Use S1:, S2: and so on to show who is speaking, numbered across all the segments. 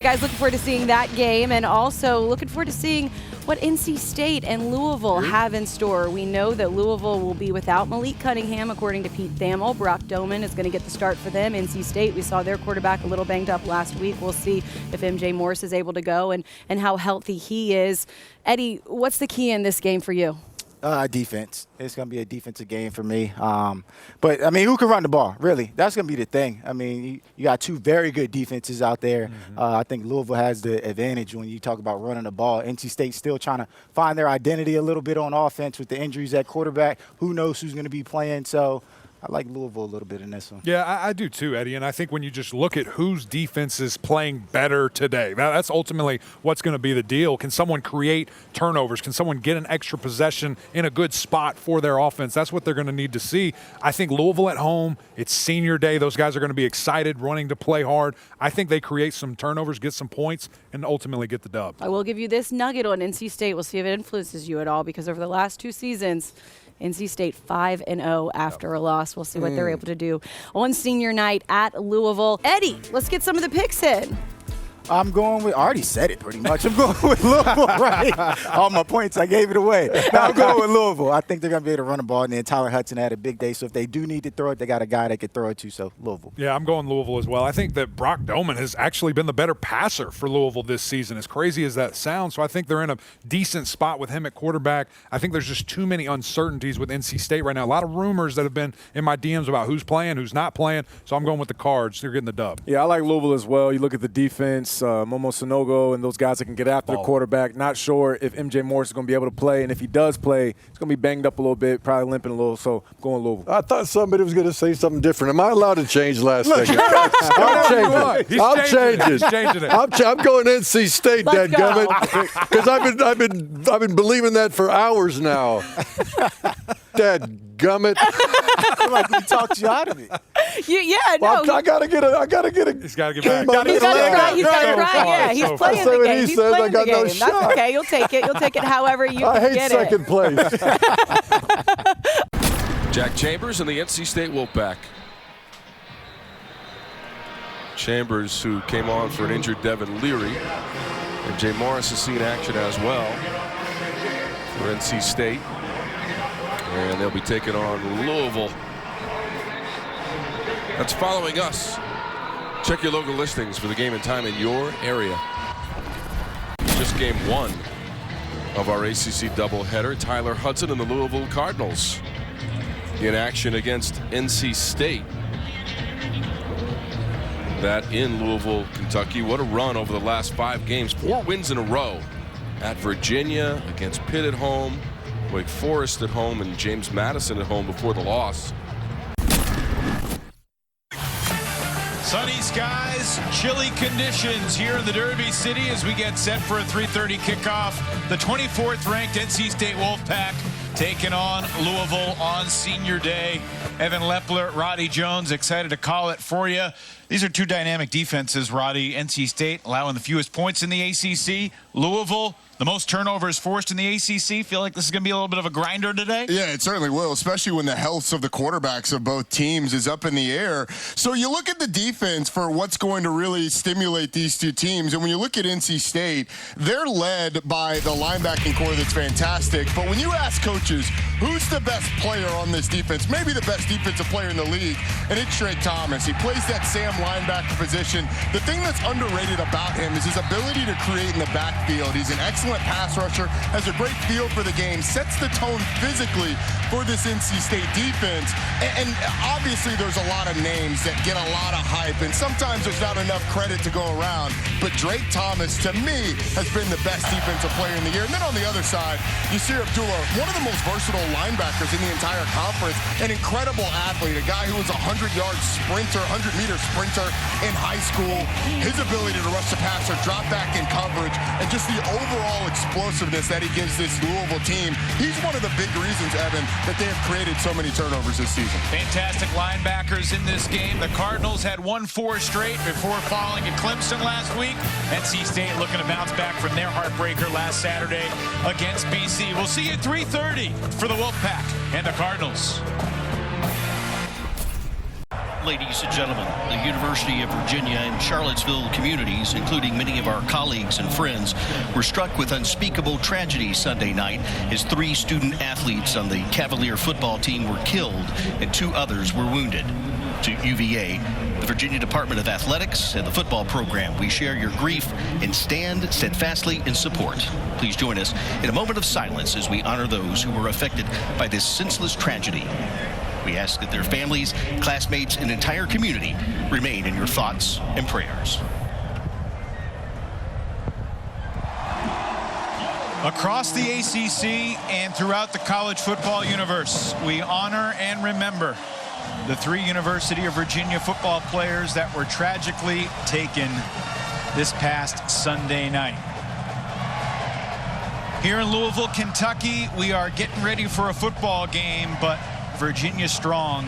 S1: Guys, looking forward to seeing that game, and also looking forward to seeing what NC State and Louisville have in store. We know that Louisville will be without Malik Cunningham, according to Pete Thamel. Brock Doman is going to get the start for them. NC State, we saw their quarterback a little banged up last week. We'll see if MJ Morris is able to go and how healthy he is. Eddie, what's the key in this game for you?
S2: Defense. It's going to be a defensive game for me. But, I mean, who can run the ball, really? That's going to be the thing. I mean, you got two very good defenses out there. I think Louisville has the advantage when you talk about running the ball. NC State's still trying to find their identity a little bit on offense with the injuries at quarterback. Who knows who's going to be playing? So I like Louisville a little bit in this one.
S3: Yeah, I do too, Eddie. And I think when you just look at whose defense is playing better today, that's ultimately what's going to be the deal. Can someone create turnovers? Can someone get an extra possession in a good spot for their offense? That's what they're going to need to see. I think Louisville at home, it's senior day. Those guys are going to be excited, running to play hard. I think they create some turnovers, get some points, and ultimately get the dub.
S1: I will give you this nugget on NC State. We'll see if it influences you at all, because over the last 2 seasons, NC State 5-0 after a loss. We'll see what they're able to do on senior night at Louisville. Eddie, let's get some of the picks in.
S2: I'm going with – I already said it pretty much. I'm going with Louisville, right? All my points, I gave it away. No, I'm going with Louisville. I think they're going to be able to run the ball, and then Tyler Hudson had a big day. So if they do need to throw it, they got a guy they could throw it to, so Louisville.
S3: Yeah, I'm going Louisville as well. I think that Brock Doman has actually been the better passer for Louisville this season, as crazy as that sounds. So I think they're in a decent spot with him at quarterback. I think there's just too many uncertainties with NC State right now. A lot of rumors that have been in my DMs about who's playing, who's not playing. So I'm going with the Cards. They're getting the dub.
S4: Yeah, I like Louisville as well. You look at the defense, Momo Sanogo and those guys that can get after the quarterback. Not sure if MJ Morris is going to be able to play, and if he does play, he's going to be banged up a little bit, probably limping a little, so I'm going Louisville.
S5: I thought somebody was going to say something different. Am I allowed to change last second? I'll change it. I'll change it.
S3: He's changing it.
S5: I'm going NC State, dadgummit, because I've been believing that for hours now. Dadgummit.
S2: I feel like we talked you out of it.
S5: Well, I gotta get a.
S3: He's got to get back.
S1: He's got to try. Yeah, he's playing the game. He's playing the game.
S5: No
S1: That's
S5: shot.
S1: okay. You'll take it. You'll take it however you
S5: I
S1: can
S5: hate
S1: get
S5: second
S1: it.
S5: place.
S6: Jack Chambers and the NC State Wolfpack. Chambers, who came on for an injured Devin Leary, and Jay Morris has seen action as well for NC State, and they'll be taking on Louisville. That's following us. Check your local listings for the game and time in your area. Just game 1 of our ACC doubleheader. Tyler Hudson and the Louisville Cardinals in action against NC State. That in Louisville, Kentucky. What a run over the last 5 games. 4 wins in a row. At Virginia, against Pitt at home, Wake Forest at home, and James Madison at home before the loss.
S7: Sunny skies, chilly conditions here in the Derby City as we get set for a 3:30 kickoff. The 24th ranked NC State Wolfpack taking on Louisville on senior day. Evan Lepler, Roddy Jones, excited to call it for you. These are 2 dynamic defenses, Roddy. NC State allowing the fewest points in the ACC. Louisville, the most turnovers forced in the ACC. Feel like this is going to be a little bit of a grinder today?
S8: Yeah, it certainly will, especially when the health of the quarterbacks of both teams is up in the air. So you look at the defense for what's going to really stimulate these 2 teams. And when you look at NC State, they're led by the linebacking core that's fantastic. But when you ask coaches, who's the best player on this defense, maybe the best defensive player in the league, and it's Drake Thomas. He plays that Sam linebacker position. The thing that's underrated about him is his ability to create in the backfield. He's an excellent pass rusher, has a great feel for the game, sets the tone physically for this NC State defense. And obviously there's a lot of names that get a lot of hype, and sometimes there's not enough credit to go around. But Drake Thomas, to me, has been the best defensive player in the year. And then on the other side, Yasir Abdullah, one of the most versatile linebackers in the entire conference, an incredible athlete, a guy who was a 100-yard sprinter, 100-meter sprinter in high school. His ability to rush the passer, drop back in coverage, and just the overall explosiveness that he gives this Louisville team. He's one of the big reasons, Evan, that they have created so many turnovers this season.
S7: Fantastic linebackers in this game. The Cardinals had won 4 straight before falling at Clemson last week. NC State looking to bounce back from their heartbreaker last Saturday against BC. We'll see you at 3:30 for the Wolfpack and the Cardinals.
S9: Ladies and gentlemen, the University of Virginia and Charlottesville communities, including many of our colleagues and friends, were struck with unspeakable tragedy Sunday night as 3 student athletes on the Cavalier football team were killed and 2 others were wounded. To UVA, the Virginia Department of Athletics, and the football program, we share your grief and stand steadfastly in support. Please join us in a moment of silence as we honor those who were affected by this senseless tragedy. We ask that their families, classmates, and entire community remain in your thoughts and prayers.
S7: Across the ACC and throughout the college football universe, we honor and remember the 3 University of Virginia football players that were tragically taken this past Sunday night. Here in Louisville, Kentucky, we are getting ready for a football game, but Virginia strong,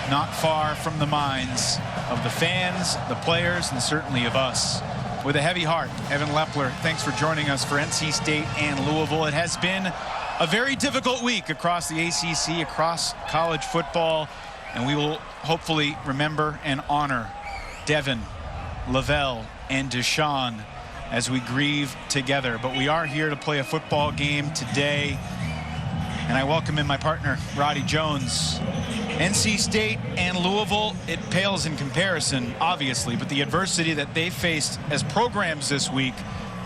S7: not far from the minds of the fans, the players, and certainly of us. With a heavy heart, Evan Lepler, thanks for joining us for NC State and Louisville. It has been a very difficult week across the ACC, across college football, and we will hopefully remember and honor Devin, Lavelle, and Deshaun as we grieve together. But we are here to play a football game today. And I welcome in my partner, Roddy Jones. NC State and Louisville, it pales in comparison, obviously, but the adversity that they faced as programs this week,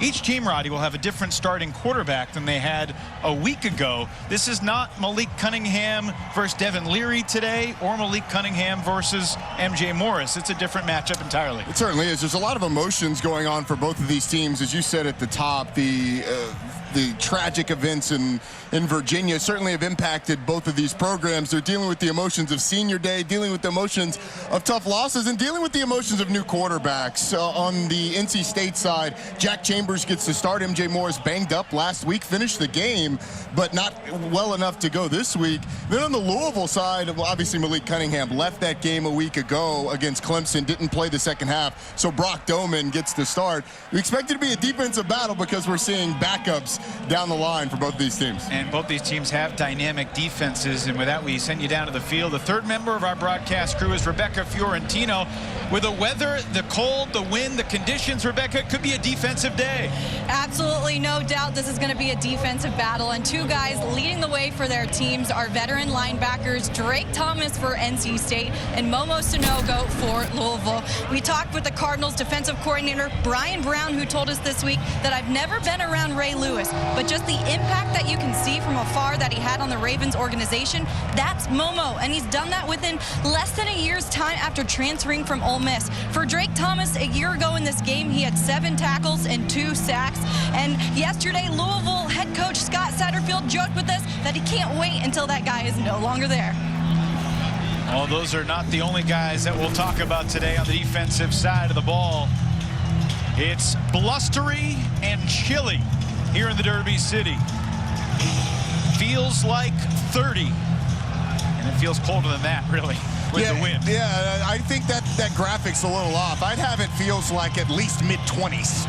S7: each team, Roddy, will have a different starting quarterback than they had a week ago. This is not Malik Cunningham versus Devin Leary today, or Malik Cunningham versus MJ Morris. It's a different matchup entirely.
S8: It certainly is. There's a lot of emotions going on for both of these teams. As you said at the top, the tragic events in Virginia certainly have impacted both of these programs. They're dealing with the emotions of senior day, dealing with the emotions of tough losses, and dealing with the emotions of new quarterbacks. On the NC State side, Jack Chambers gets to start. MJ Morris banged up last week, finished the game, but not well enough to go this week. Then on the Louisville side, well, obviously Malik Cunningham left that game a week ago against Clemson, didn't play the second half, so Brock Doman gets to start. We expect it to be a defensive battle because we're seeing backups down the line for both these teams.
S7: And both these teams have dynamic defenses, and with that we send you down to the field. The third member of our broadcast crew is Rebecca Fiorentino. With the weather, the cold, the wind, the conditions, Rebecca, it could be a defensive day.
S10: Absolutely, no doubt this is going to be a defensive battle, and 2 guys leading the way for their teams are veteran linebackers Drake Thomas for NC State and Momo Sonogo for Louisville. We talked with the Cardinals defensive coordinator Brian Brown, who told us this week that I've never been around Ray Lewis, but just the impact that you can see from afar that he had on the Ravens organization, that's Momo, and he's done that within less than a year's time after transferring from Ole Miss. For Drake Thomas, a year ago in this game, he had 7 tackles and 2 sacks, and yesterday Louisville head coach Scott Satterfield joked with us that he can't wait until that guy is no longer there.
S7: Well, those are not the only guys that we'll talk about today on the defensive side of the ball. It's blustery and chilly here in the Derby City. Feels like 30, and it feels colder than that, really, with the wind.
S8: Yeah, I think that graphic's a little off. I'd have it feels like at least mid-20s.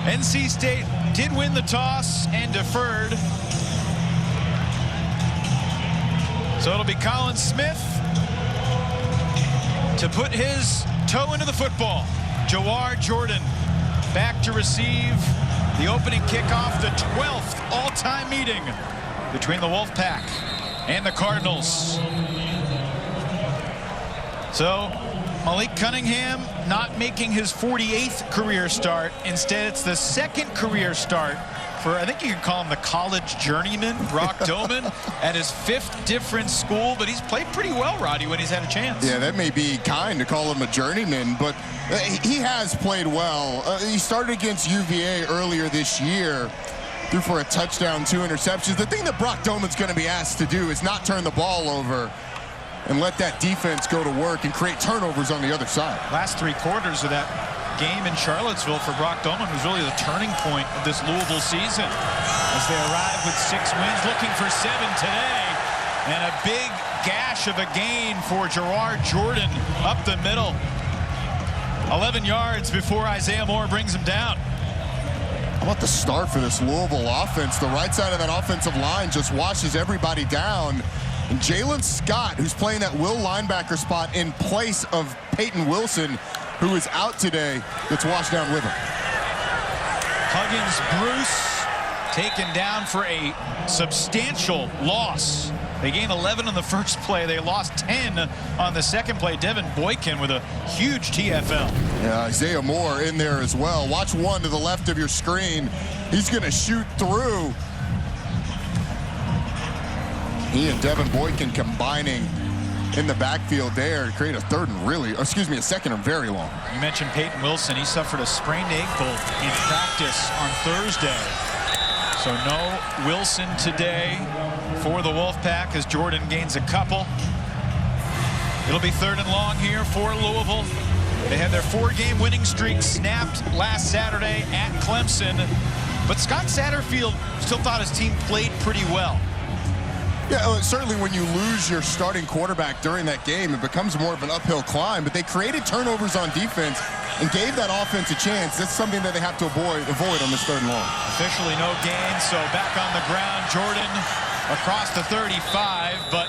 S7: NC State did win the toss and deferred. So it'll be Colin Smith to put his toe into the football. Jawar Jordan back to receive the opening kickoff, the 12th all-time meeting between the Wolfpack and the Cardinals. So Malik Cunningham not making his 48th career start. Instead, it's the 2nd career start for, I think you could call him the college journeyman, Brock Doman, at his 5th different school. But he's played pretty well, Roddy, when he's had a chance.
S8: Yeah, that may be kind to call him a journeyman, but he has played well. He started against UVA earlier this year, threw for a touchdown, 2 interceptions. The thing that Brock Doman's going to be asked to do is not turn the ball over and let that defense go to work and create turnovers on the other side.
S7: Last 3 quarters of that game in Charlottesville for Brock Doman was really the turning point of this Louisville season as they arrive with 6 wins, looking for 7 today, and a big gash of a gain for Jawar Jordan up the middle. 11 yards before Isaiah Moore brings him down.
S8: How about the start for this Louisville offense? The right side of that offensive line just washes everybody down. And Jalen Scott, who's playing that will linebacker spot in place of Peyton Wilson, who is out today, gets washed down with him.
S7: Huggins Bruce taken down for a substantial loss. They gained 11 on the first play. They lost 10 on the second play. Devin Boykin with a huge TFL.
S8: Yeah, Isaiah Moore in there as well. Watch one to the left of your screen. He's going to shoot through. He and Devin Boykin combining in the backfield there to create a second and very long.
S7: You mentioned Peyton Wilson. He suffered a sprained ankle in practice on Thursday. So no Wilson today for the Wolfpack as Jordan gains a couple. It'll be 3rd and long here for Louisville. They had their 4-game winning streak snapped last Saturday at Clemson. But Scott Satterfield still thought his team played pretty well.
S8: Yeah, certainly when you lose your starting quarterback during that game, it becomes more of an uphill climb. But they created turnovers on defense and gave that offense a chance. That's something that they have to avoid on this 3rd and long.
S7: Officially no gain, so back on the ground. Jordan across the 35, but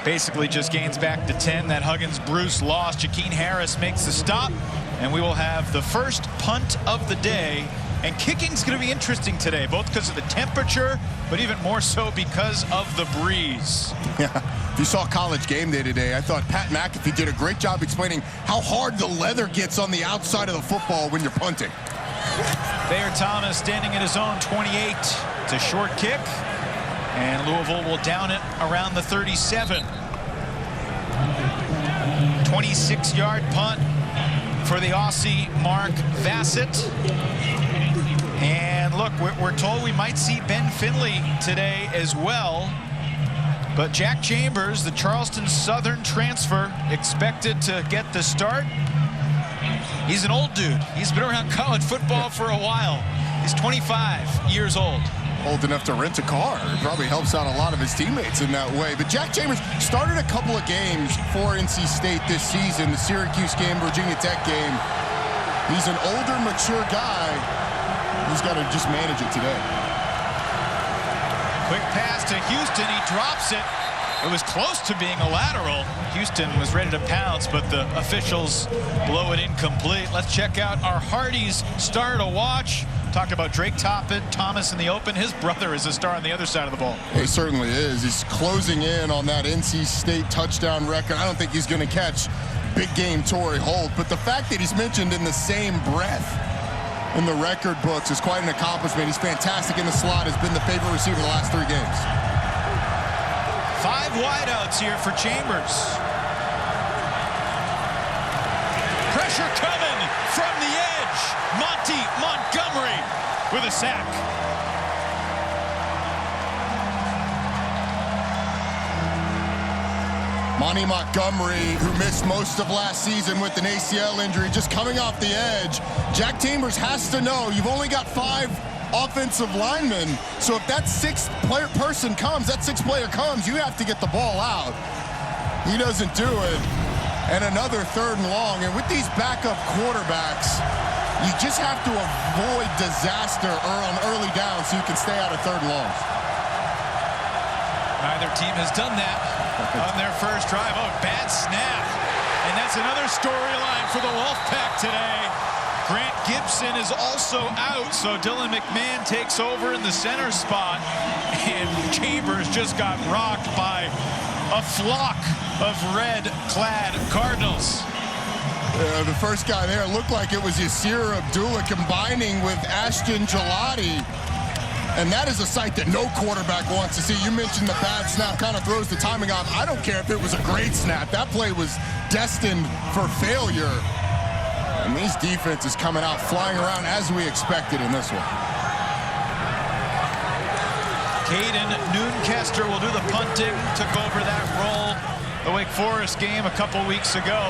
S7: basically just gains back to 10. That Huggins Bruce lost. Jakeem Harris makes the stop, and we will have the first punt of the day. And kicking's going to be interesting today, both because of the temperature, but even more so because of the breeze.
S8: Yeah, if you saw College Game Day today, I thought Pat McAfee did a great job explaining how hard the leather gets on the outside of the football when you're punting.
S7: Thayer Thomas standing at his own 28. It's a short kick, and Louisville will down it around the 37. 26-yard punt for the Aussie Mark Vassett. And look, we're told we might see Ben Finley today as well. But Jack Chambers, the Charleston Southern transfer, expected to get the start. He's an old dude. He's been around college football for a while. He's 25 years old.
S8: Old enough to rent a car. It probably helps out a lot of his teammates in that way. But Jack Chambers started a couple of games for NC State this season. The Syracuse game, Virginia Tech game. He's an older, mature guy. He's got to just manage it today.
S7: Quick pass to Houston. He drops it. It was close to being a lateral. Houston was ready to pounce, but the officials blow it incomplete. Let's check out our Hardy's star to watch. Talked about Drake Thomas in the open. His brother is a star on the other side of the ball.
S8: He certainly is. He's closing in on that NC State touchdown record. I don't think he's going to catch big game Torrey Holt, but the fact that he's mentioned in the same breath in the record books is quite an accomplishment. He's fantastic in the slot, has been the favorite receiver the last 3 games.
S7: 5 wideouts here for Chambers. Pressure coming from the edge. Monty Montgomery with a sack.
S8: Monty Montgomery, who missed most of last season with an ACL injury, just coming off the edge. Jack Chambers has to know you've only got 5 offensive linemen, so if that 6th player comes, you have to get the ball out. He doesn't do it. And another 3rd and long. And with these backup quarterbacks, you just have to avoid disaster on early down so you can stay out of 3rd and longs.
S7: Neither team has done that on their first drive. Oh, bad snap. And that's another storyline for the Wolfpack today. Grant Gibson is also out, so Dylan McMahon takes over in the center spot. And Chambers just got rocked by a flock of red-clad Cardinals.
S8: The first guy there looked like it was Yasir Abdullah combining with Ashton Gelati. And that is a sight that no quarterback wants to see. You mentioned the bad snap kind of throws the timing off. I don't care if it was a great snap. That play was destined for failure. And these defenses coming out flying around as we expected in this one.
S7: Caden Noonkester will do the punting. Took over that role the Wake Forest game a couple weeks ago.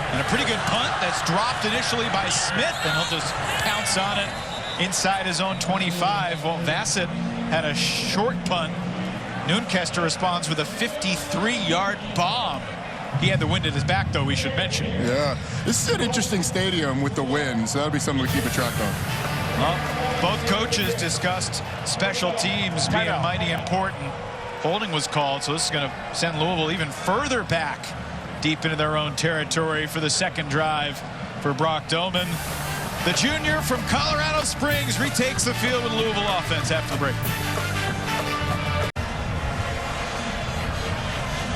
S7: And a pretty good punt that's dropped initially by Smith. And he'll just pounce on it inside his own 25. Well, Vassett had a short punt. Noonkester responds with a 53-yard bomb. He had the wind at his back, though, we should mention.
S8: Yeah, this is an interesting stadium with the wind, so that'll be something to keep a track of.
S7: Well, both coaches discussed special teams being mighty important. Holding was called, so this is going to send Louisville even further back deep into their own territory for the second drive for Brock Doman. The junior from Colorado Springs retakes the field with Louisville offense after the break.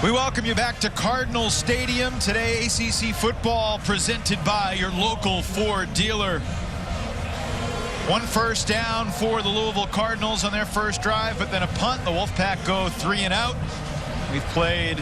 S7: We welcome you back to Cardinal Stadium. Today, ACC football presented by your local Ford dealer. One first down for the Louisville Cardinals on their first drive, but then a punt. The Wolfpack go 3 and out. We've played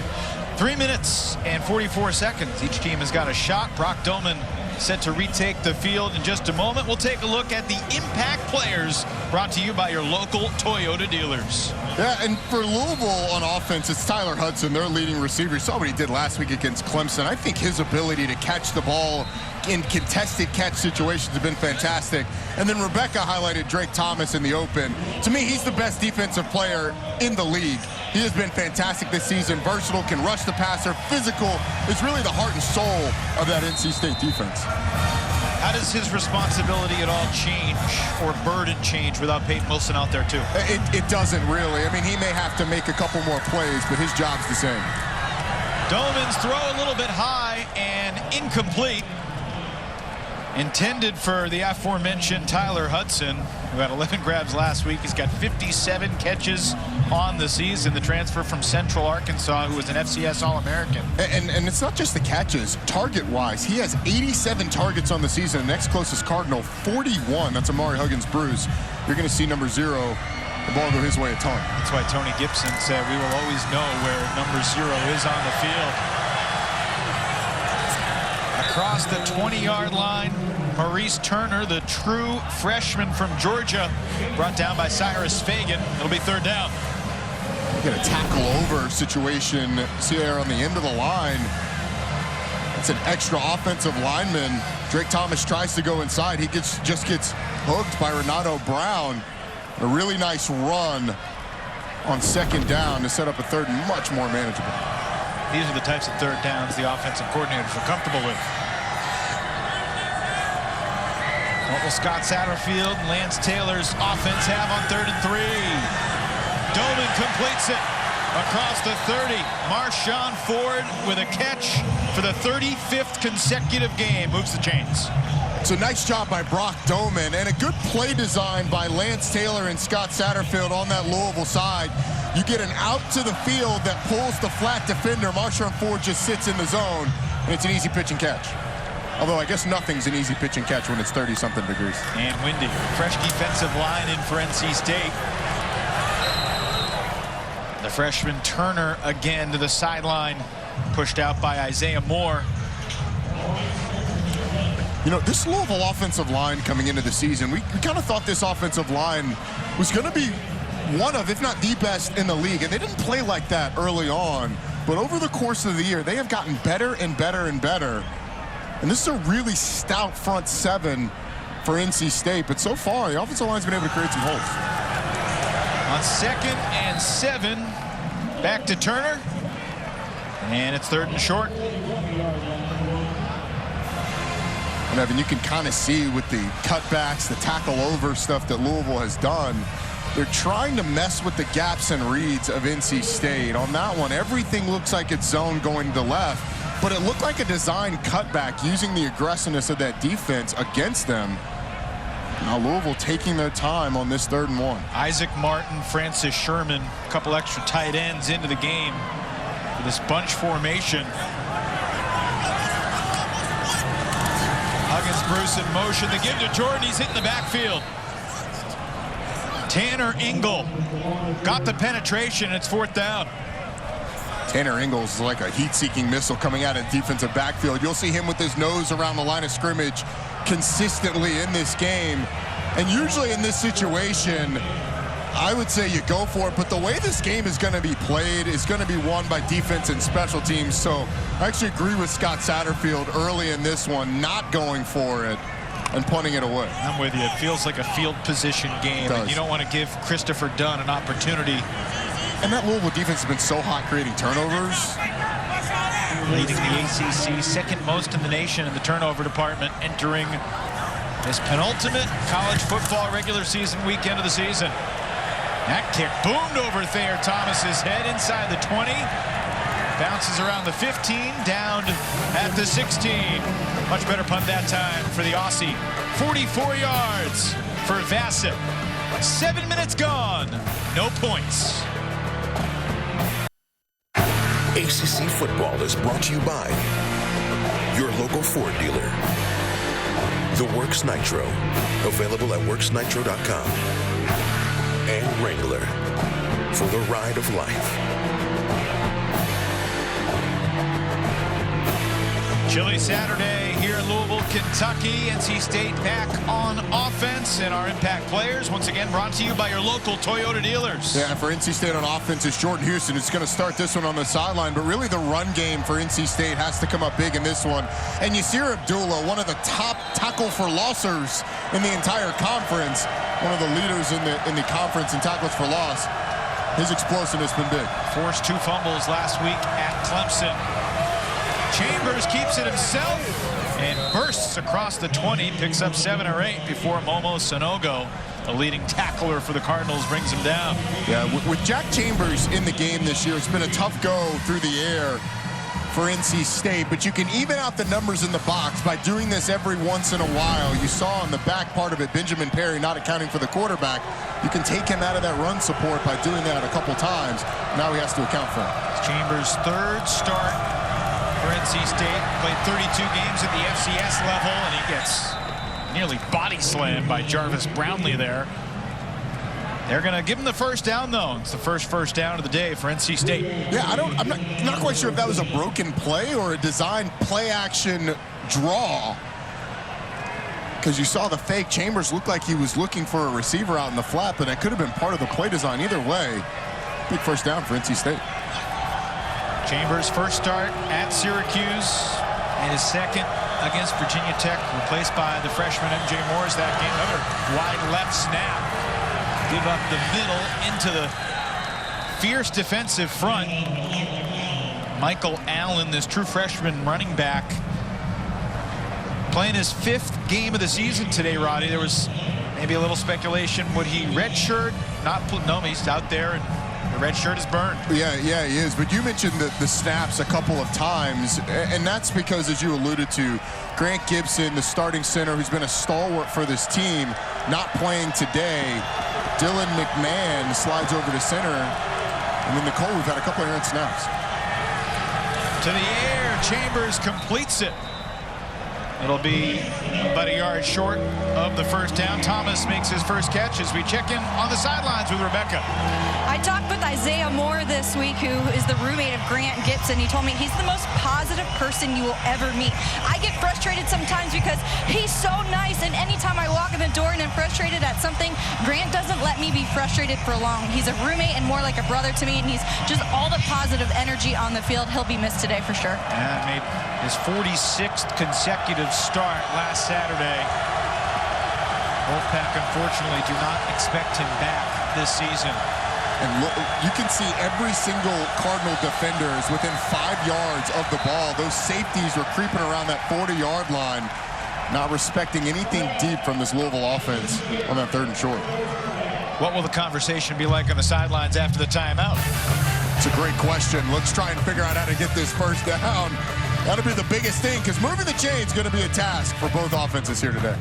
S7: 3 minutes and 44 seconds. Each team has got a shot. Brock Doman set to retake the field in just a moment. We'll take a look at the impact players brought to you by your local Toyota dealers.
S8: Yeah, and for Louisville on offense, it's Tyler Hudson, their leading receiver. You saw what he did last week against Clemson. I think his ability to catch the ball in contested catch situations has been fantastic. And then Rebecca highlighted Drake Thomas in the open. To me, he's the best defensive player in the league. He has been fantastic this season. Versatile, can rush the passer, physical. Is really the heart and soul of that NC State defense.
S7: How does his responsibility at all change or burden change without Peyton Wilson out there too?
S8: It doesn't really. I mean, he may have to make a couple more plays, but his job's the same.
S7: Doman's throw a little bit high and incomplete. Intended for the aforementioned Tyler Hudson, who had 11 grabs last week. He's got 57 catches on the season. The transfer from Central Arkansas, who was an FCS All-American.
S8: And it's not just the catches. Target-wise, he has 87 targets on the season. The next closest Cardinal, 41. That's Amari Huggins-Bruce. You're going to see number 0, the ball go his way a ton.
S7: That's why Tony Gibson said we will always know where number 0 is on the field. Across the 20-yard line, Maurice Turner, the true freshman from Georgia, brought down by Cyrus Fagan. It'll be third down.
S8: You get a tackle over situation. See there on the end of the line. It's an extra offensive lineman. Drake Thomas tries to go inside. He just gets hooked by Renato Brown. A really nice run on second down to set up a third and much more manageable.
S7: These are the types of third downs the offensive coordinators are comfortable with. What will Scott Satterfield and Lance Taylor's offense have on 3rd and 3? Doman completes it across the 30. Marshawn Ford with a catch for the 35th consecutive game. Moves the chains.
S8: So nice job by Brock Doman and a good play design by Lance Taylor and Scott Satterfield on that Louisville side. You get an out to the field that pulls the flat defender. Marshawn Ford just sits in the zone, and it's an easy pitch and catch. Although I guess nothing's an easy pitch and catch when it's 30-something degrees.
S7: And windy. Fresh defensive line in for NC State. The freshman Turner again to the sideline, pushed out by Isaiah Moore.
S8: You know, this Louisville offensive line coming into the season, we kind of thought this offensive line was going to be one of, if not the best in the league. And they didn't play like that early on. But over the course of the year, they have gotten better and better and better. And this is a really stout front seven for NC State. But so far, the offensive line's been able to create some holes.
S7: On 2nd and 7, back to Turner. And it's 3rd and short.
S8: And Evan, you can kind of see with the cutbacks, the tackle over stuff that Louisville has done, they're trying to mess with the gaps and reads of NC State. On that one, everything looks like it's zone going to the left, but it looked like a design cutback using the aggressiveness of that defense against them. Now Louisville taking their time on this 3rd and 1.
S7: Isaac Martin, Francis Sherman, a couple extra tight ends into the game for this bunch formation. Huggins Bruce in motion. They give to Jordan. He's hitting the backfield. Tanner Ingle got the penetration. It's 4th down.
S8: Tanner Ingles is like a heat-seeking missile coming out of defensive backfield. You'll see him with his nose around the line of scrimmage consistently in this game. And usually in this situation, I would say you go for it. But the way this game is going to be played is going to be won by defense and special teams. So I actually agree with Scott Satterfield early in this one, not going for it and punting it away.
S7: I'm with you. It feels like a field position game. And you don't want to give Christopher Dunn an opportunity.
S8: And that Louisville defense has been so hot creating turnovers.
S7: Leading the ACC, 2nd most in the nation in the turnover department, entering this penultimate college football regular season weekend of the season. That kick boomed over Thayer Thomas's head inside the 20. Bounces around the 15, down at the 16. Much better punt that time for the Aussie. 44 yards for Vassett. 7 minutes gone. No points.
S11: ACC football is brought to you by your local Ford dealer. The Works Nitro, available at worksnitro.com. And Wrangler, for the ride of life.
S7: Chilly Saturday here in Louisville, Kentucky. NC State back on offense, and our impact players once again brought to you by your local Toyota dealers.
S8: Yeah, for NC State on offense is Jordan Houston. It's going to start this one on the sideline, but really the run game for NC State has to come up big in this one. And Yasir Abdullah, one of the top tackle for lossers in the entire conference, one of the leaders in the conference in tackles for loss. His explosiveness has been big.
S7: Forced 2 fumbles last week at Clemson. Chambers keeps it himself and bursts across the 20, picks up 7 or 8 before Momo Sonogo, the leading tackler for the Cardinals, brings him down.
S8: Yeah, with Jack Chambers in the game this year, it's been a tough go through the air for NC State, but you can even out the numbers in the box by doing this every once in a while. You saw on the back part of it, Benjamin Perry not accounting for the quarterback. You can take him out of that run support by doing that a couple times. Now he has to account for it.
S7: Chambers' 3rd start for NC State. Played 32 games at the FCS level, and he gets nearly body slammed by Jarvis Brownlee there. They're going to give him the first down, though. It's the first down of the day for NC State.
S8: Yeah, I'm not quite sure if that was a broken play or a designed play-action draw, because you saw the fake. Chambers looked like he was looking for a receiver out in the flat, but that could have been part of the play design. Either way, big first down for NC State.
S7: Chambers' first start at Syracuse and his second against Virginia Tech, replaced by the freshman MJ Morris that game. Another wide left snap. Give up the middle into the fierce defensive front. Michael Allen, this true freshman running back, playing his 5th game of the season today, Roddy. There was maybe a little speculation. Would he redshirt? No, he's out there, and the red shirt is burned.
S8: Yeah, he is. But you mentioned the snaps a couple of times, and that's because, as you alluded to, Grant Gibson, the starting center, who's been a stalwart for this team, not playing today. Dylan McMahon slides over to center. And then Nicole, we've had a couple of errant snaps.
S7: To the air, Chambers completes it. It'll be about a yard short of the first down. Thomas makes his first catch as we check in on the sidelines with Rebecca.
S10: I talked with Isaiah Moore this week, who is the roommate of Grant Gibson. He told me he's the most positive person you will ever meet. I get frustrated sometimes because he's so nice, and anytime I walk in the door and I'm frustrated at something, Grant doesn't let me be frustrated for long. He's a roommate and more like a brother to me, and he's just all the positive energy on the field. He'll be missed today for sure.
S7: Yeah, made his 46th consecutive start last Saturday. Wolfpack, unfortunately, do not expect him back this season.
S8: And look, you can see every single Cardinal defender is within 5 yards of the ball. Those safeties were creeping around that 40-yard line, not respecting anything deep from this Louisville offense on that 3rd and short.
S7: What will the conversation be like on the sidelines after the timeout?
S8: It's a great question. Let's try and figure out how to get this first down. That'll be the biggest thing, because moving the chain is going to be a task for both offenses here today.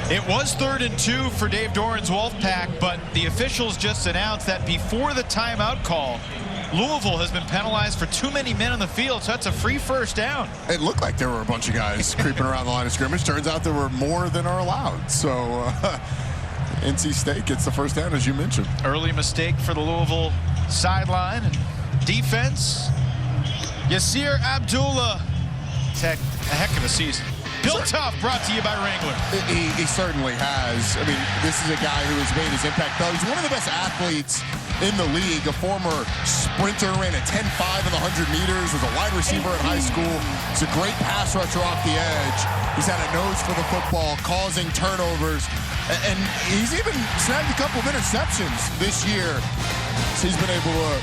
S7: It was 3rd and 2 for Dave Doran's Wolfpack, but the officials just announced that before the timeout call, Louisville has been penalized for too many men on the field, so that's a free first down.
S8: It looked like there were a bunch of guys creeping around the line of scrimmage. Turns out there were more than are allowed. So NC State gets the first down, as you mentioned.
S7: Early mistake for the Louisville sideline and defense. Yasir Abdullah had a heck of a season. Bill Tough, brought to you by Wrangler.
S8: He certainly has. I mean, this is a guy who has made his impact felt. He's one of the best athletes in the league, a former sprinter, ran a 10.5 in the 100 meters, was a wide receiver in high school. He's a great pass rusher off the edge. He's had a nose for the football, causing turnovers, and he's even snagged a couple of interceptions this year. So he's been able to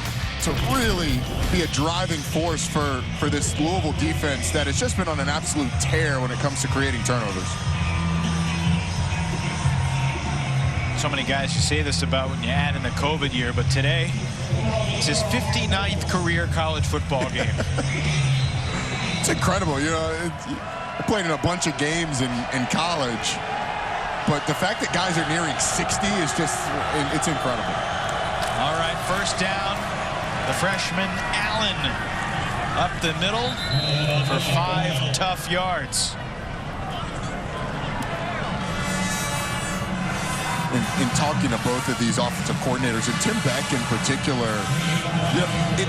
S8: to really be a driving force for this Louisville defense that has just been on an absolute tear when it comes to creating turnovers.
S7: So many guys you say this about when you add in the COVID year, but today it's his 59th career college football game.
S8: It's incredible. You know, I played in a bunch of games in college, but the fact that guys are nearing 60 is just, it's incredible.
S7: All right, first down. The freshman Allen up the middle for 5 tough yards.
S8: In talking to both of these offensive coordinators, and Tim Beck in particular,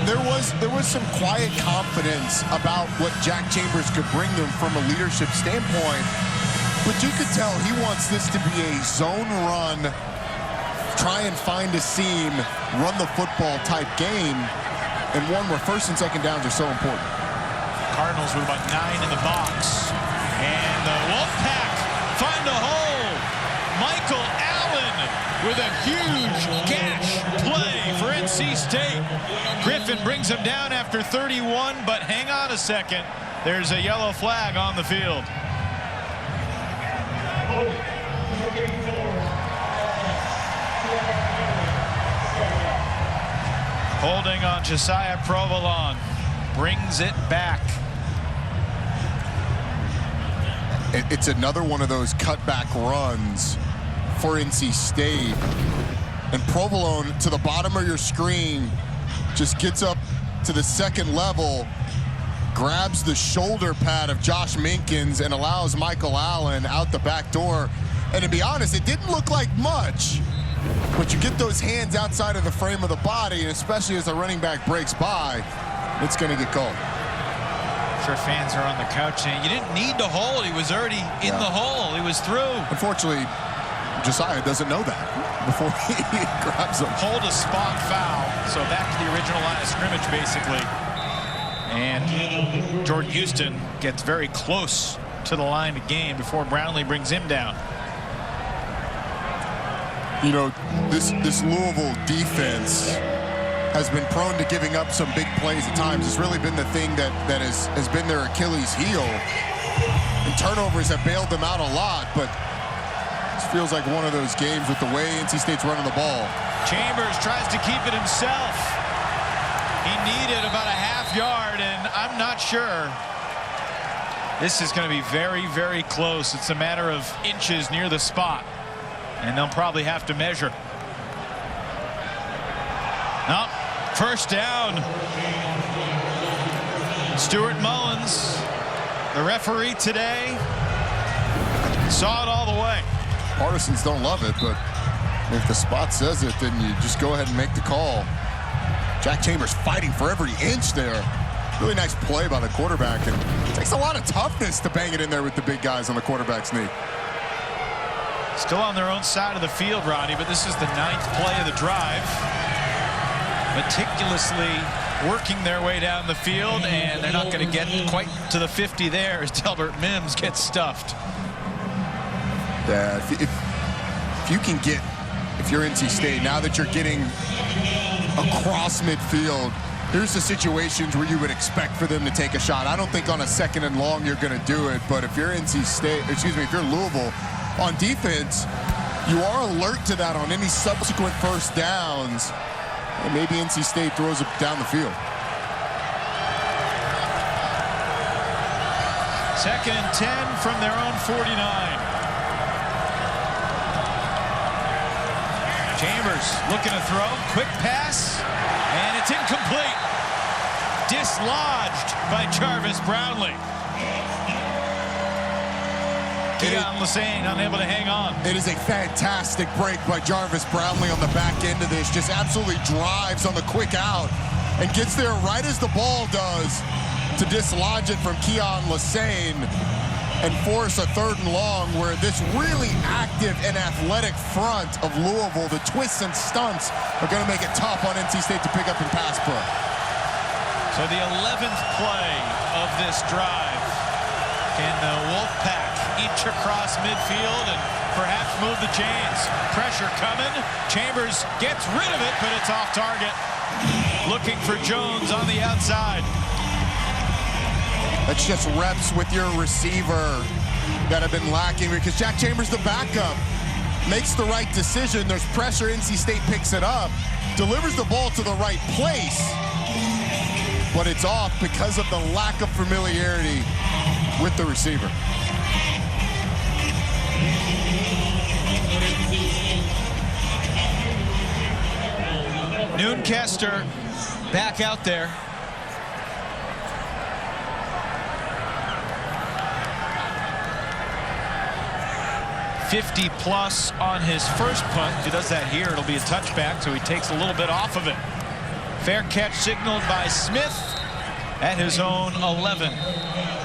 S8: there was some quiet confidence about what Jack Chambers could bring them from a leadership standpoint, but you could tell he wants this to be a zone run, try and find a seam, run the football type game, and one where first and second downs are so important.
S7: Cardinals with about 9 in the box, and the Wolfpack find a hole. Michael Allen with a huge gash play for NC State. Griffin brings him down after 31, but hang on a second. There's a yellow flag on the field. Holding on Josiah Provolone. Brings it back.
S8: It's another one of those cutback runs for NC State. And Provolone, to the bottom of your screen, just gets up to the second level, grabs the shoulder pad of Josh Minkins and allows Michael Allen out the back door. And to be honest, it didn't look like much, but you get those hands outside of the frame of the body, and especially as the running back breaks by, it's going to get called.
S7: I'm sure fans are on the couch saying, you didn't need to hold. He was already in the hole. He was through.
S8: Unfortunately, Josiah doesn't know that before he grabs him.
S7: Hold a spot foul. So back to the original line of scrimmage, basically. And Jordan Houston gets very close to the line of game before Brownlee brings him down.
S8: You know, this Louisville defense has been prone to giving up some big plays at times. It's really been the thing that has been their Achilles heel. And turnovers have bailed them out a lot, but this feels like one of those games with the way NC State's running the ball.
S7: Chambers tries to keep it himself. He needed about a half yard, and I'm not sure. This is going to be very, very close. It's a matter of inches near the spot, and they'll probably have to measure. No, first down. Stuart Mullins, the referee today, saw it all the way.
S8: Partisans don't love it, but if the spot says it, then you just go ahead and make the call. Jack Chambers fighting for every inch there. Really nice play by the quarterback, and it takes a lot of toughness to bang it in there with the big guys on the quarterback's knee.
S7: Still on their own side of the field, Rodney, but this is the 9th play of the drive. Meticulously working their way down the field, and they're not going to get quite to the 50 there as Delbert Mims gets stuffed.
S8: Yeah, if you can get, if you're NC State, now that you're getting across midfield, here's the situations where you would expect for them to take a shot. I don't think on a 2nd and long you're going to do it, but if you're NC State, if you're Louisville, on defense, you are alert to that on any subsequent first downs, and maybe NC State throws it down the field.
S7: 2nd and 10 from their own 49. Chambers looking to throw, quick pass, and it's incomplete. Dislodged by Jarvis Brownlee. Keon Lassane unable to hang on.
S8: It is a fantastic break by Jarvis Brownlee on the back end of this. Just absolutely drives on the quick out and gets there right as the ball does to dislodge it from Keon Lassane and force a 3rd and long, where this really active and athletic front of Louisville, the twists and stunts, are going to make it tough on NC State to pick up and pass pro.
S7: So the 11th play of this drive. Can the Wolfpack inch across midfield and perhaps move the chains? Pressure coming. Chambers gets rid of it, but it's off target. looking for Jones on the outside.
S8: That's just reps with your receiver that have been lacking because Jack Chambers, the backup, makes the right decision. There's pressure. NC State picks it up, delivers the ball to the right place, but it's off because of the lack of familiarity with the receiver.
S7: Noonkester back out there. +50 on his first punt. If he does that here, it'll be a touchback, so he takes a little bit off of it. Fair catch signaled by Smith at his own 11.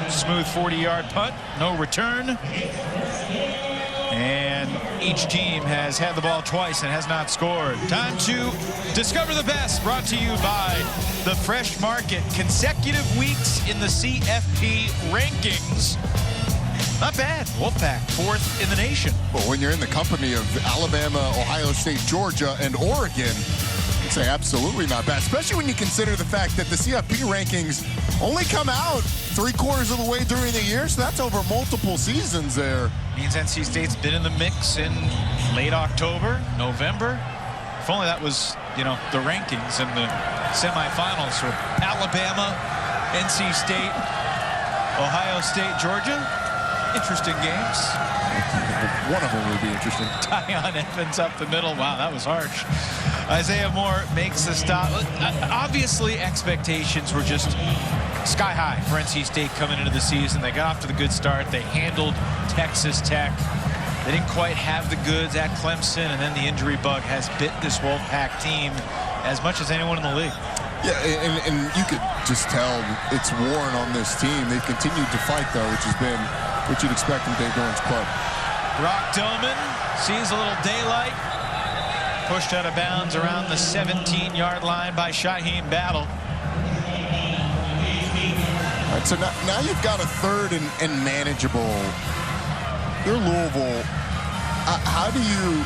S7: Smooth 40-yard punt, no return. And each team has had the ball twice and has not scored. Time to discover the best, brought to you by the Fresh Market. Consecutive weeks in the CFP rankings. Not bad. Wolfpack, 4th in the nation.
S8: Well, when you're in the company of Alabama, Ohio State, Georgia, and Oregon, I'd say absolutely not bad, especially when you consider the fact that the CFP rankings only come out 3/4 of the way during the year, so that's over multiple seasons there.
S7: Means NC State's been in the mix in late October, November. If only that was, you know, the rankings in the semifinals for Alabama, NC State, Ohio State, Georgia. Interesting games.
S8: One of them would be interesting.
S7: Tyon Evans up the middle. Wow, that was harsh. Isaiah Moore makes the stop. Obviously, expectations were just sky high for NC State coming into the season. They got off to the good start. They handled Texas Tech. They didn't quite have the goods at Clemson, and then the injury bug has bit this Wolfpack team as much as anyone in the league.
S8: Yeah, and you could just tell it's worn on this team. They've continued to fight, though, which has been what you'd expect from Dave Doran's club.
S7: Brock Doman sees a little daylight. Pushed out of bounds around the 17-yard line by Shaheem Battle.
S8: All right, so now you've got a 3rd and manageable. You're Louisville. How do you,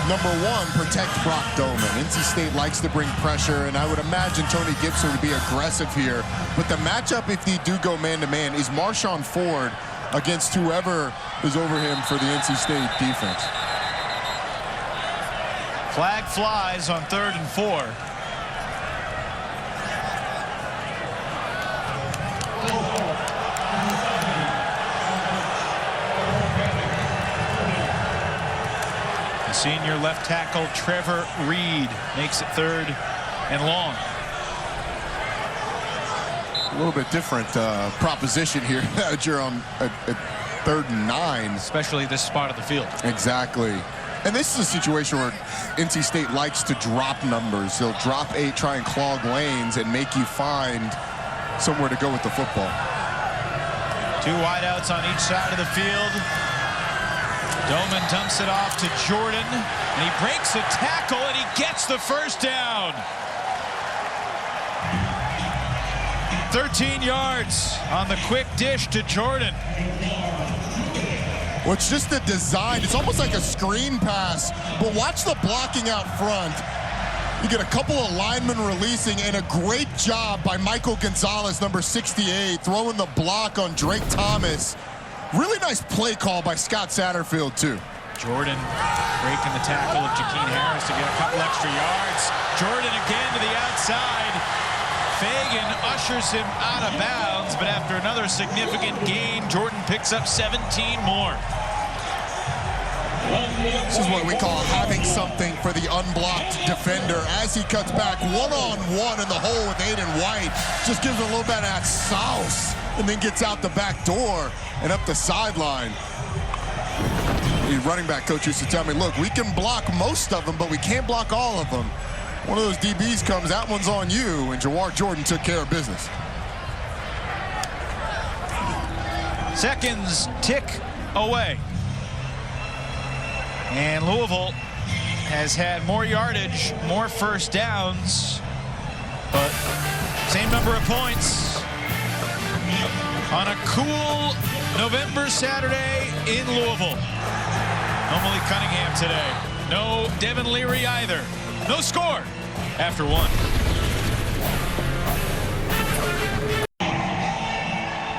S8: number one, protect Brock Doman? NC State likes to bring pressure, and I would imagine Tony Gibson would be aggressive here. But the matchup, if they do go man-to-man, is Marshawn Ford against whoever is over him for the NC State defense.
S7: Flag flies on 3rd and 4. The senior left tackle Trevor Reed makes it 3rd and long.
S8: A little bit different proposition here that you're on at 3rd and 9.
S7: Especially this spot of the field.
S8: Exactly. And this is a situation where NC State likes to drop numbers. They'll drop 8, try and clog lanes, and make you find somewhere to go with the football.
S7: 2 wideouts on each side of the field. Doman dumps it off to Jordan, and he breaks a tackle, and he gets the first down. 13 yards on the quick dish to Jordan.
S8: Well, it's just the design. It's almost like a screen pass, but watch the blocking out front. You get a couple of linemen releasing, and a great job by Michael Gonzalez, number 68, throwing the block on Drake Thomas. Really nice play call by Scott Satterfield, too.
S7: Jordan breaking the tackle of Jakeem Harris to get a couple extra yards. Jordan again to the outside. Fagan ushers him out of bounds, but after another significant gain, Jordan picks up 17 more.
S8: This is what we call having something for the unblocked defender. As he cuts back one-on-one in the hole with Aiden White, just gives him a little bit of that sauce, and then gets out the back door and up the sideline. The running back coach used to tell me, look, we can block most of them, but we can't block all of them. One of those DBs comes, that one's on you, and Jawar Jordan took care of business.
S7: Seconds tick away. And Louisville has had more yardage, more first downs, but same number of points on a cool November Saturday in Louisville. No Malik Cunningham today. No Devin Leary either. No score after 1.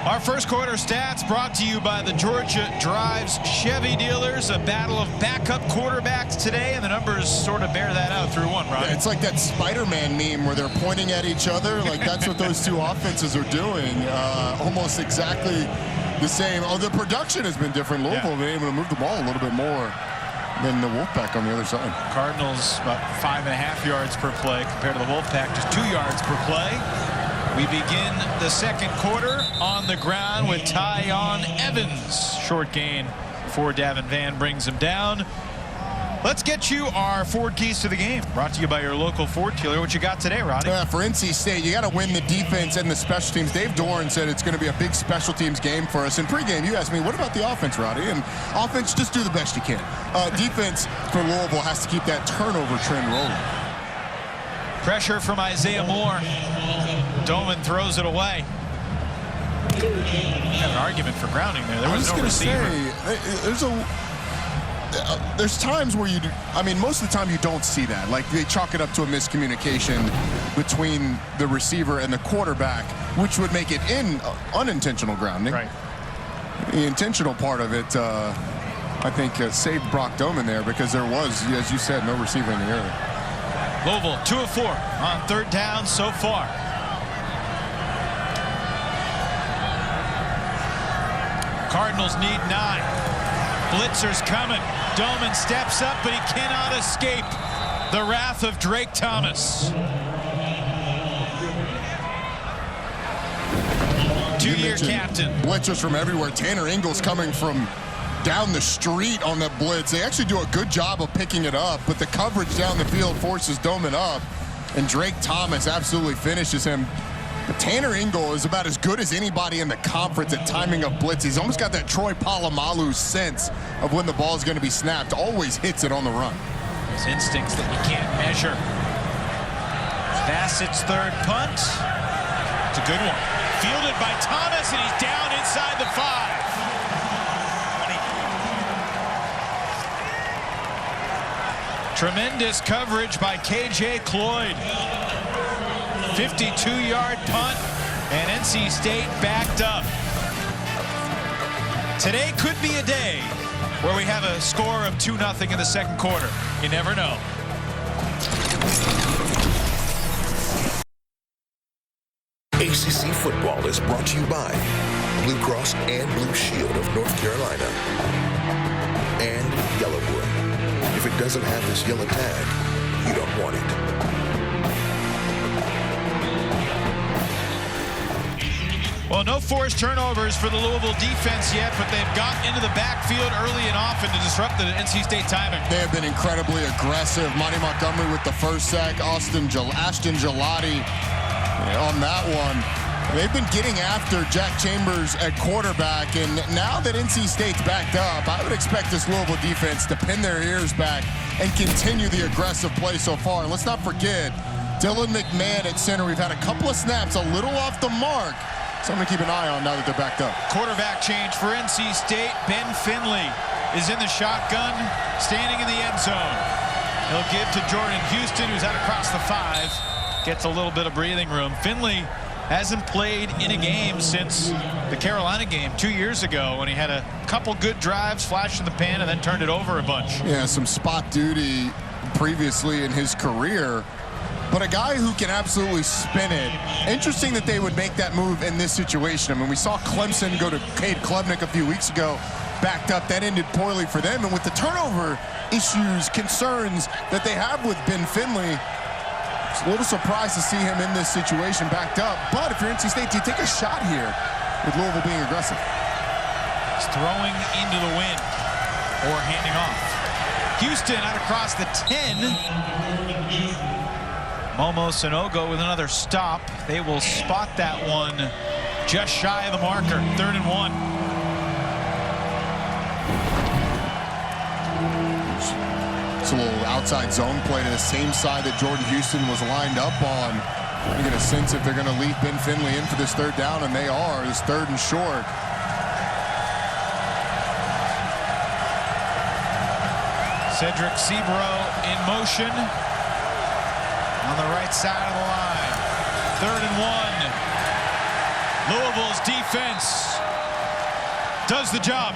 S7: Our first quarter stats brought to you by the Georgia Drives Chevy dealers. A battle of backup quarterbacks today, and the numbers sort of bear that out through one, right?
S8: Yeah, it's like that Spider-Man meme where they're pointing at each other. Like, that's what those two offenses are doing. Almost exactly the same. Oh, the production has been different. Louisville been able to move the ball a little bit more than the Wolfpack on the other side.
S7: Cardinals about 5.5 yards per play compared to the Wolfpack, just 2 yards per play. We begin the second quarter on the ground with Tyon Evans. Short gain for Davin Van brings him down. Let's get you our Ford keys to the game. Brought to you by your local Ford dealer. What you got today, Rodney?
S8: For NC State, you got to win the defense and the special teams. Dave Doran said it's going to be a big special teams game for us. In pregame, you asked me, what about the offense, Roddy? And offense, just do the best you can. Defense for Louisville has to keep that turnover trend rolling.
S7: Pressure from Isaiah Moore. Doman throws it away. Had an argument for grounding there. There was no receiver.
S8: There's times where most of the time you don't see that. Like, they chalk it up to a miscommunication between the receiver and the quarterback, which would make it unintentional grounding.
S7: Right.
S8: The intentional part of it, I think, saved Brock Doman there, because there was, as you said, no receiver in the area.
S7: Louisville 2 of 4 on third down so far. Cardinals need 9. Blitzer's coming. Doman steps up, but he cannot escape the wrath of Drake Thomas. 2-year captain.
S8: Blitzers from everywhere. Tanner Ingles coming from down the street on that blitz. They actually do a good job of picking it up, but the coverage down the field forces Doman up, and Drake Thomas absolutely finishes him. But Tanner Ingle is about as good as anybody in the conference at timing of blitz. He's almost got that Troy Polamalu sense of when the ball is going to be snapped. Always hits it on the run.
S7: Those instincts that you can't measure. Bassett's third punt. It's a good one. Fielded by Thomas, and he's down inside the 5. Tremendous coverage by KJ Cloyd. 52-yard punt, and NC State backed up. Today could be a day where we have a score of 2-0 in the second quarter. You never know.
S11: ACC football is brought to you by Blue Cross and Blue Shield of North Carolina and Yellowwood. If it doesn't have this yellow tag, you don't want it.
S7: Well, no forced turnovers for the Louisville defense yet, but they've got into the backfield early and often to disrupt the NC State timing.
S8: They have been incredibly aggressive. Monty Montgomery with the first sack. Ashton Gelati on that one. They've been getting after Jack Chambers at quarterback, and now that NC State's backed up, I would expect this Louisville defense to pin their ears back and continue the aggressive play so far. And let's not forget, Dylan McMahon at center. We've had a couple of snaps a little off the mark. Something to keep an eye on now that they're backed up.
S7: Quarterback change for NC State. Ben Finley is in the shotgun, standing in the end zone. He'll give to Jordan Houston, who's out across the 5. Gets a little bit of breathing room. Finley hasn't played in a game since the Carolina game 2 years ago, when he had a couple good drives, flashed in the pan, and then turned it over a bunch.
S8: Yeah, some spot duty previously in his career. But a guy who can absolutely spin it. Interesting that they would make that move in this situation. I mean, we saw Clemson go to Cade Klubnik a few weeks ago, backed up. That ended poorly for them. And with the turnover issues, concerns that they have with Ben Finley, it's a little surprised to see him in this situation backed up. But if you're NC State, do you take a shot here with Louisville being aggressive?
S7: He's throwing into the wind or handing off. Houston out across the 10. Momo Sonogo with another stop. They will spot that one just shy of the marker. 3rd and 1.
S8: It's a little outside zone play to the same side that Jordan Houston was lined up on. You get a sense if they're going to leave Ben Finley in for this 3rd down, and they are. It's 3rd and short.
S7: Cedric Sebro in motion on the right side of the line. 3rd and 1. Louisville's defense does the job.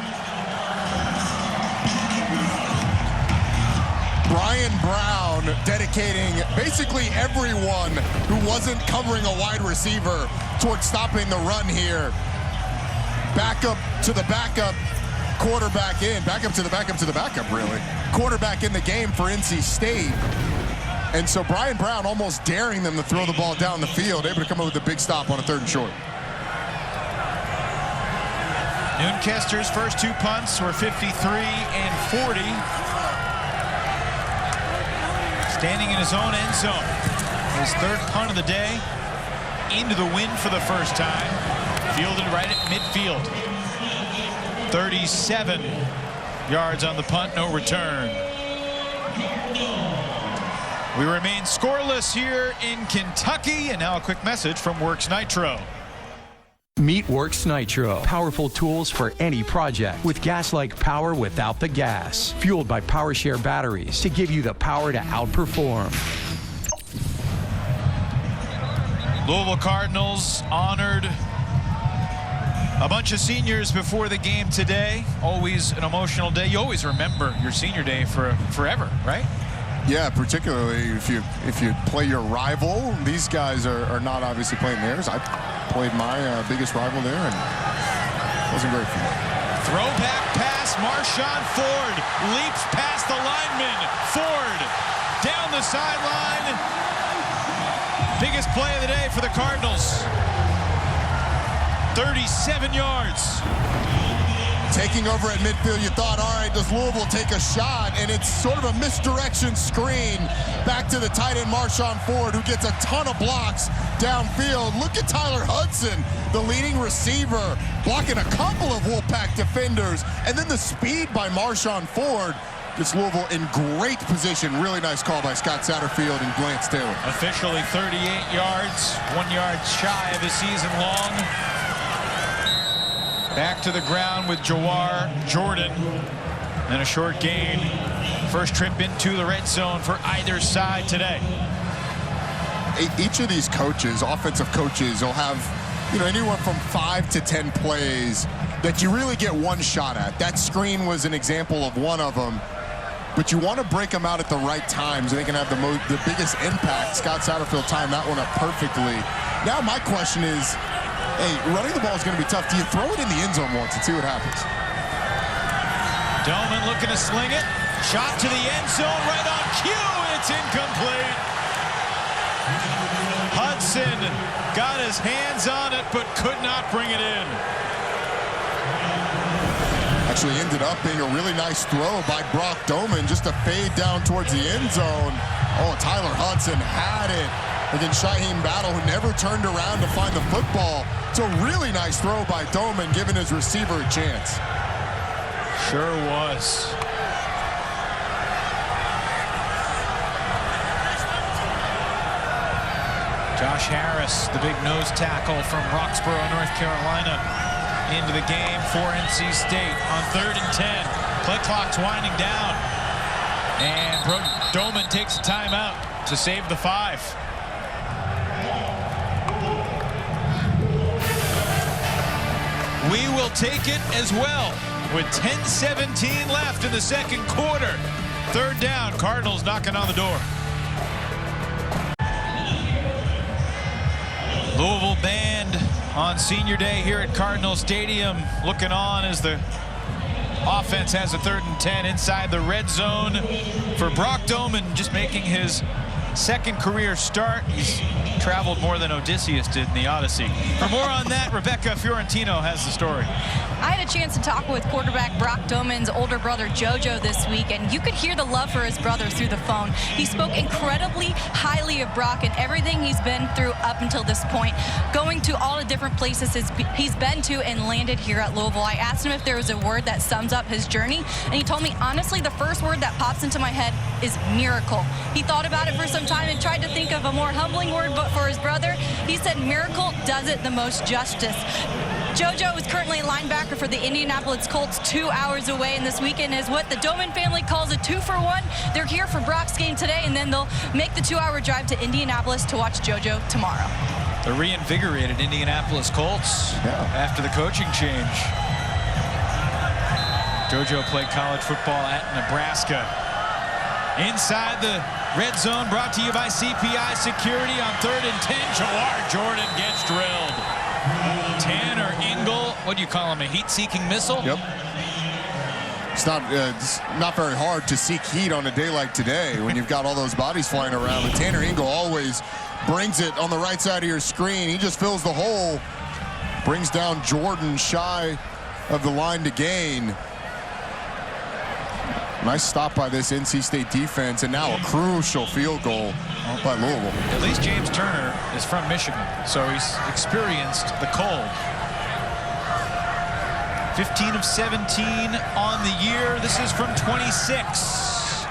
S8: Brian Brown dedicating basically everyone who wasn't covering a wide receiver towards stopping the run here. Backup to the backup, quarterback in. Backup to the backup to the backup, really. Quarterback in the game for NC State. And so Brian Brown almost daring them to throw the ball down the field, able to come up with a big stop on a 3rd and short.
S7: Noonkester's first 2 punts were 53 and 40. Standing in his own end zone. His 3rd punt of the day. Into the wind for the first time. Fielded right at midfield. 37 yards on the punt, no return. We remain scoreless here in Kentucky, and now a quick message from Works Nitro.
S12: Meet Works Nitro. Powerful tools for any project with gas-like power without the gas. Fueled by PowerShare batteries to give you the power to outperform.
S7: Louisville Cardinals honored a bunch of seniors before the game today. Always an emotional day. You always remember your senior day for forever, right?
S8: Yeah, particularly if you play your rival. These guys are not obviously playing theirs. I played my biggest rival there, and it wasn't great for me.
S7: Throwback pass, Marshawn Ford leaps past the lineman. Ford down the sideline. Biggest play of the day for the Cardinals. 37 yards.
S8: Taking over at midfield, you thought, all right, does Louisville take a shot? And it's sort of a misdirection screen back to the tight end, Marshawn Ford, who gets a ton of blocks downfield. Look at Tyler Hudson, the leading receiver, blocking a couple of Wolfpack defenders. And then the speed by Marshawn Ford gets Louisville in great position. Really nice call by Scott Satterfield and Lance Taylor.
S7: Officially 38 yards, 1 yard shy of the season long. Back to the ground with Jawar Jordan. And a short gain. First trip into the red zone for either side today.
S8: Each of these coaches, offensive coaches, will have, anywhere from 5 to 10 plays that you really get one shot at. That screen was an example of one of them. But you want to break them out at the right times, and they can have the biggest impact. Scott Satterfield timed that one up perfectly. Now my question is, hey, running the ball is going to be tough. Do you throw it in the end zone once and see what happens?
S7: Doman looking to sling it. Shot to the end zone, right on cue, and it's incomplete. Hudson got his hands on it, but could not bring it in.
S8: Actually ended up being a really nice throw by Brock Doman, just a fade down towards the end zone. Oh, Tyler Hudson had it against Shaheem Battle, who never turned around to find the football. It's a really nice throw by Doman, giving his receiver a chance.
S7: Sure was. Josh Harris, the big nose tackle from Roxborough, North Carolina, into the game for NC State on 3rd and 10. Play clock's winding down. And Doman takes a timeout to save the 5. We will take it as well with 10:17 left in the second quarter. 3rd down, Cardinals knocking on the door. Louisville band on senior day here at Cardinal Stadium, looking on as the offense has a 3rd and 10 inside the red zone for Brock Doman, just making his 2nd career start. He's traveled more than Odysseus did in the Odyssey. For more on that, Rebecca Fiorentino has the story.
S10: I had a chance to talk with quarterback Brock Doman's older brother JoJo this week, and you could hear the love for his brother through the phone. He spoke incredibly highly of Brock and everything he's been through up until this point, going to all the different places he's been to and landed here at Louisville. I asked him if there was a word that sums up his journey, and he told me, honestly, the first word that pops into my head is miracle. He thought about it for some time and tried to think of a more humbling word, but for his brother, he said miracle does it the most justice. JoJo is currently a linebacker for the Indianapolis Colts, 2 hours away, and this weekend is what the Doman family calls a 2-for-1. They're here for Brock's game today, and then they'll make the 2-hour drive to Indianapolis to watch JoJo tomorrow.
S7: The reinvigorated Indianapolis Colts after the coaching change. JoJo played college football at Nebraska. Inside the red zone, brought to you by CPI Security on 3rd and 10. Jawar Jordan gets drilled. Tanner Ingle, what do you call him, a heat-seeking missile?
S8: Yep. It's not very hard to seek heat on a day like today when you've got all those bodies flying around. But Tanner Ingle always brings it on the right side of your screen. He just fills the hole, brings down Jordan shy of the line to gain. Nice stop by this NC State defense, and now a crucial field goal by Louisville.
S7: At least James Turner is from Michigan, so he's experienced the cold. 15 of 17 on the year. This is from 26.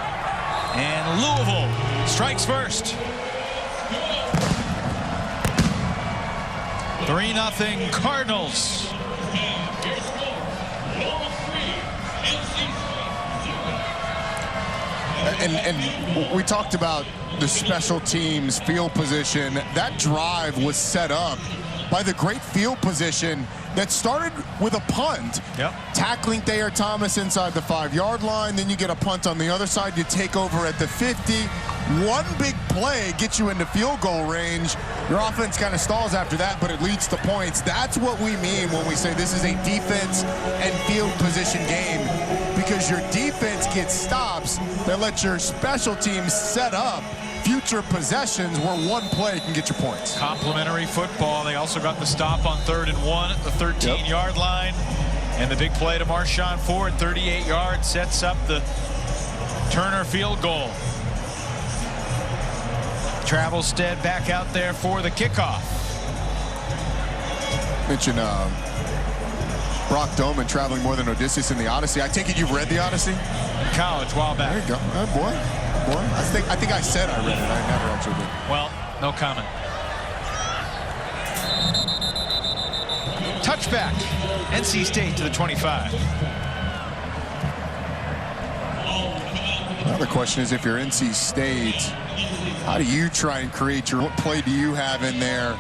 S7: And Louisville strikes first. 3-0 Cardinals.
S8: And we talked about the special teams field position. That drive was set up by the great field position that started with a punt.
S7: Yep. Tackling
S8: Thayer Thomas inside the 5-yard line. Then you get a punt on the other side. You take over at the 50. One big play gets you into field goal range. Your offense kind of stalls after that, but it leads to points. That's what we mean when we say this is a defense and field position game, because your defense gets stops that let your special teams set up future possessions where one play can get you points.
S7: Complimentary football. They also got the stop on 3rd and 1 at the 13-yard line. And the big play to Marshawn Ford, 38 yards, sets up the Turner field goal. Travelstead back out there for the kickoff.
S8: Mention Brock Doman traveling more than Odysseus in the Odyssey. I take it you've read the Odyssey?
S7: In college, a while back.
S8: There you go. Oh, boy. I think I said I read it. I never actually did.
S7: Well, no comment. Touchback. NC State to the 25.
S8: Another question is, if you're NC State, how do you try and create what play do you have in there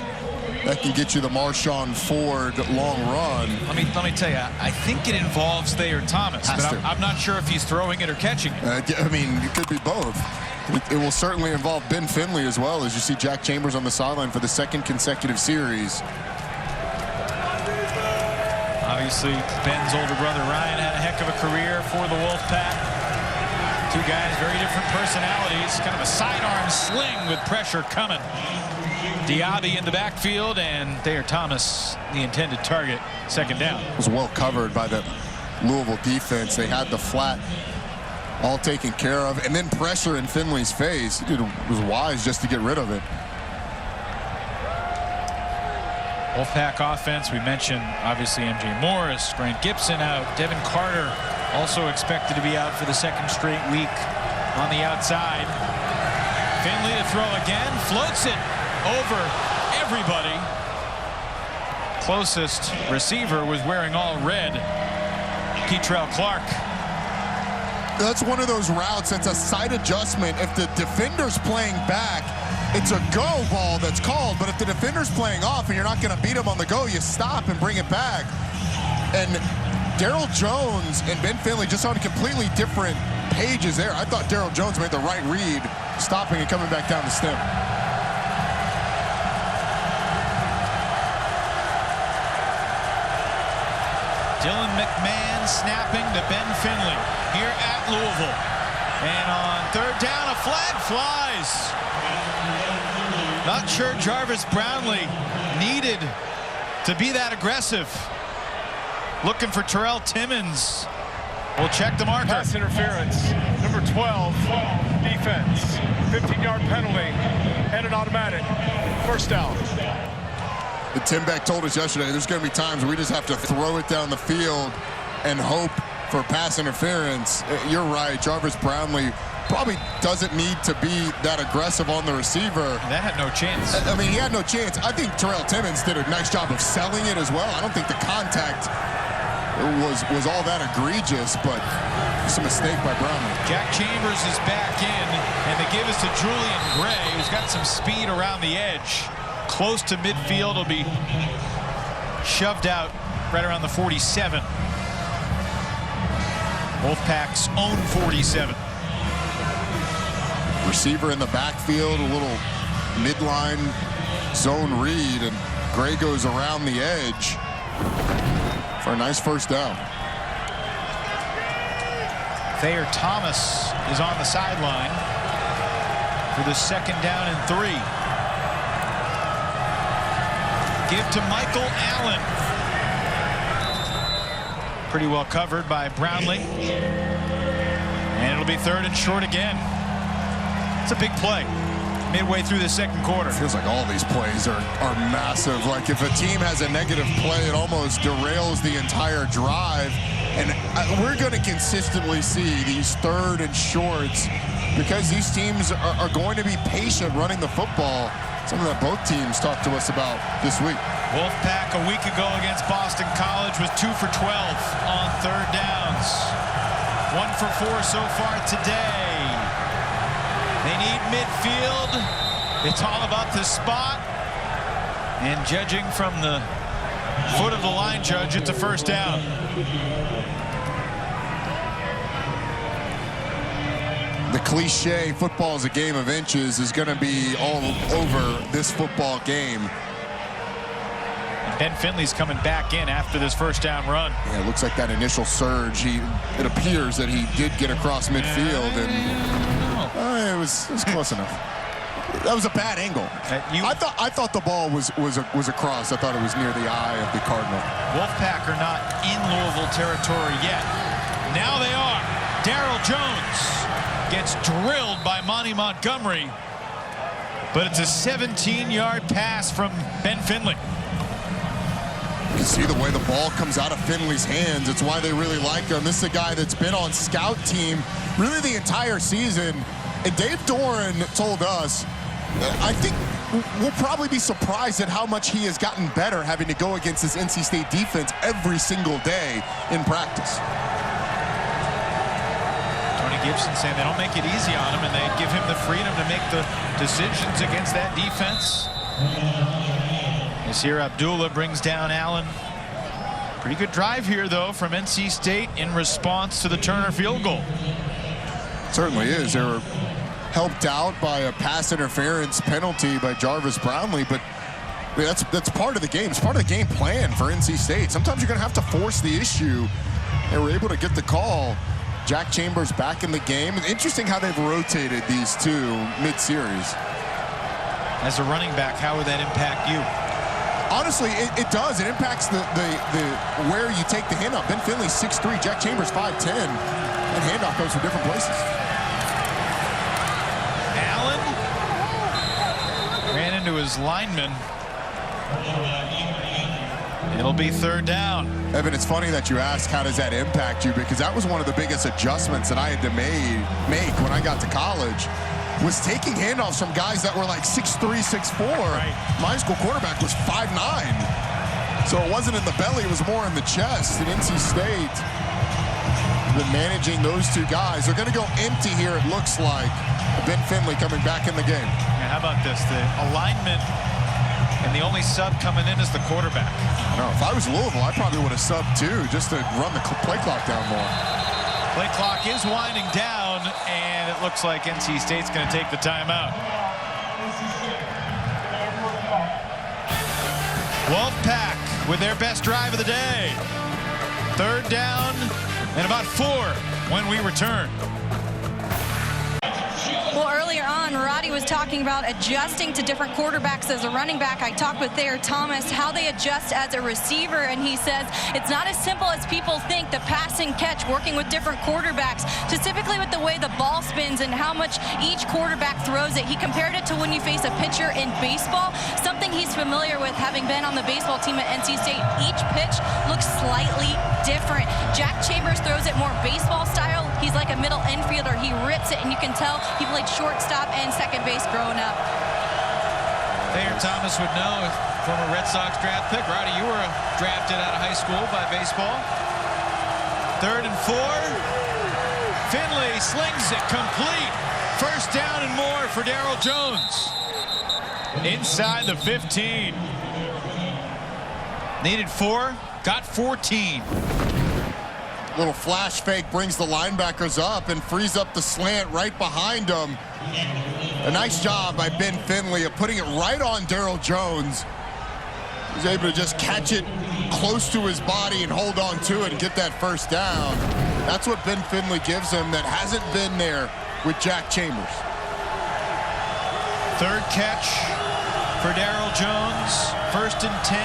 S8: that can get you the Marshawn Ford long run?
S7: Let me tell you, I think it involves Thayer Thomas, but I'm not sure if he's throwing it or catching it.
S8: I mean, it could be both. It will certainly involve Ben Finley as well, as you see Jack Chambers on the sideline for the 2nd consecutive series.
S7: Obviously, Ben's older brother Ryan had a heck of a career for the Wolfpack. Two guys, very different personalities. Kind of a sidearm sling with pressure coming. Diaby in the backfield, and Thayer Thomas, the intended target, 2nd down.
S8: It was well covered by the Louisville defense. They had the flat all taken care of, and then pressure in Finley's face. It was wise just to get rid of it.
S7: Wolfpack offense, we mentioned obviously MJ Morris, Grant Gibson out, Devin Carter also expected to be out for the 2nd straight week on the outside. Finley to throw again, floats it over everybody. Closest receiver was wearing all red, Keetrell Clark.
S8: That's one of those routes that's a side adjustment. If the defender's playing back, it's a go ball that's called, but if the defender's playing off and you're not going to beat him on the go, you stop and bring it back. And Daryl Jones and Ben Finley just on completely different pages there. I thought Daryl Jones made the right read, stopping and coming back down the stem.
S7: Dylan McMahon snapping to Ben Finley here at Louisville. And on 3rd down, a flag flies. Not sure Jarvis Brownlee needed to be that aggressive. Looking for Terrell Timmons. We'll check the marker.
S13: Pass interference. Number 12, defense. 15-yard penalty and an automatic. 1st down.
S8: Tim Beck told us yesterday there's going to be times where we just have to throw it down the field and hope for pass interference. You're right. Jarvis Brownlee probably doesn't need to be that aggressive on the receiver.
S7: That had no chance.
S8: I mean, he had no chance. I think Terrell Timmons did a nice job of selling it as well. I don't think the contact was all that egregious, but it's a mistake by Brownlee.
S7: Jack Chambers is back in, and the give is to Julian Gray, who's got some speed around the edge. close to midfield. Will be shoved out right around the 47. Wolfpack's own 47.
S8: Receiver in the backfield, a little midline zone read, and Gray goes around the edge for a nice first down.
S7: Thayer Thomas is on the sideline for the 2nd down and 3. Give to Michael Allen. Pretty well covered by Brownlee. And it'll be 3rd and short again. It's a big play midway through the 2nd quarter.
S8: Feels like all these plays are massive. Like if a team has a negative play, it almost derails the entire drive. And we're going to consistently see these 3rd and shorts because these teams are going to be patient running the football. Something that both teams talked to us about this week.
S7: Wolfpack a week ago against Boston College was 2 for 12 on 3rd downs. 1 for 4 so far today. They need midfield. It's all about the spot. And judging from the foot of the line judge, it's a 1st down.
S8: The cliche, football is a game of inches, is going to be all over this football game.
S7: And Ben Finley's coming back in after this 1st down run.
S8: Yeah, it looks like that initial surge. It appears that he did get across midfield, and it was close enough. That was a bad angle. I thought the ball was across. I thought it was near the eye of the Cardinal.
S7: Wolfpack are not in Louisville territory yet. Now they are. Darryl Jones gets drilled by Monty Montgomery, but it's a 17-yard pass from Ben Finley.
S8: You can see the way the ball comes out of Finley's hands. It's why they really like him. This is a guy that's been on scout team really the entire season. And Dave Doran told us, I think we'll probably be surprised at how much he has gotten better having to go against this NC State defense every single day in practice.
S7: Gibson saying they don't make it easy on him and they give him the freedom to make the decisions against that defense. Nasir Abdullah brings down Allen. Pretty good drive here, though, from NC State in response to the Turner field goal.
S8: Certainly is. They were helped out by a pass interference penalty by Jarvis Brownlee, but that's part of the game. It's part of the game plan for NC State. Sometimes you're going to have to force the issue. They were able to get the call. Jack Chambers back in the game. Interesting how they've rotated these two mid-series.
S7: As a running back, how would that impact you?
S8: Honestly, it does. It impacts the where you take the handoff. Ben Finley 6'3", Jack Chambers 5'10", and handoff goes to different places.
S7: Allen ran into his lineman. It'll be 3rd down.
S8: Evan, it's funny that you ask how does that impact you, because that was one of the biggest adjustments that I had to make when I got to college, was taking handoffs from guys that were like 6'3", 6'4". Right. My school quarterback was 5'9". So it wasn't in the belly, it was more in the chest. At NC State, been managing those two guys. They're going to go empty here, it looks like. Ben Finley coming back in the game.
S7: Yeah, how about this? The alignment and the only sub coming in is the quarterback.
S8: I know. If I was Louisville, I probably would have subbed too, just to run the play clock down more.
S7: Play clock is winding down, and it looks like NC State's going to take the timeout. Wolfpack with their best drive of the day. 3rd down and about 4 when we return.
S10: Well, earlier on, Roddy was talking about adjusting to different quarterbacks as a running back. I talked with Thayer Thomas how they adjust as a receiver, and he says it's not as simple as people think, the pass and catch, working with different quarterbacks, specifically with the way the ball spins and how much each quarterback throws it. He compared it to when you face a pitcher in baseball, something he's familiar with having been on the baseball team at NC State. Each pitch looks slightly different. Jack Chambers throws it more baseball style. He's like a middle infielder. He rips it, and you can tell he played shortstop and second base growing up.
S7: Thayer Thomas would know, if former Red Sox draft pick. Roddy, you were drafted out of high school by baseball. 3rd and 4. Finley slings it complete. 1st down and more for Darryl Jones. inside the 15. Needed 4, got 14.
S8: Little flash fake brings the linebackers up and frees up the slant right behind him. A nice job by Ben Finley of putting it right on Daryl Jones. He's able to just catch it close to his body and hold on to it and get that first down. That's what Ben Finley gives him that hasn't been there with Jack Chambers.
S7: Third catch for Daryl Jones. 1st and 10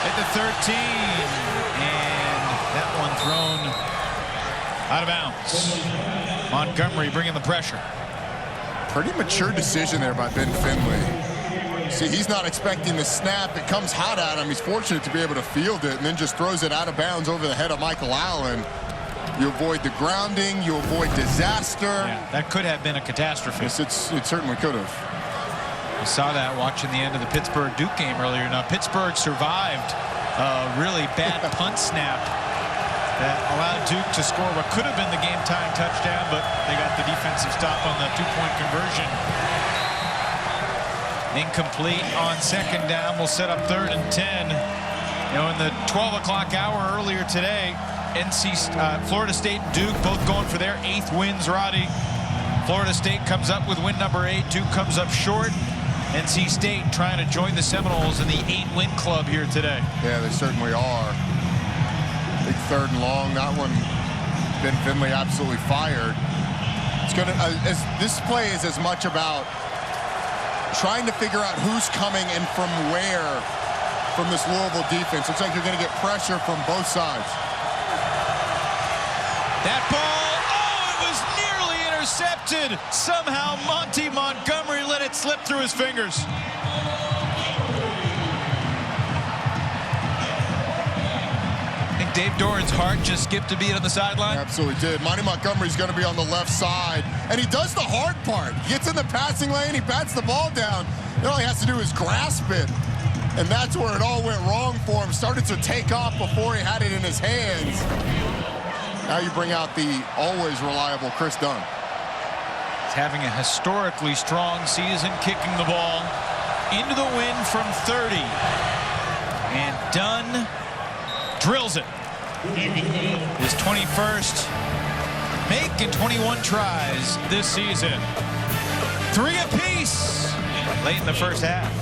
S7: at the 13. And that one thrown out of bounds. Montgomery bringing the pressure.
S8: Pretty mature decision there by Ben Finley. See, he's not expecting the snap. It comes hot at him. He's fortunate to be able to field it and then just throws it out of bounds over the head of Michael Allen. You avoid the grounding. You avoid disaster.
S7: Yeah, that could have been a catastrophe.
S8: Yes, it certainly could have.
S7: We saw that watching the end of the Pittsburgh-Duke game earlier. Now, Pittsburgh survived a really bad punt snap that allowed Duke to score what could have been the game-tying touchdown, but they got the defensive stop on the 2-point conversion. Incomplete on 2nd down. We'll set up 3rd and 10. You know, in the 12 o'clock hour earlier today, Florida State and Duke both going for their 8th wins, Roddy. Florida State comes up with win number 8. Duke comes up short. NC State trying to join the Seminoles in the 8-win club here today.
S8: Yeah, they certainly are. Big 3rd and long. That one, Ben Finley absolutely fired. It's gonna. This play is as much about trying to figure out who's coming and from where from this Louisville defense. Looks like you're going to get pressure from both sides.
S7: That ball, it was nearly intercepted. Somehow Monty Montgomery let it slip through his fingers. I think Dave Doran's heart just skipped a beat on the sideline.
S8: Absolutely did. Monty Montgomery's going to be on the left side, and he does the hard part. He gets in the passing lane, he bats the ball down. All he has to do is grasp it, and that's where it all went wrong for him. Started to take off before he had it in his hands. Now you bring out the always reliable Chris Dunn.
S7: He's having a historically strong season, kicking the ball into the wind from 30. And Dunn drills it. His 21st make in 21 tries this season. 3 apiece late in the first half.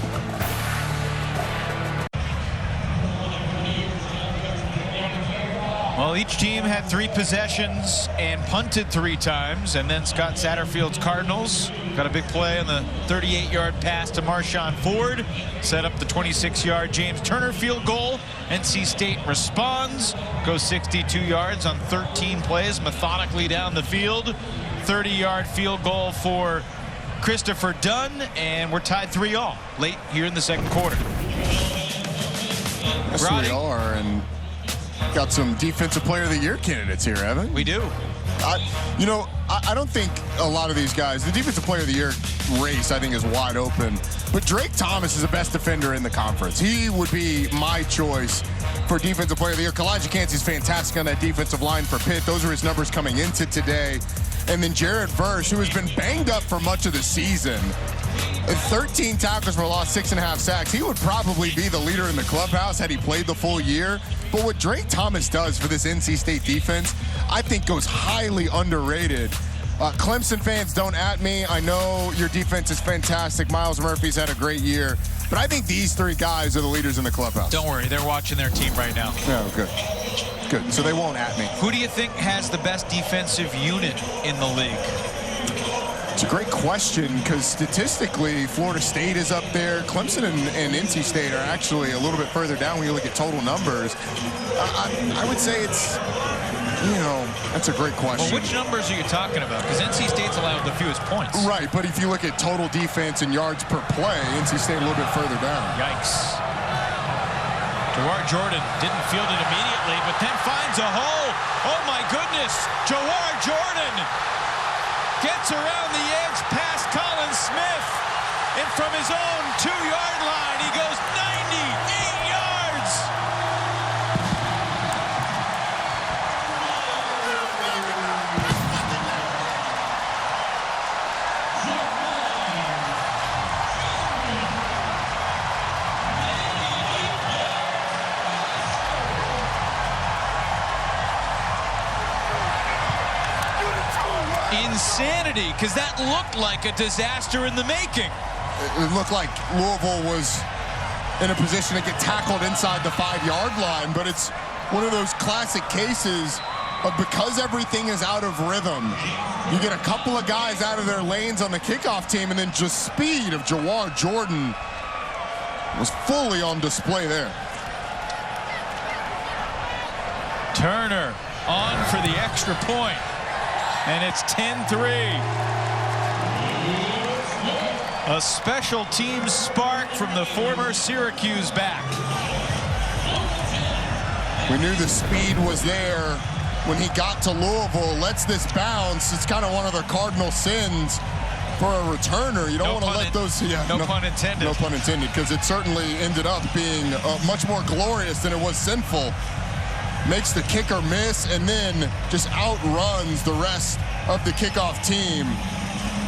S7: Well, each team had 3 possessions and punted 3 times, and then Scott Satterfield's Cardinals got a big play on the 38-yard pass to Marshawn Ford, set up the 26-yard James Turner field goal. NC State responds, goes 62 yards on 13 plays methodically down the field. 30-yard field goal for Christopher Dunn, and we're tied 3-3 late here in the 2nd quarter.
S8: Yes, we are, and got some Defensive Player of the Year candidates here, Evan.
S7: We do.
S8: I don't think a lot of these guys, the Defensive Player of the Year race, I think, is wide open. But Drake Thomas is the best defender in the conference. He would be my choice for Defensive Player of the Year. Kalijah Cansey's fantastic on that defensive line for Pitt. Those are his numbers coming into today. And then Jared Verse, who has been banged up for much of the season. 13 tackles for loss, 6.5 sacks. He would probably be the leader in the clubhouse had he played the full year. But what Drake Thomas does for this NC State defense, I think goes highly underrated. Clemson fans, don't at me. I know your defense is fantastic. Miles Murphy's had a great year. But I think these 3 guys are the leaders in the clubhouse.
S7: Don't worry, they're watching their team right now.
S8: Oh, good. Good. So they won't at me.
S7: Who do you think has the best defensive unit in the league?
S8: It's a great question because statistically, Florida State is up there. Clemson and NC State are actually a little bit further down when you look at total numbers. I would say it's, that's a great question.
S7: Well, which numbers are you talking about? Because NC State's allowed the fewest points.
S8: Right, but if you look at total defense and yards per play, NC State a little bit further down.
S7: Yikes. Jawar Jordan didn't field it immediately, but then finds a hole. Oh, my goodness. Jawar Jordan gets around the edge past Colin Smith. And from his own 2-yard line, he goes 98 yards. insanity, because that looked like a disaster in the making.
S8: It looked like Louisville was in a position to get tackled inside the 5-yard line, but it's one of those classic cases of because everything is out of rhythm, you get a couple of guys out of their lanes on the kickoff team, and then just speed of Jawar Jordan was fully on display there.
S7: Turner on for the extra point, and it's 10-3. A special teams spark from the former Syracuse back.
S8: We knew the speed was there when he got to Louisville. Lets this bounce. It's kind of one of the cardinal sins for a returner. You don't want to let those. Yeah,
S7: no pun intended.
S8: No pun intended, because it certainly ended up being much more glorious than it was sinful. Makes the kicker miss and then just outruns the rest of the kickoff team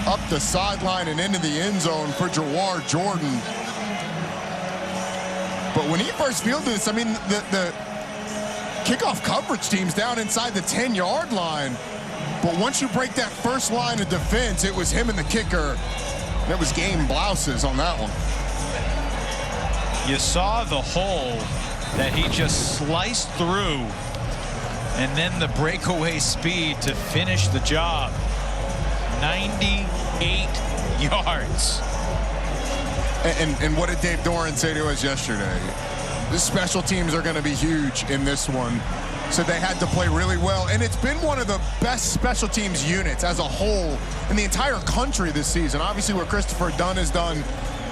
S8: up the sideline and into the end zone for Jawar Jordan. But when he first fielded this, I mean, the kickoff coverage team's down inside the 10-yard line. But once you break that first line of defense, it was him and the kicker. And it was game blouses on that one.
S7: You saw the hole that he just sliced through, and then the breakaway speed to finish the job. 98 yards.
S8: And what did Dave Doran say to us yesterday? The special teams are going to be huge in this one. So they had to play really well. And it's been one of the best special teams units as a whole in the entire country this season. Obviously, what Christopher Dunn has done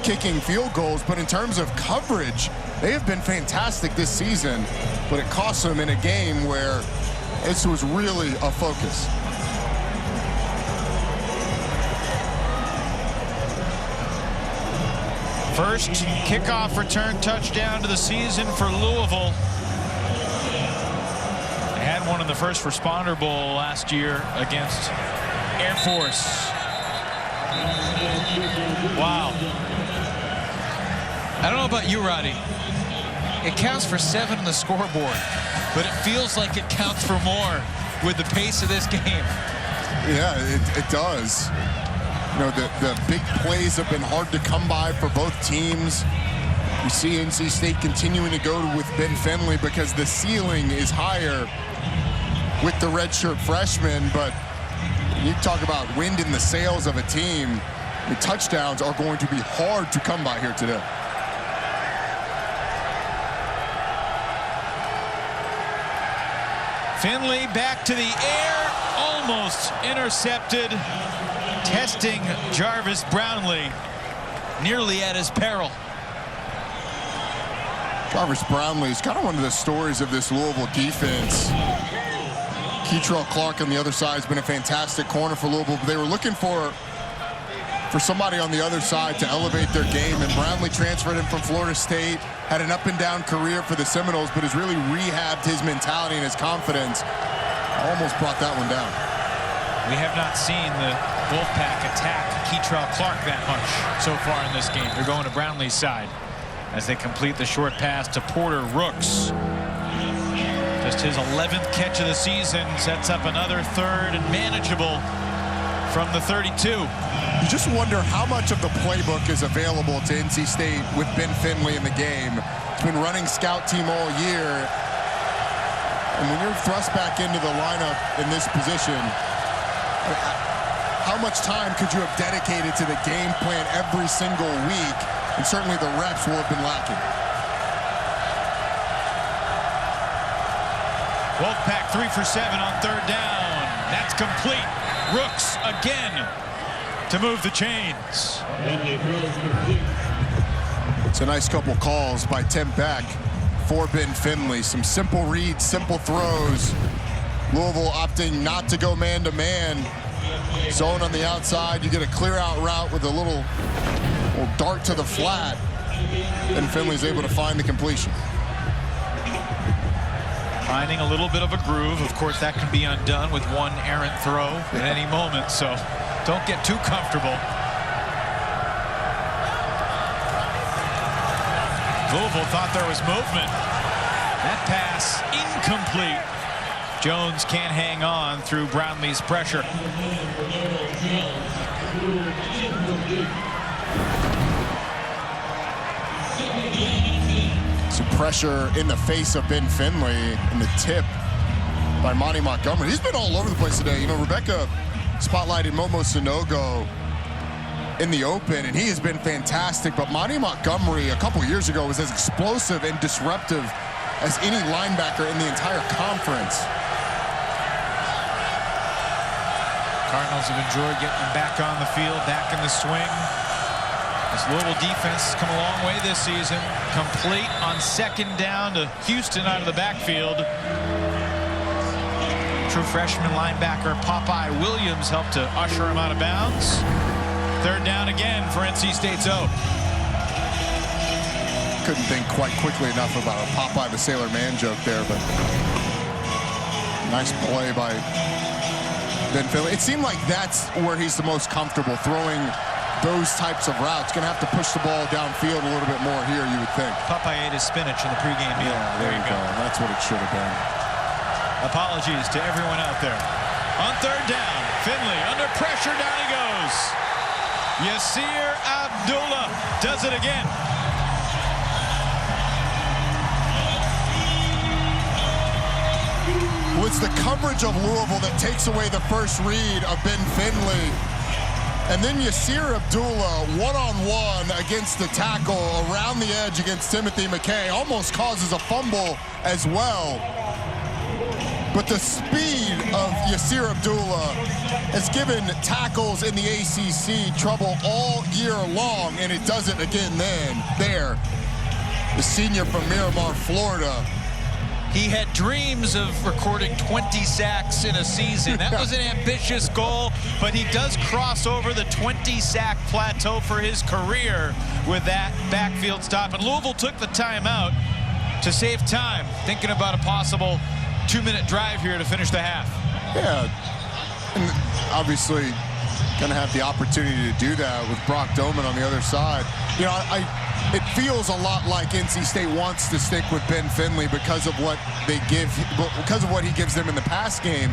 S8: kicking field goals, but in terms of coverage, they have been fantastic this season. But it cost them in a game where this was really a focus.
S7: First kickoff return touchdown to the season for Louisville. They had one in the First Responder Bowl last year against Air Force. Wow.
S14: I don't know about you, Roddy. It counts for 7 on the scoreboard, but it feels like it counts for more with the pace of this game.
S8: Yeah, it does. You know, the big plays have been hard to come by for both teams. You see NC State continuing to go with Ben Finley because the ceiling is higher with the redshirt freshman. But you talk about wind in the sails of a team, the touchdowns are going to be hard to come by here today.
S7: Finley back to the air, almost intercepted. Testing Jarvis Brownlee, nearly at his peril.
S8: Jarvis Brownlee is kind of one of the stories of this Louisville defense. Keitrell Clark on the other side has been a fantastic corner for Louisville, but they were looking for somebody on the other side to elevate their game, and Brownlee transferred him from Florida State, had an up-and-down career for the Seminoles, but has really rehabbed his mentality and his confidence. Almost brought that one down.
S7: We have not seen the Wolfpack attack Keitrell Clark that much so far in this game. They're going to Brownlee's side as they complete the short pass to Porter Rooks. Just his 11th catch of the season, sets up another third and manageable from the 32.
S8: You just wonder how much of the playbook is available to NC State with Ben Finley in the game. He's been running scout team all year. And when you're thrust back into the lineup in this position, how much time could you have dedicated to the game plan every single week? And certainly the reps will have been lacking.
S7: Wolfpack 3 for 7 on third down. That's complete. Rooks again to move the chains.
S8: It's a nice couple calls by Tim Beck for Ben Finley. Some simple reads, simple throws. Louisville opting not to go man-to-man. Zone on the outside, you get a clear-out route with a little dart to the flat, and Finley's able to find the completion.
S7: Finding a little bit of a groove. Of course, that can be undone with one errant throw at any moment, so don't get too comfortable. Louisville thought there was movement. That pass incomplete. Jones can't hang on through Brownlee's pressure.
S8: Some pressure in the face of Ben Finley, and the tip by Monty Montgomery. He's been all over the place today. You know, Rebecca spotlighted Momo Sanogo in the open, and he has been fantastic. But Monty Montgomery a couple years ago was as explosive and disruptive as any linebacker in the entire conference.
S7: Cardinals have enjoyed getting them back on the field, back in the swing. This Louisville defense has come a long way this season. Complete on second down to Houston out of the backfield. True freshman linebacker Popeye Williams helped to usher him out of bounds. Third down again for NC State's O.
S8: Couldn't think quite quickly enough about a Popeye the Sailor Man joke there, but nice play by Ben Finley. It seemed like that's where he's the most comfortable, throwing those types of routes. Gonna have to push the ball downfield a little bit more here, you would think.
S7: Popeye ate his spinach in the pregame meal.
S8: Yeah, there you go. That's what it should have been.
S7: Apologies to everyone out there. On third down, Finley under pressure, down he goes. Yasir Abdullah does it again.
S8: It's the coverage of Louisville that takes away the first read of Ben Finley. And then Yasir Abdullah, one-on-one against the tackle around the edge against Timothy McKay. Almost causes a fumble as well. But the speed of Yasir Abdullah has given tackles in the ACC trouble all year long, and it does it again there. The senior from Miramar, Florida.
S7: He had dreams of recording 20 sacks in a season. That was an ambitious goal, but he does cross over the 20-sack plateau for his career with that backfield stop. And Louisville took the timeout to save time, thinking about a possible 2-minute drive here to finish the half.
S8: Yeah, and obviously going to have the opportunity to do that with Brock Doman on the other side. You know, it feels a lot like NC State wants to stick with Ben Finley because of what he gives them in the pass game.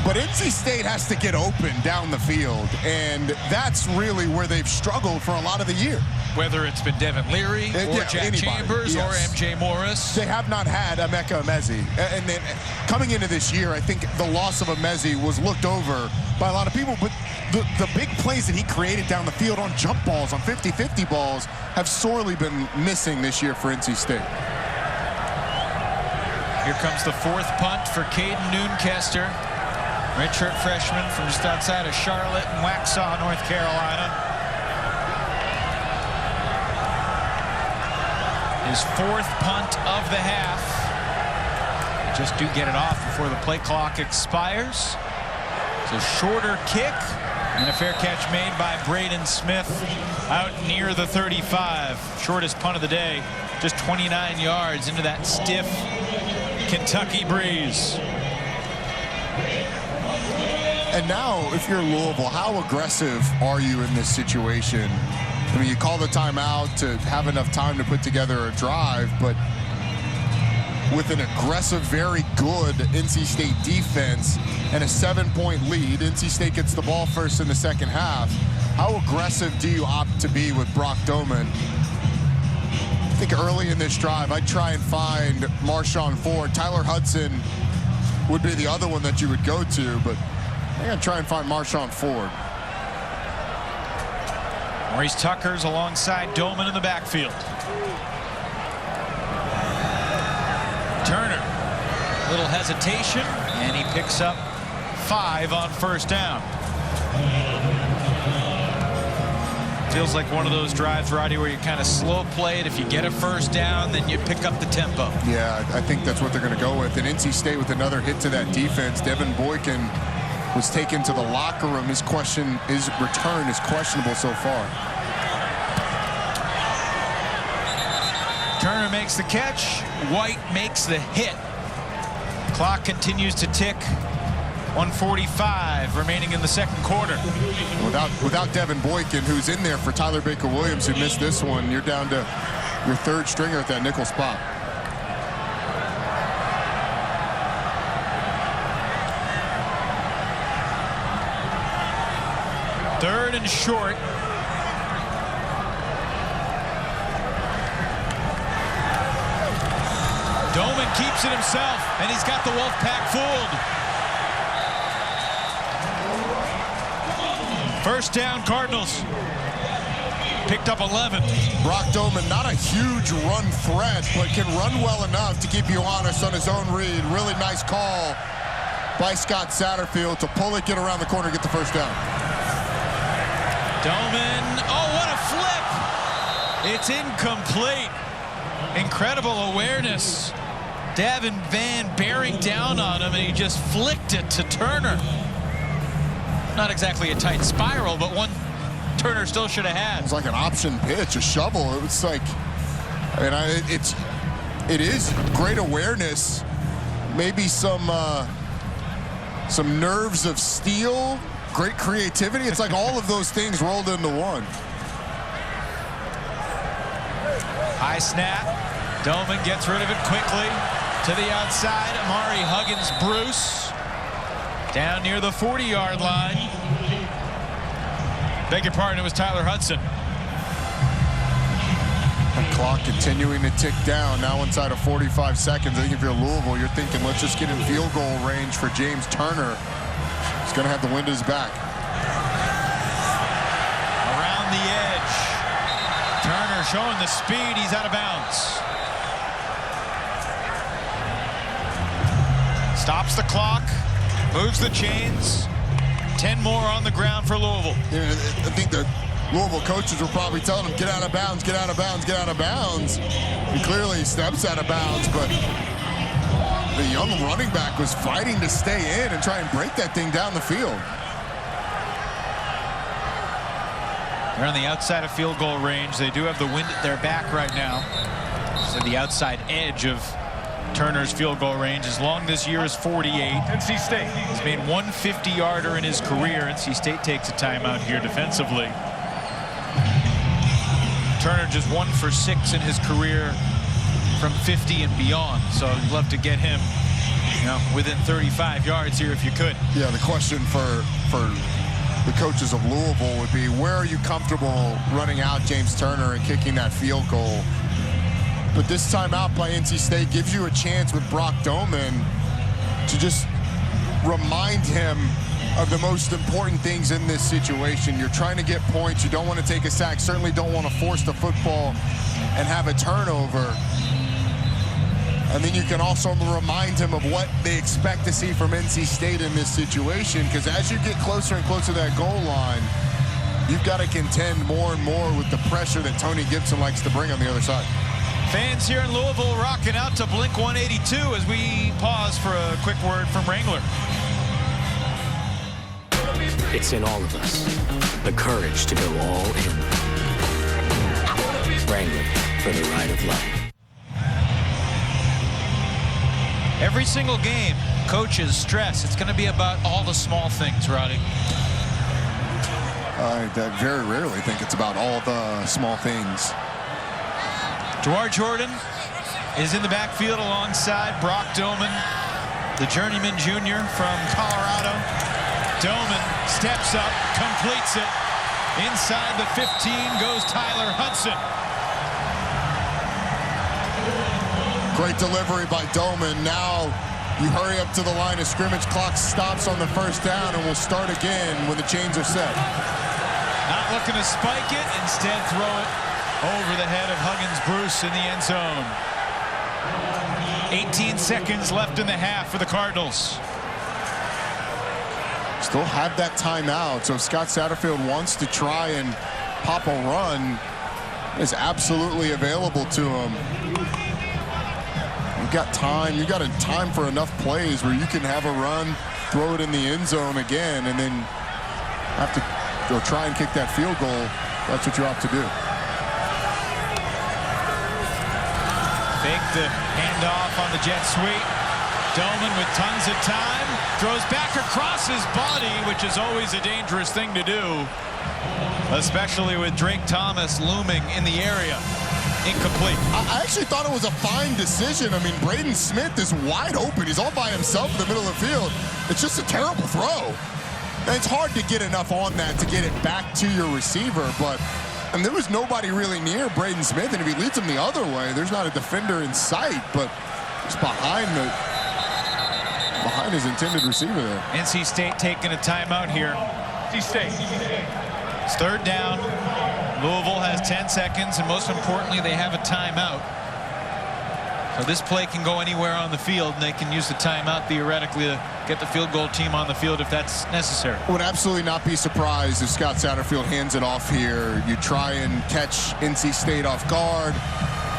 S8: But NC State has to get open down the field, and that's really where they've struggled for a lot of the year.
S7: Whether it's been Devin Leary or Jack Chambers or MJ Morris.
S8: They have not had Emeka Emezi. And then coming into this year, I think the loss of Emezi was looked over by a lot of people, but the big plays that he created down the field on jump balls, on 50-50 balls, have sorely been missing this year for NC State.
S7: Here comes the fourth punt for Caden Noonkester. Redshirt freshman from just outside of Charlotte and Waxhaw, North Carolina. His fourth punt of the half. Just do get it off before the play clock expires. It's a shorter kick and a fair catch made by Braden Smith out near the 35. Shortest punt of the day, just 29 yards into that stiff Kentucky breeze.
S8: And now, if you're Louisville, how aggressive are you in this situation? I mean, you call the timeout to have enough time to put together a drive, but with an aggressive, very good NC State defense and a 7-point lead, NC State gets the ball first in the second half. How aggressive do you opt to be with Brock Doman? I think early in this drive, I'd try and find Marshawn Ford. Tyler Hudson would be the other one that you would go to, but I'm going to try and find Marshawn Ford.
S7: Maurice Tucker's alongside Doman in the backfield. Turner, little hesitation, and he picks up 5 on first down. Feels like one of those drives, Roddy, where you kind of slow play it. If you get a first down, then you pick up the tempo.
S8: Yeah, I think that's what they're going to go with. And NC State with another hit to that defense. Devin Boykin was taken to the locker room. His return is questionable so far.
S7: Turner makes the catch. White makes the hit. Clock continues to tick. 1:45 remaining in the second quarter.
S8: Without Devin Boykin, who's in there for Tyler Baker-Williams, who missed this one, you're down to your third stringer at that nickel spot.
S7: 3rd and short. Doman keeps it himself, and he's got the Wolfpack fooled. First down, Cardinals. Picked up 11.
S8: Brock Doman, not a huge run threat, but can run well enough to keep you honest on his own read. Really nice call by Scott Satterfield to pull it, get around the corner, get the first down.
S7: Doman, oh, what a flip! It's incomplete. Incredible awareness. Davin Vann bearing down on him, and he just flicked it to Turner. Not exactly a tight spiral, but one Turner still should have had.
S8: It's like an option pitch, a shovel. It was like, I mean, it is great awareness, maybe some nerves of steel, great creativity. It's like all of those things rolled into one.
S7: High snap. Doman gets rid of it quickly. To the outside, Amari Huggins-Bruce. Down near the 40-yard line. Beg your pardon, it was Tyler Hudson.
S8: The clock continuing to tick down, now inside of 45 seconds. I think if you're Louisville, you're thinking, let's just get in field goal range for James Turner. He's going to have the wind at his back.
S7: Around the edge. Turner showing the speed, he's out of bounds. Stops the clock, moves the chains. 10 more on the ground for Louisville.
S8: Yeah, I think the Louisville coaches were probably telling him, get out of bounds, get out of bounds, get out of bounds. He clearly steps out of bounds, but the young running back was fighting to stay in and try and break that thing down the field.
S7: They're on the outside of field goal range. They do have the wind at their back right now. So the outside edge of Turner's field goal range. As long this year is 48.
S13: NC State.
S7: He's made one 50-yarder in his career. NC State takes a timeout here defensively. Turner just 1 for 6 in his career from 50 and beyond. So you'd love to get him, you know, within 35 yards here if you could.
S8: Yeah, the question for the coaches of Louisville would be, where are you comfortable running out James Turner and kicking that field goal? But this timeout by NC State gives you a chance with Brock Doman to just remind him of the most important things in this situation. You're trying to get points. You don't want to take a sack. Certainly don't want to force the football and have a turnover. And then you can also remind him of what they expect to see from NC State in this situation, because as you get closer and closer to that goal line, you've got to contend more and more with the pressure that Tony Gibson likes to bring on the other side.
S7: Fans here in Louisville rocking out to Blink 182 as we pause for a quick word from Wrangler.
S15: It's in all of us, the courage to go all in. Wrangler, for the ride of life.
S7: Every single game, coaches stress it's going to be about all the small things, Roddy.
S8: I very rarely think it's about all the small things.
S7: Dwar Jordan is in the backfield alongside Brock Doman, the journeyman junior from Colorado. Doman steps up, completes it. Inside the 15 goes Tyler Hudson.
S8: Great delivery by Doman. Now you hurry up to the line of scrimmage. Clock stops on the first down, and we'll start again when the chains are set.
S7: Not looking to spike it, instead throw it over the head of Huggins-Bruce in the end zone. 18 seconds left in the half for the Cardinals.
S8: Still have that timeout, so if Scott Satterfield wants to try and pop a run, it's absolutely available to him. You've got time. You've got a time for enough plays where you can have a run, throw it in the end zone again, and then have to go try and kick that field goal. That's what you have to do.
S7: Fake the handoff on the jet sweep. Doman with tons of time. Throws back across his body, which is always a dangerous thing to do, especially with Drake Thomas looming in the area. Incomplete.
S8: I actually thought it was a fine decision. I mean, Braden Smith is wide open. He's all by himself in the middle of the field. It's just a terrible throw. it's hard to get enough on that to get it back to your receiver, but and there was nobody really near Braden Smith, and if he leads him the other way, there's not a defender in sight, but just behind his intended receiver there.
S14: NC State taking a timeout here.
S13: NC State.
S14: It's third down. Louisville has 10 seconds, and most importantly, they have a timeout. So this play can go anywhere on the field, and they can use the timeout theoretically to get the field goal team on the field if that's necessary.
S8: Would absolutely not be surprised if Scott Satterfield hands it off here. You try and catch NC State off guard,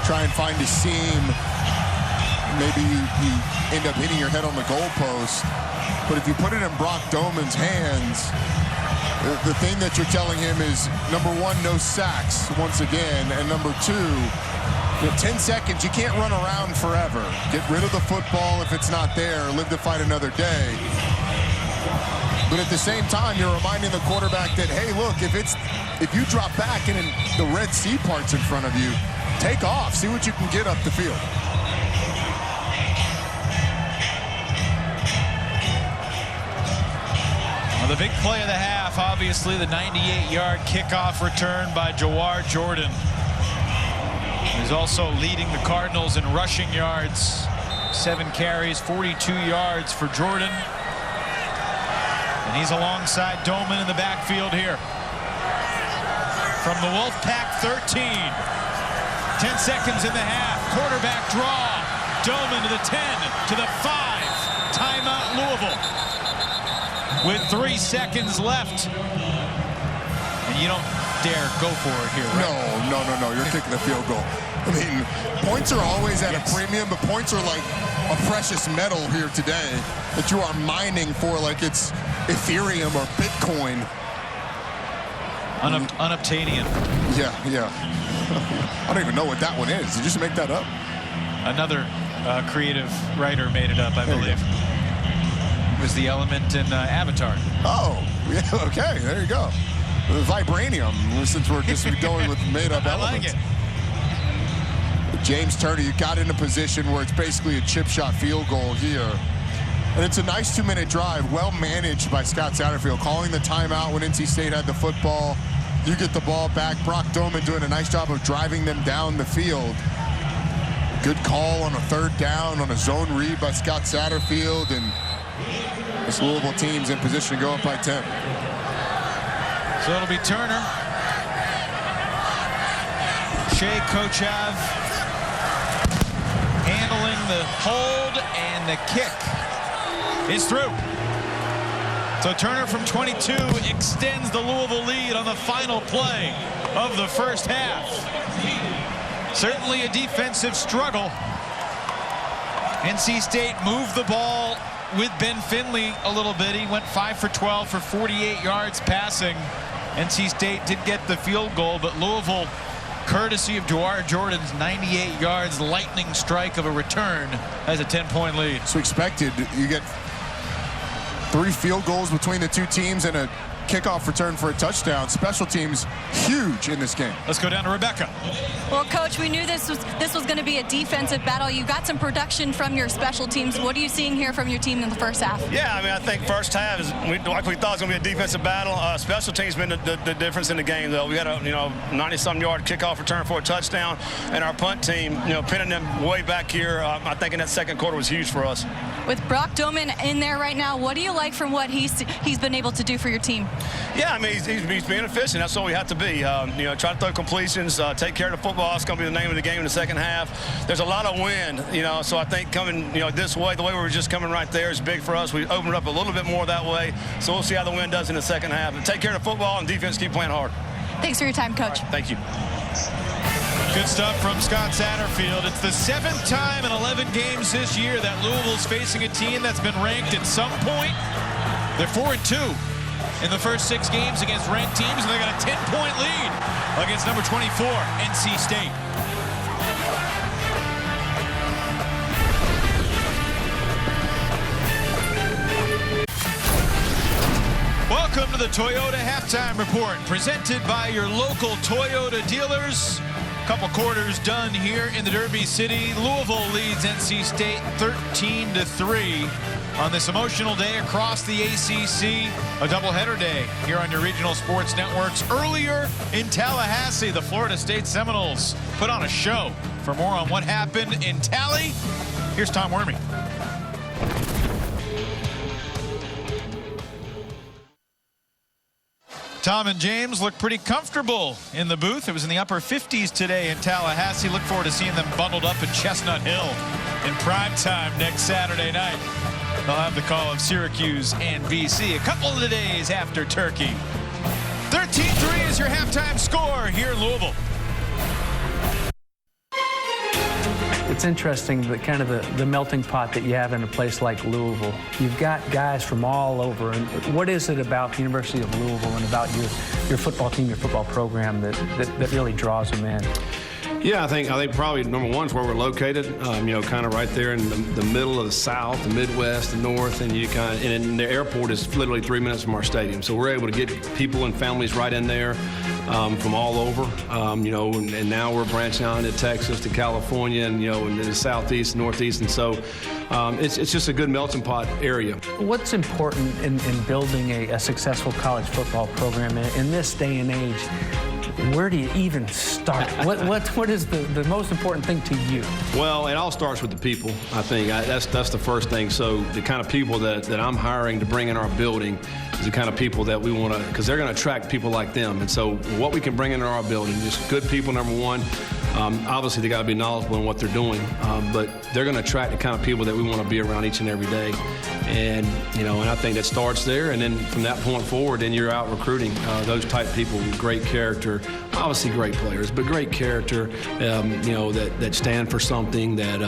S8: try and find a seam. Maybe you end up hitting your head on the goalpost. But if you put it in Brock Doman's hands, the thing that you're telling him is, number one, no sacks once again, and number two, 10 seconds, you can't run around forever. Get rid of the football if it's not there. Live to fight another day. But at the same time, you're reminding the quarterback that, hey, look, if you drop back and the Red Sea parts in front of you, take off. See what you can get up the field.
S14: Well, the big play of the half, obviously, the 98-yard kickoff return by Jawar Jordan. He's also leading the Cardinals in rushing yards. 7 carries, 42 yards for Jordan. And he's alongside Doman in the backfield here. From the Wolfpack 13. 10 seconds in the half. Quarterback draw. Doman to the 10, to the 5. Timeout Louisville. With 3 seconds left. And you don't dare go for it here, right?
S8: No. You're kicking the field goal. I mean, points are always at a premium, but points are like a precious metal here today that you are mining for like it's Ethereum or Bitcoin.
S14: Unobtainium.
S8: Yeah. I don't even know what that one is. Did you just make that up?
S14: Another creative writer made it up, I believe. It was the element in Avatar.
S8: Oh, yeah, okay, there you go. The vibranium, since we're just going with made-up elements.
S14: I like it.
S8: James Turner, you got in a position where it's basically a chip shot field goal here. And it's a nice 2-minute drive, well managed by Scott Satterfield, calling the timeout when NC State had the football. You get the ball back. Brock Doman doing a nice job of driving them down the field. Good call on a third down on a zone read by Scott Satterfield, and this Louisville team's in position to go up by 10.
S14: So it'll be Turner. Shea Kochav handling the hold, and the kick is through. So Turner from 22 extends the Louisville lead on the final play of the first half. Certainly a defensive struggle. NC State moved the ball with Ben Finley a little bit. He went 5 for 12 for 48 yards passing. NC State did get the field goal, but Louisville, courtesy of Jawar Jordan's 98 yards lightning strike of a return, has a 10-point lead.
S8: So expected, you get 3 field goals between the two teams and a kickoff return for a touchdown. Special teams huge in this game.
S14: Let's go down to Rebecca.
S10: Well, Coach, we knew this was going to be a defensive battle. You got some production from your special teams. What are you seeing here from your team in the first half?
S16: Yeah, I mean, I think first half is like we thought it was going to be a defensive battle. Special teams been the difference in the game, though. We had a 90-some yard kickoff return for a touchdown, and our punt team, pinning them way back here. I think in that second quarter was huge for us.
S10: With Brock Doman in there right now, what do you like from what he's been able to do for your team?
S16: Yeah, I mean, he's being efficient. That's what we have to be. Try to throw completions, take care of the football. It's going to be the name of the game in the second half. There's a lot of wind, so I think coming, this way, the way we were just coming right there is big for us. We opened up a little bit more that way, so we'll see how the wind does in the second half. But take care of the football, and defense keep playing hard.
S10: Thanks for your time, Coach.
S16: Right, thank you.
S14: Good stuff from Scott Satterfield. It's the 7th time in 11 games this year that Louisville's facing a team that's been ranked at some point. They're 4-2 in the first 6 games against ranked teams, and they got a 10-point lead against number 24, NC State. Welcome to the Toyota Halftime Report, presented by your local Toyota dealers.
S7: Couple quarters done here in the Derby City. Louisville leads NC State 13-3 on this emotional day across the ACC. A doubleheader day here on your regional sports networks. Earlier in Tallahassee, the Florida State Seminoles put on a show. For more on what happened in Tally, here's Tom Wormy. Tom and James look pretty comfortable in the booth. It was in the upper 50s today in Tallahassee. Look forward to seeing them bundled up in Chestnut Hill in prime time next Saturday night. They'll have the call of Syracuse and BC a couple of days after Turkey. 13-3 is your halftime score here in Louisville.
S17: It's interesting that kind of the melting pot that you have in a place like Louisville. You've got guys from all over. And what is it about the University of Louisville and about your football team, your football program that really draws them in?
S18: Yeah, I think probably number one is where we're located. Kind of right there in the middle of the South, the Midwest, the North, and and the airport is literally 3 minutes from our stadium. So we're able to get people and families right in there from all over. And now we're branching out into Texas, to California, and in the Southeast, Northeast, and so it's just a good melting pot area.
S17: What's important in building a successful college football program in this day and age? Where do you even start? What is the most important thing to you?
S18: Well, it all starts with the people, I think. That's the first thing. So the kind of people that I'm hiring to bring in our building is the kind of people that we want to, because they're going to attract people like them. And so what we can bring into our building, just good people, number one. Obviously, they got to be knowledgeable in what they're doing, but they're going to attract the kind of people that we want to be around each and every day. And I think that starts there, and then from that point forward, then you're out recruiting those type people with great character, obviously great players, but great character, that stand for something that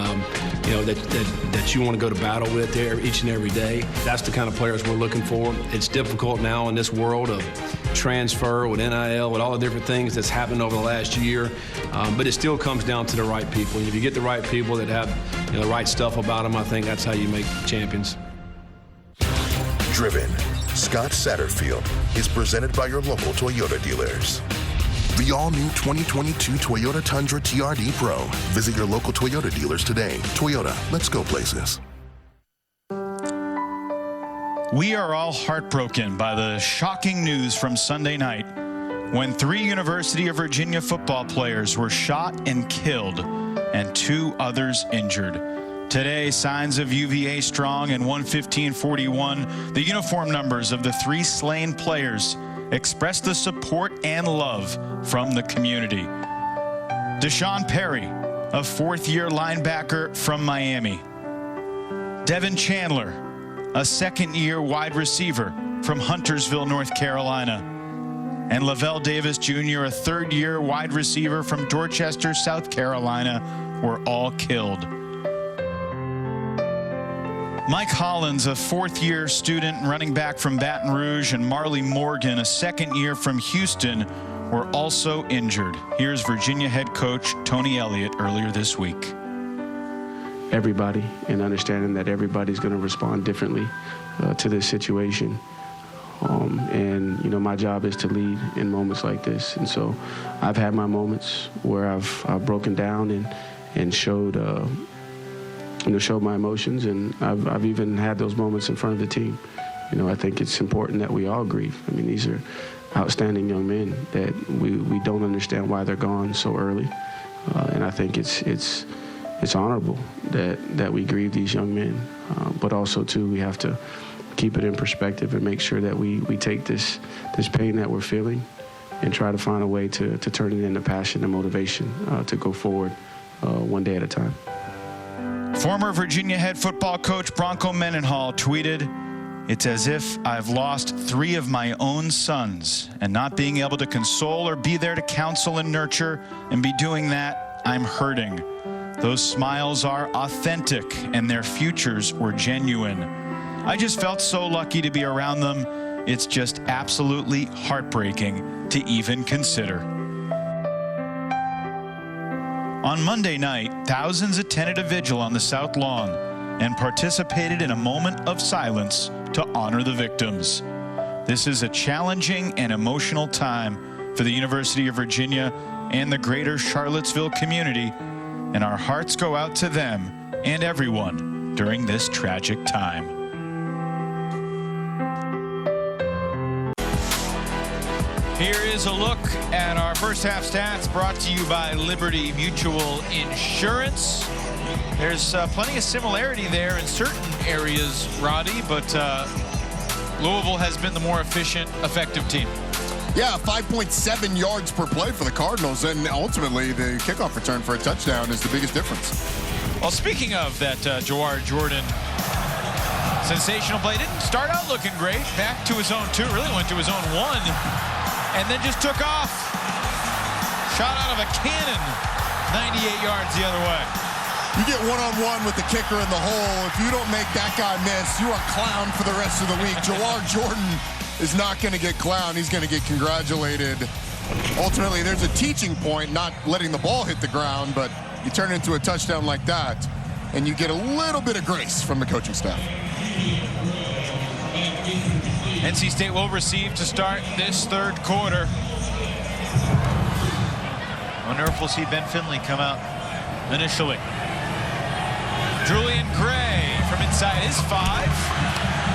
S18: you want to go to battle with there each and every day. That's the kind of players we're looking for. It's difficult now in this world of transfer with NIL, with all the different things that's happened over the last year, but it still comes down to the right people. And if you get the right people that have the right stuff about them, I think that's how you make champions.
S11: Driven, Scott Satterfield is presented by your local Toyota dealers. The all-new 2022 Toyota Tundra TRD Pro. Visit your local Toyota dealers today. Toyota, let's go places.
S7: We are all heartbroken by the shocking news from Sunday night when 3 University of Virginia football players were shot and killed and 2 others injured. Today, signs of UVA strong and 115-41. The uniform numbers of the 3 slain players express the support and love from the community. Deshaun Perry, a 4th-year linebacker from Miami. Devin Chandler, a 2nd-year wide receiver from Huntersville, North Carolina. And Lavelle Davis Jr., a 3rd-year wide receiver from Dorchester, South Carolina, were all killed. Mike Hollins, a 4th-year student running back from Baton Rouge, and Marley Morgan, a 2nd year from Houston, were also injured. Here's Virginia head coach Tony Elliott earlier this week.
S19: Everybody, and understanding that everybody's going to respond differently to this situation. My job is to lead in moments like this. And so I've had my moments where I've broken down and showed my emotions, and I've even had those moments in front of the team. I think it's important that we all grieve. I mean, these are outstanding young men that we don't understand why they're gone so early, and I think it's honorable that we grieve these young men, but also too we have to keep it in perspective and make sure that we take this pain that we're feeling and try to find a way to turn it into passion and motivation to go forward one day at a time.
S7: Former Virginia head football coach Bronco Mendenhall tweeted, "It's as if I've lost 3 of my own sons, and not being able to console or be there to counsel and nurture, and be doing that, I'm hurting. Those smiles are authentic, and their futures were genuine. I just felt so lucky to be around them. It's just absolutely heartbreaking to even consider." On Monday night, thousands attended a vigil on the South Lawn and participated in a moment of silence to honor the victims. This is a challenging and emotional time for the University of Virginia and the greater Charlottesville community, and our hearts go out to them and everyone during this tragic time. Here is a look at our first half stats brought to you by Liberty Mutual Insurance. There's plenty of similarity there in certain areas, Roddy, but Louisville has been the more efficient, effective team.
S8: Yeah, 5.7 yards per play for the Cardinals, and ultimately the kickoff return for a touchdown is the biggest difference.
S7: Well, speaking of that Jawar Jordan sensational play, didn't start out looking great, back to his own 2, really went to his own 1, and then just took off. Shot out of a cannon, 98 yards the other way.
S8: You get one-on-one with the kicker in the hole. If you don't make that guy miss, you are clowned for the rest of the week. Jawar Jordan is not going to get clowned. He's going to get congratulated. Ultimately, there's a teaching point, not letting the ball hit the ground, but you turn it into a touchdown like that, and you get a little bit of grace from the coaching staff.
S7: NC State will receive to start this third quarter. Wonder if we'll see Ben Finley come out initially. Julian Gray from inside his 5,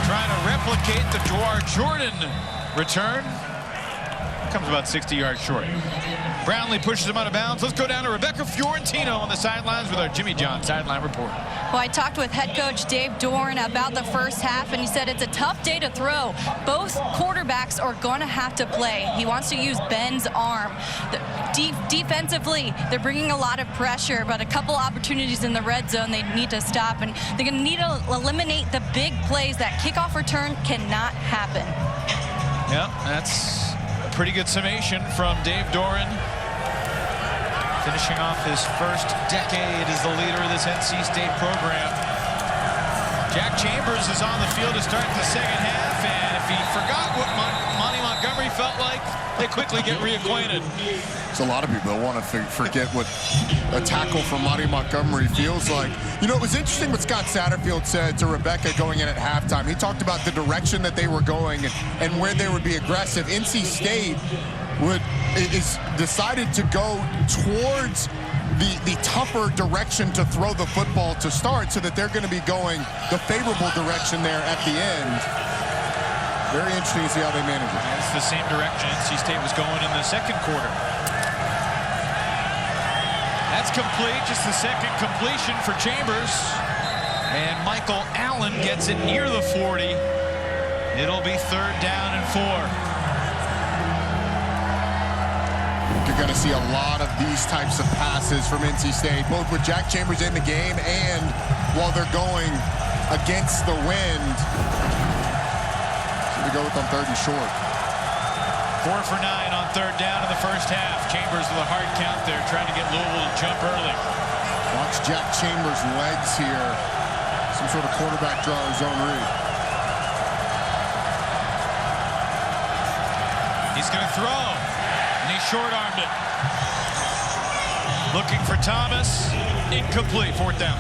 S7: trying to replicate the Jawar Jordan return. Comes about 60 yards short. Brownlee pushes him out of bounds. Let's go down to Rebecca Fiorentino on the sidelines with our Jimmy John sideline report.
S10: Well, I talked with head coach Dave Dorn about the first half, and he said it's a tough day to throw. Both quarterbacks are going to have to play. He wants to use Ben's arm. Defensively, they're bringing a lot of pressure, but a couple opportunities in the red zone they need to stop, and they're going to need to eliminate the big plays. That kickoff return cannot happen.
S7: Yeah, that's a pretty good summation from Dave Doran. Finishing off his first decade as the leader of this NC State program. Jack Chambers is on the field to start the second half, and if he forgot what Monty Montgomery felt like, they quickly get reacquainted.
S8: There's a lot of people that want to forget what a tackle from Monty Montgomery feels like. You know, it was interesting what Scott Satterfield said to Rebecca going in at halftime. He talked about the direction that they were going and where they would be aggressive. NC State is decided to go towards the tougher direction to throw the football to start, so that they're going to be going the favorable direction there at the end. Very interesting to see how they manage it.
S7: It's the same direction NC State was going in the second quarter. That's complete, just the second completion for Chambers. And Michael Allen gets it near the 40. It'll be 3rd down and 4.
S8: You're going to see a lot of these types of passes from NC State, both with Jack Chambers in the game and while they're going against the wind. So we go with on 3rd and short.
S7: 4 for 9 on 3rd down in the first half. Chambers with a hard count there, trying to get Louisville to jump early.
S8: Watch Jack Chambers' legs here. Some sort of quarterback draw or zone read.
S7: He's going to throw. And he short-armed it. Looking for Thomas. Incomplete. 4th down.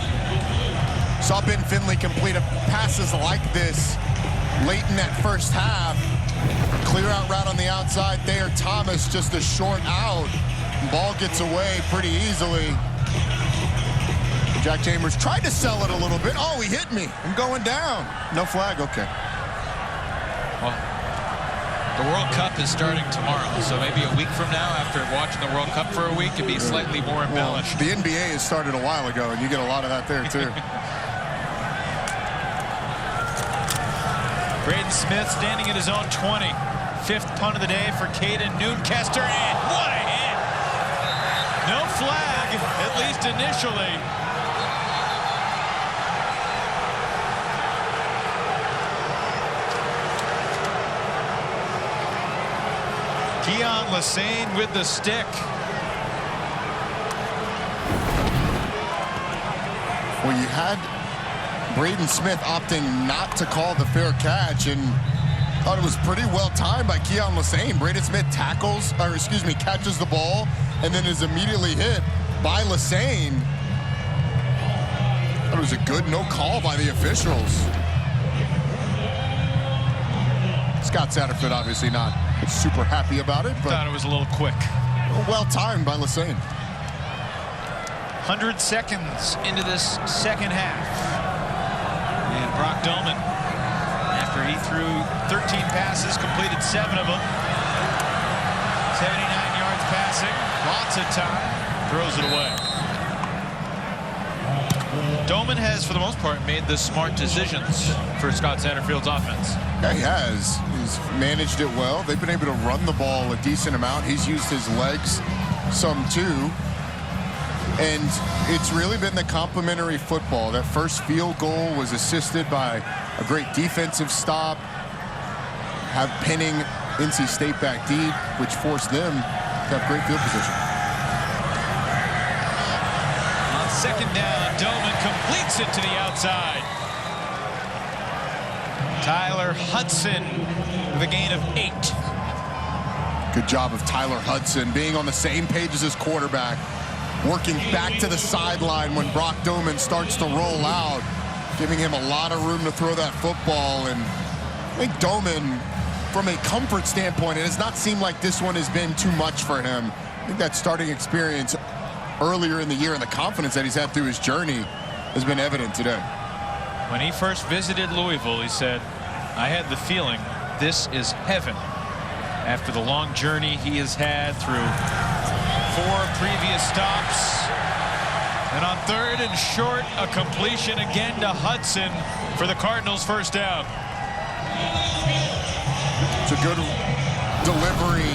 S8: Saw Ben Finley complete passes like this late in that first half. Clear out route on the outside there. Thomas just a short out. Ball gets away pretty easily. Jack Chambers tried to sell it a little bit. Oh, he hit me. I'm going down. No flag. Okay.
S7: Well, the World Cup is starting tomorrow, so maybe a week from now, after watching the World Cup for a week, it'd be slightly more embellished.
S8: Well, the NBA has started a while ago, and you get a lot of that there, too.
S7: Braden Smith standing at his own 20. 5th punt of the day for Caden Newcastle, and what a hit! No flag, at least initially. Keon Lassane with the stick.
S8: Well, you had Braden Smith opting not to call the fair catch, and thought it was pretty well timed by Keon Lassane. Braden Smith catches the ball and then is immediately hit by Lassane. Thought it was a good no call by the officials. Scott Satterfield obviously not super happy about it, but
S7: thought it was a little quick.
S8: Well timed by Lassane.
S14: 100 seconds into this second half. And Brock Doman, after he threw 13 passes, completed 7 of them. 79 yards passing, lots of time, throws it away. Doman has, for the most part, made the smart decisions for Scott Satterfield's offense.
S8: Yeah, he has. He's managed it well. They've been able to run the ball a decent amount. He's used his legs some too. And it's really been the complementary football. That first field goal was assisted by a great defensive stop, pinning NC State back deep, which forced them to have great field position.
S14: On second down, Doman completes it to the outside. Tyler Hudson with a gain of 8.
S8: Good job of Tyler Hudson being on the same page as his quarterback, working back to the sideline when Brock Doman starts to roll out, giving him a lot of room to throw that football. And I think Doman, from a comfort standpoint, it does not seem like this one has been too much for him. I think that starting experience earlier in the year and the confidence that he's had through his journey has been evident today.
S14: When he first visited Louisville, he said, I had the feeling this is heaven. After the long journey he has had through 4 previous stops. And on 3rd and short, a completion again to Hudson for the Cardinals' first down.
S8: It's a good delivery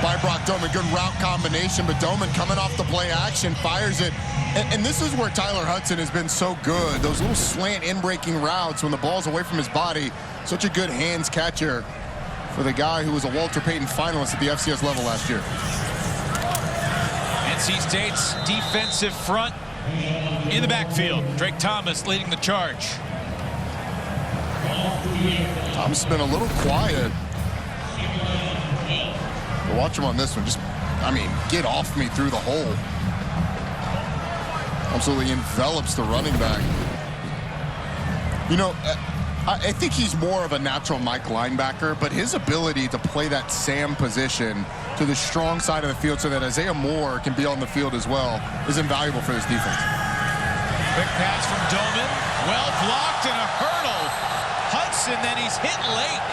S8: by Brock Doman. Good route combination, but Doman coming off the play action, fires it. And this is where Tyler Hudson has been so good. Those little slant in-breaking routes when the ball's away from his body. Such a good hands catcher for the guy who was a Walter Payton finalist at the FCS level last year.
S14: NC State's defensive front in the backfield. Drake Thomas leading the charge.
S8: Thomas has been a little quiet. But watch him on this one. Just, I mean, get off me through the hole. Absolutely envelops the running back. You know, I think he's more of a natural Mike linebacker, but his ability to play that Sam position to the strong side of the field so that Isaiah Moore can be on the field as well is invaluable for this defense.
S14: Quick pass from Doman. Well blocked and a hurdle. Hudson, then he's hit late.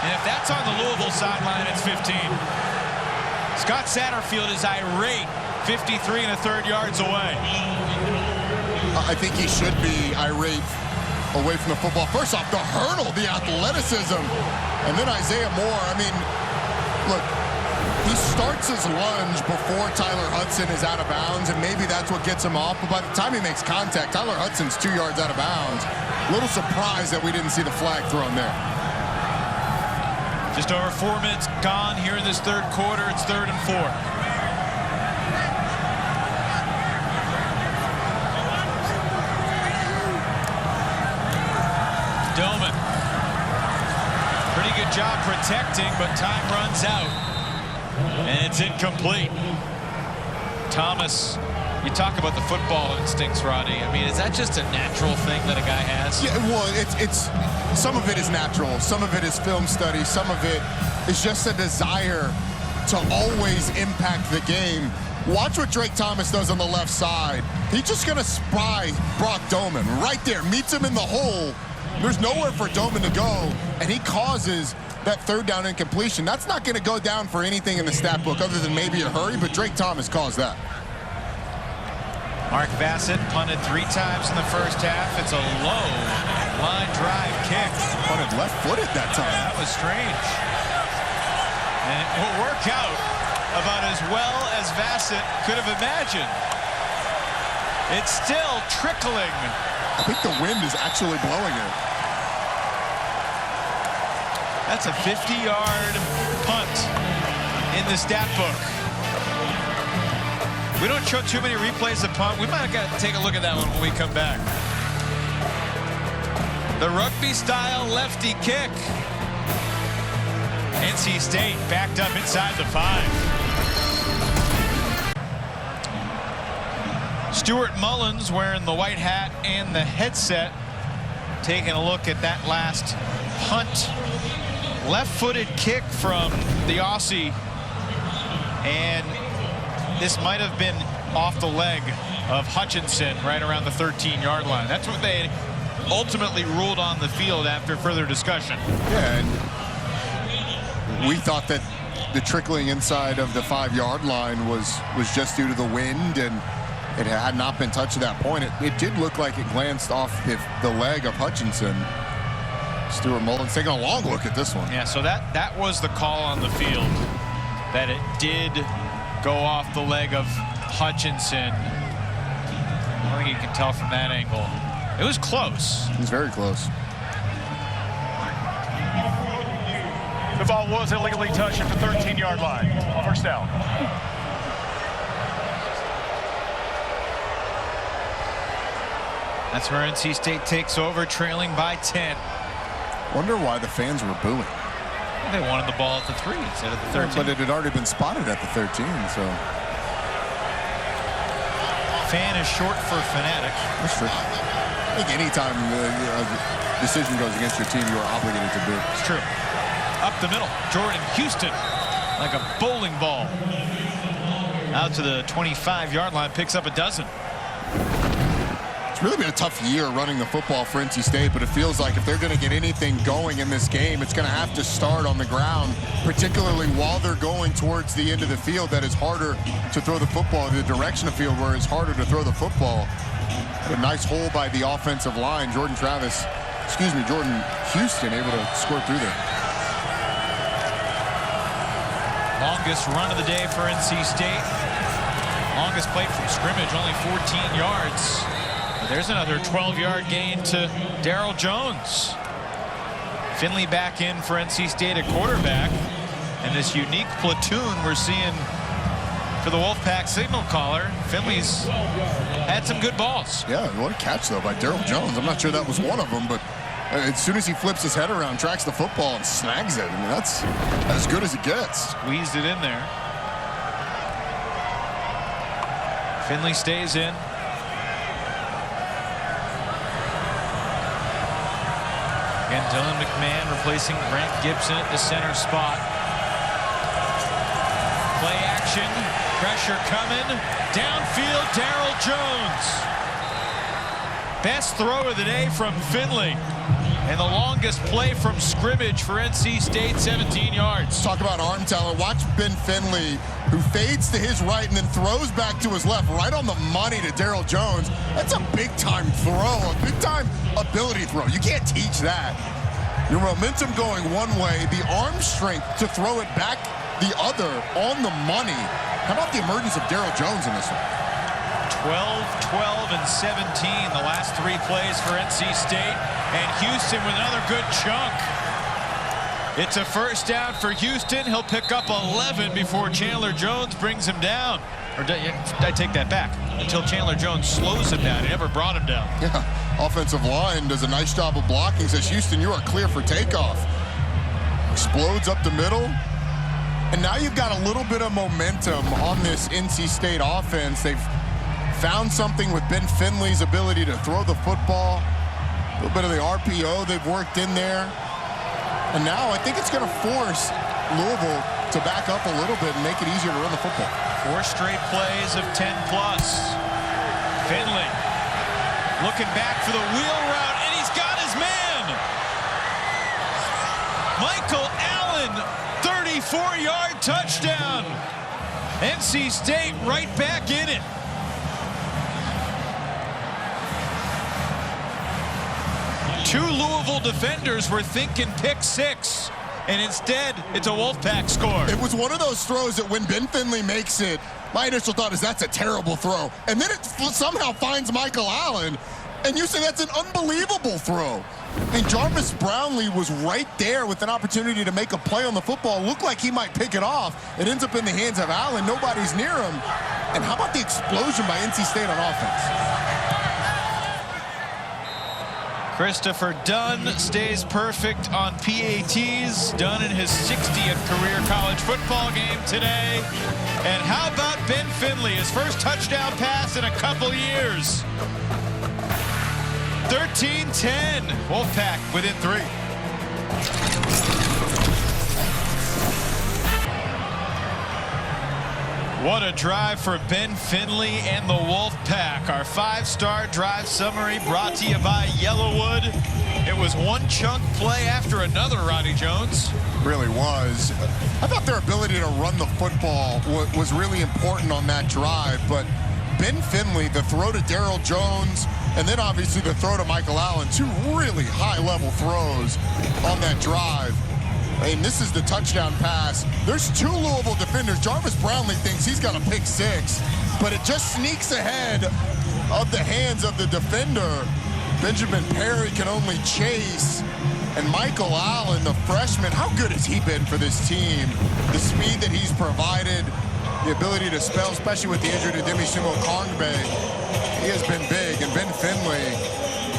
S14: And if that's on the Louisville sideline, it's 15. Scott Satterfield is irate. 53 1/3 yards away.
S8: I think he should be irate away from the football. First off, the hurdle, the athleticism. And then Isaiah Moore, I mean, look, he starts his lunge before Tyler Hudson is out of bounds, and maybe that's what gets him off. But by the time he makes contact, Tyler Hudson's 2 yards out of bounds. A little surprised that we didn't see the flag thrown there.
S14: Just over 4 minutes gone here in this third quarter. It's 3rd and 4. Doman. Pretty good job protecting, but time runs out. And it's incomplete. Thomas, you talk about the football instincts, Rodney. I mean, is that just a natural thing that a guy has?
S8: Yeah, well, it's some of it is natural. Some of it is film study. Some of it is just a desire to always impact the game. Watch what Drake Thomas does on the left side. He's just going to spry Brock Doman right there. Meets him in the hole. There's nowhere for Doman to go, and he causes that 3rd down incompletion. That's not going to go down for anything in the stat book other than maybe a hurry, but Drake Thomas caused that.
S14: Mark Bassett punted 3 times in the first half. It's a low line drive kick.
S8: Punted left-footed that time.
S14: Yeah, that was strange. And it will work out about as well as Bassett could have imagined. It's still trickling.
S8: I think the wind is actually blowing it.
S14: That's a 50-yard punt in the stat book. We don't show too many replays of punt. We might have got to take a look at that one when we come back. The rugby-style lefty kick. NC State backed up inside the 5. Stuart Mullins wearing the white hat and the headset, taking a look at that last punt. Left-footed kick from the Aussie, and this might have been off the leg of Hutchinson right around the 13-yard line. That's what they ultimately ruled on the field after further discussion.
S8: Yeah, and we thought that the trickling inside of the 5-yard line was just due to the wind, and it had not been touched at that point. It did look like it glanced off the leg of Hutchinson. Stuart Mullins taking a long look at this one.
S14: Yeah, so that was the call on the field, that it did go off the leg of Hutchinson. I don't think you can tell from that angle. It was close.
S8: It was very close.
S13: The ball was illegally touched at the 13-yard line. First down.
S14: That's where NC State takes over, trailing by 10.
S8: Wonder why the fans were booing.
S14: They wanted the ball at the 3 instead of the 13.
S8: But it had already been spotted at the 13, so.
S14: Fan is short for fanatic.
S8: That's true. I think anytime a decision goes against your team, you are obligated to boo.
S14: It's true. Up the middle, Jordan Houston, like a bowling ball. Out to the 25-yard line, picks up a dozen.
S8: It's really been a tough year running the football for NC State, but it feels like if they're going to get anything going in this game, it's going to have to start on the ground, particularly while they're going towards the end of the field. That is harder to throw the football in the direction of the field where it's harder to throw the football. A nice hole by the offensive line. Jordan Houston able to score through there.
S14: Longest run of the day for NC State. Longest play from scrimmage, only 14 yards. But there's another 12-yard gain to Darryl Jones. Finley back in for NC State at quarterback. And this unique platoon we're seeing for the Wolfpack signal caller. Finley's had some good balls.
S8: Yeah, what a catch, though, by Darryl Jones. I'm not sure that was one of them, but as soon as he flips his head around, tracks the football, and snags it. I mean, that's as good as it gets.
S14: Squeezed it in there. Finley stays in. Again, Dylan McMahon replacing Grant Gibson at the center spot. Play action, pressure coming. Downfield, Darryl Jones. Best throw of the day from Finley. And the longest play from scrimmage for NC State, 17 yards.
S8: Talk about arm talent. Watch Ben Finley, who fades to his right and then throws back to his left, right on the money to Darryl Jones. That's a big-time throw, a big-time ability throw. You can't teach that. Your momentum going one way, the arm strength to throw it back the other on the money. How about the emergence of Darryl Jones in this one?
S14: 12, 12, and 17, the last 3 plays for NC State. And Houston with another good chunk. It's a first down for Houston. He'll pick up 11 before Chandler Jones brings him down. Or I take that back. Until Chandler Jones slows him down. He never brought him down.
S8: Yeah, offensive line does a nice job of blocking. Says, Houston, you are clear for takeoff. Explodes up the middle. And now you've got a little bit of momentum on this NC State offense. They've found something with Ben Finley's ability to throw the football. A little bit of the RPO they've worked in there. And now I think it's going to force Louisville to back up a little bit and make it easier to run the football.
S14: 4 straight plays of 10+. Finley looking back for the wheel route, and he's got his man. Michael Allen, 34-yard touchdown. NC State right back in it. Two Louisville defenders were thinking pick 6, and instead it's a Wolfpack score.
S8: It was one of those throws that when Ben Finley makes it, my initial thought is that's a terrible throw. And then it somehow finds Michael Allen, and you say that's an unbelievable throw. I mean, Jarvis Brownlee was right there with an opportunity to make a play on the football. Looked like he might pick it off. It ends up in the hands of Allen. Nobody's near him. And how about the explosion by NC State on offense?
S14: Christopher Dunn stays perfect on PATs. Dunn in his 60th career college football game today. And how about Ben Finley, his first touchdown pass in a couple years. 13-10, Wolfpack within 3. What a drive for Ben Finley and the Wolfpack. Our 5-star drive summary brought to you by Yellowwood. It was one chunk play after another, Roddy Jones.
S8: Really was. I thought their ability to run the football was really important on that drive, but Ben Finley, the throw to Daryl Jones, and then obviously the throw to Michael Allen, 2 really high-level throws on that drive. And this is the touchdown pass. There's 2 Louisville defenders. Jarvis Brownlee thinks he's got a pick 6, but it just sneaks ahead of the hands of the defender. Benjamin Perry can only chase. And Michael Allen, the freshman, how good has he been for this team? The speed that he's provided, the ability to spell, especially with the injury to Demisimo Kongbe, he has been big. And Ben Finley,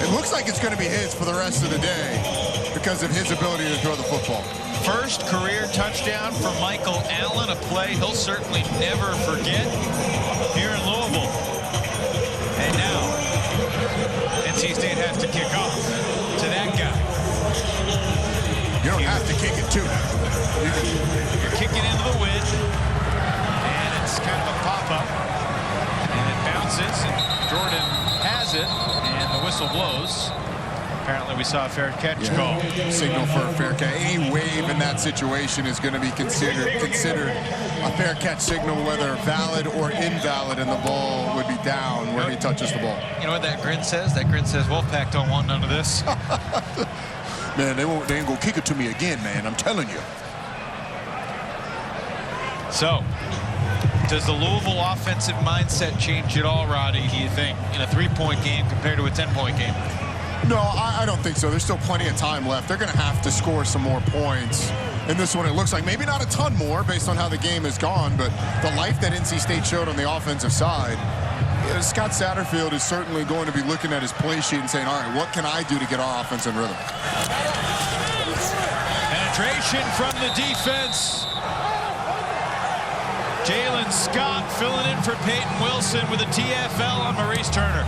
S8: it looks like it's going to be his for the rest of the day because of his ability to throw the football.
S14: First career touchdown for Michael Allen, a play he'll certainly never forget here in Louisville. And now, NC State has to kick off to that guy.
S8: You don't have to kick it to him.
S14: You're kicking into the wind, and it's kind of a pop-up, and it bounces, and Jordan has it, and the whistle blows. Apparently we saw a fair catch call.
S8: Signal for a fair catch. Any wave in that situation is going to be considered a fair catch signal, whether valid or invalid, and the ball would be down where he touches the ball.
S14: You know what that grin says? That grin says Wolfpack don't want none of this.
S8: Man, they ain't gonna kick it to me again, man. I'm telling you.
S14: So, does the Louisville offensive mindset change at all, Roddy, do you think, in a 3-point game compared to a 10-point game?
S8: No, I don't think so. There's still plenty of time left. They're going to have to score some more points. In this one, it looks like maybe not a ton more based on how the game has gone, but the life that NC State showed on the offensive side, Scott Satterfield is certainly going to be looking at his play sheet and saying, all right, what can I do to get our offense in rhythm?
S14: Penetration from the defense. Jalen Scott filling in for Peyton Wilson with a TFL on Maurice Turner.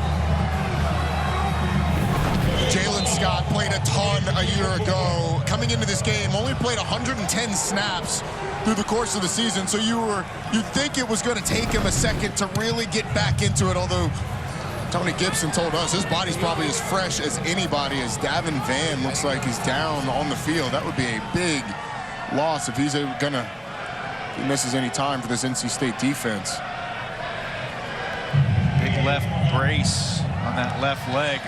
S8: Jalen Scott played a ton a year ago. Coming into this game, only played 110 snaps through the course of the season. So you'd think it was going to take him a second to really get back into it. Although Tony Gibson told us his body's probably as fresh as anybody. As Davin Vann looks like he's down on the field. That would be a big loss if he misses any time for this NC State defense.
S14: Big left brace on that left leg.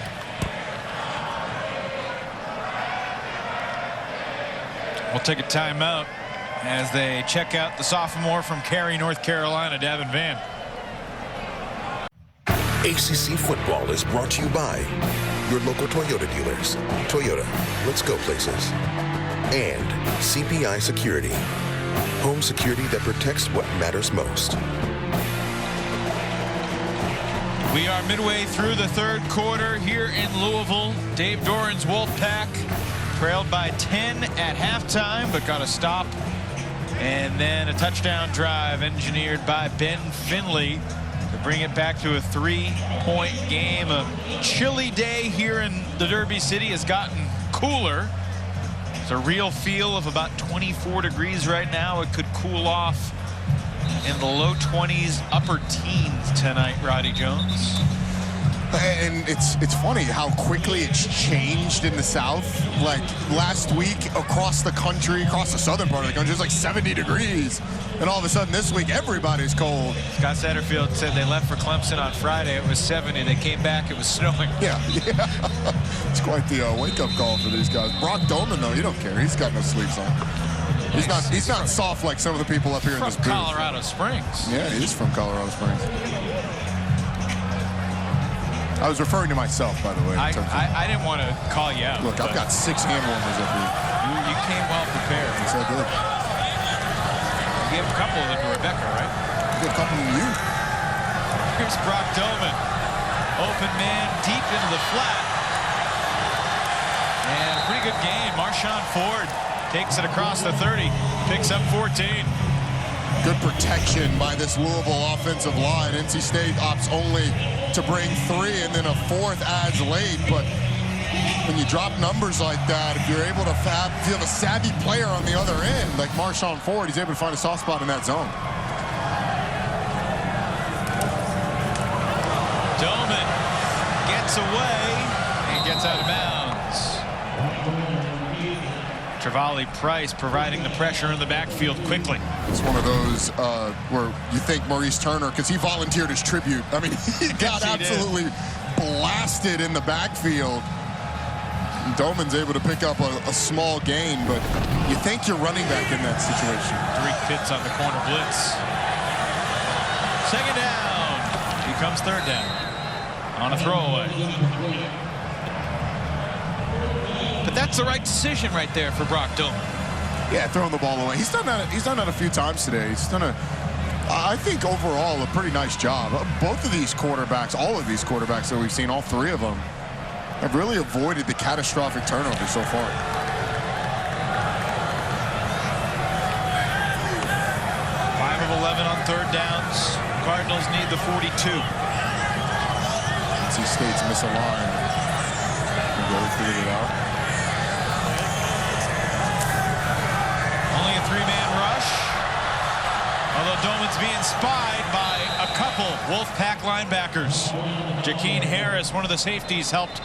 S14: We'll take a timeout as they check out the sophomore from Cary, North Carolina, Davin Vann.
S11: ACC football is brought to you by your local Toyota dealers. Toyota, let's go places. And CPI Security, home security that protects what matters most.
S14: We are midway through the 3rd quarter here in Louisville. Dave Doran's Wolfpack trailed by 10 at halftime, but got a stop. And then a touchdown drive engineered by Ben Finley to bring it back to a 3-point game. A chilly day here in the Derby City has gotten cooler. It's a real feel of about 24 degrees right now. It could cool off in the low 20s, upper teens tonight, Roddy Jones.
S8: And it's funny how quickly it's changed in the South. Like last week across the country, across the southern part of the country, it's like 70 degrees. And all of a sudden this week, everybody's cold.
S14: Scott Satterfield said they left for Clemson on Friday. It was 70. They came back. It was snowing.
S8: Yeah. It's quite the wake-up call for these guys. Brock Dolman, though, he don't care. He's got no sleeves on. He's not soft like some of the people up here in this booth.
S14: From Colorado Springs.
S8: Yeah, he is from Colorado Springs. I was referring to myself, by the way.
S14: I didn't want to call you out.
S8: Look, I've got 6 hand warmers up here.
S14: You came well prepared.
S8: Yes, I did.
S14: You gave a couple of them to Rebecca, right?
S8: I gave a couple to you.
S14: Here's Brock Dolman. Open man deep into the flat. And a pretty good game. Marshawn Ford takes it across the 30. Picks up 14.
S8: Good protection by this Louisville offensive line. NC State opts only to bring 3, and then a 4th adds late. But when you drop numbers like that, if you're able to if you have a savvy player on the other end, like Marshawn Ford, he's able to find a soft spot in that zone.
S14: breaks away and gets out of bounds. Travali Price providing the pressure in the backfield quickly.
S8: It's one of those where you think Maurice Turner, because he volunteered his tribute. I mean, he got absolutely blasted in the backfield. And Doman's able to pick up a small gain, but you think you're running back in that situation.
S14: Tariq Pitts on the corner blitz. Second down. Becomes third down on a throwaway. But that's the right decision right there for Brock Doman.
S8: Yeah, throwing the ball away. He's done that a few times today. He's done I think overall a pretty nice job. Both of these quarterbacks, all of these quarterbacks that we've seen, all three of them, have really avoided the catastrophic turnover so far.
S14: 5 of 11 on third downs. Cardinals need the 42.
S8: NC State's misaligned. Really figured it out.
S14: Only a 3-man rush. Although Doman's being spied by a couple Wolfpack linebackers. Jakeem Harris, one of the safeties, helped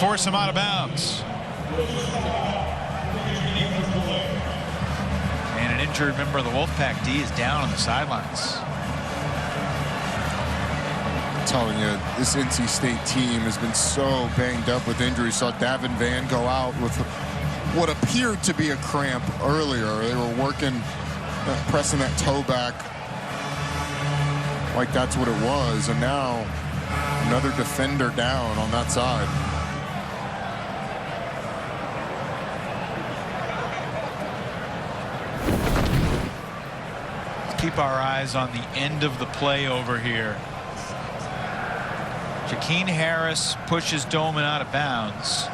S14: force him out of bounds. And an injured member of the Wolfpack D is down on the sidelines.
S8: I'm telling you, this NC State team has been so banged up with injuries. Saw Davin Van go out with what appeared to be a cramp earlier. They were working, pressing that toe back like that's what it was. And now another defender down on that side.
S14: Let's keep our eyes on the end of the play over here. Jakeem Harris pushes Doman out of bounds.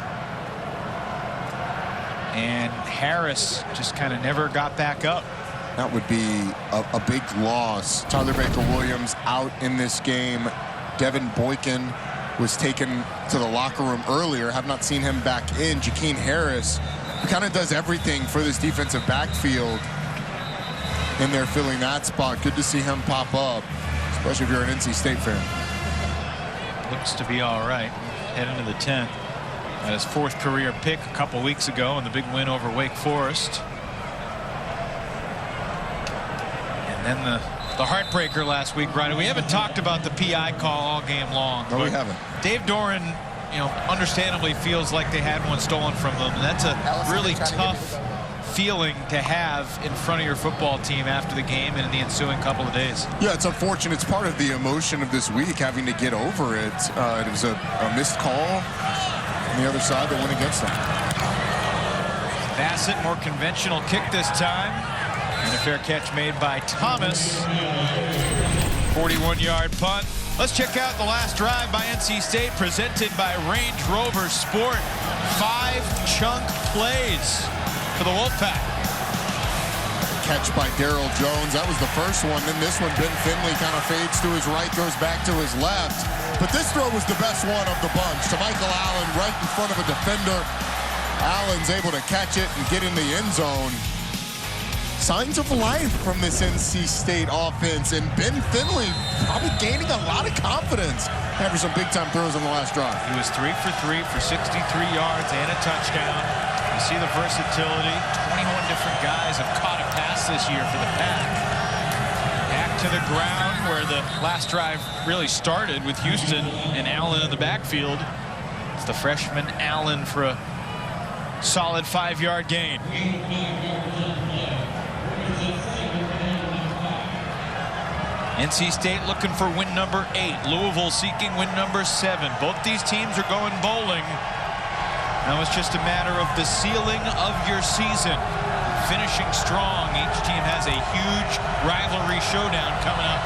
S14: And Harris just kind of never got back up.
S8: That would be a big loss. Tyler Baker-Williams out in this game. Devin Boykin was taken to the locker room earlier. Have not seen him back in. Jakeem Harris kind of does everything for this defensive backfield. And they're filling that spot. Good to see him pop up, especially if you're an NC State fan.
S14: Looks to be all right. Head into the 10th. At his 4th career pick a couple weeks ago in the big win over Wake Forest. And then the heartbreaker last week, Ryder. We haven't talked about the PI call all game long.
S8: No, we haven't.
S14: Dave Doran, understandably feels like they had one stolen from them. And that's a really tough feeling to have in front of your football team after the game and in the ensuing couple of days.
S8: Yeah, it's unfortunate. It's part of the emotion of this week, having to get over it. It was a missed call on the other side that went against them.
S14: Bassett, more conventional kick this time. And a fair catch made by Thomas. 41-yard punt. Let's check out the last drive by NC State, presented by Range Rover Sport. 5 chunk plays for the Wolfpack.
S8: Catch by Daryl Jones. That was the first one. Then this one, Ben Finley kind of fades to his right, goes back to his left. But this throw was the best one of the bunch to Michael Allen right in front of a defender. Allen's able to catch it and get in the end zone. Signs of life from this NC State offense. And Ben Finley probably gaining a lot of confidence after some big-time throws on the last drive.
S14: He was 3 for 3 for 63 yards and a touchdown. You see the versatility. 21 different guys have caught a pass this year for the Pack. Back to the ground where the last drive really started with Houston and Allen in the backfield. It's the freshman Allen for a solid 5-yard gain. NC State looking for win number 8. Louisville seeking win number 7. Both these teams are going bowling. Now it's just a matter of the ceiling of your season. Finishing strong. Each team has a huge rivalry showdown coming up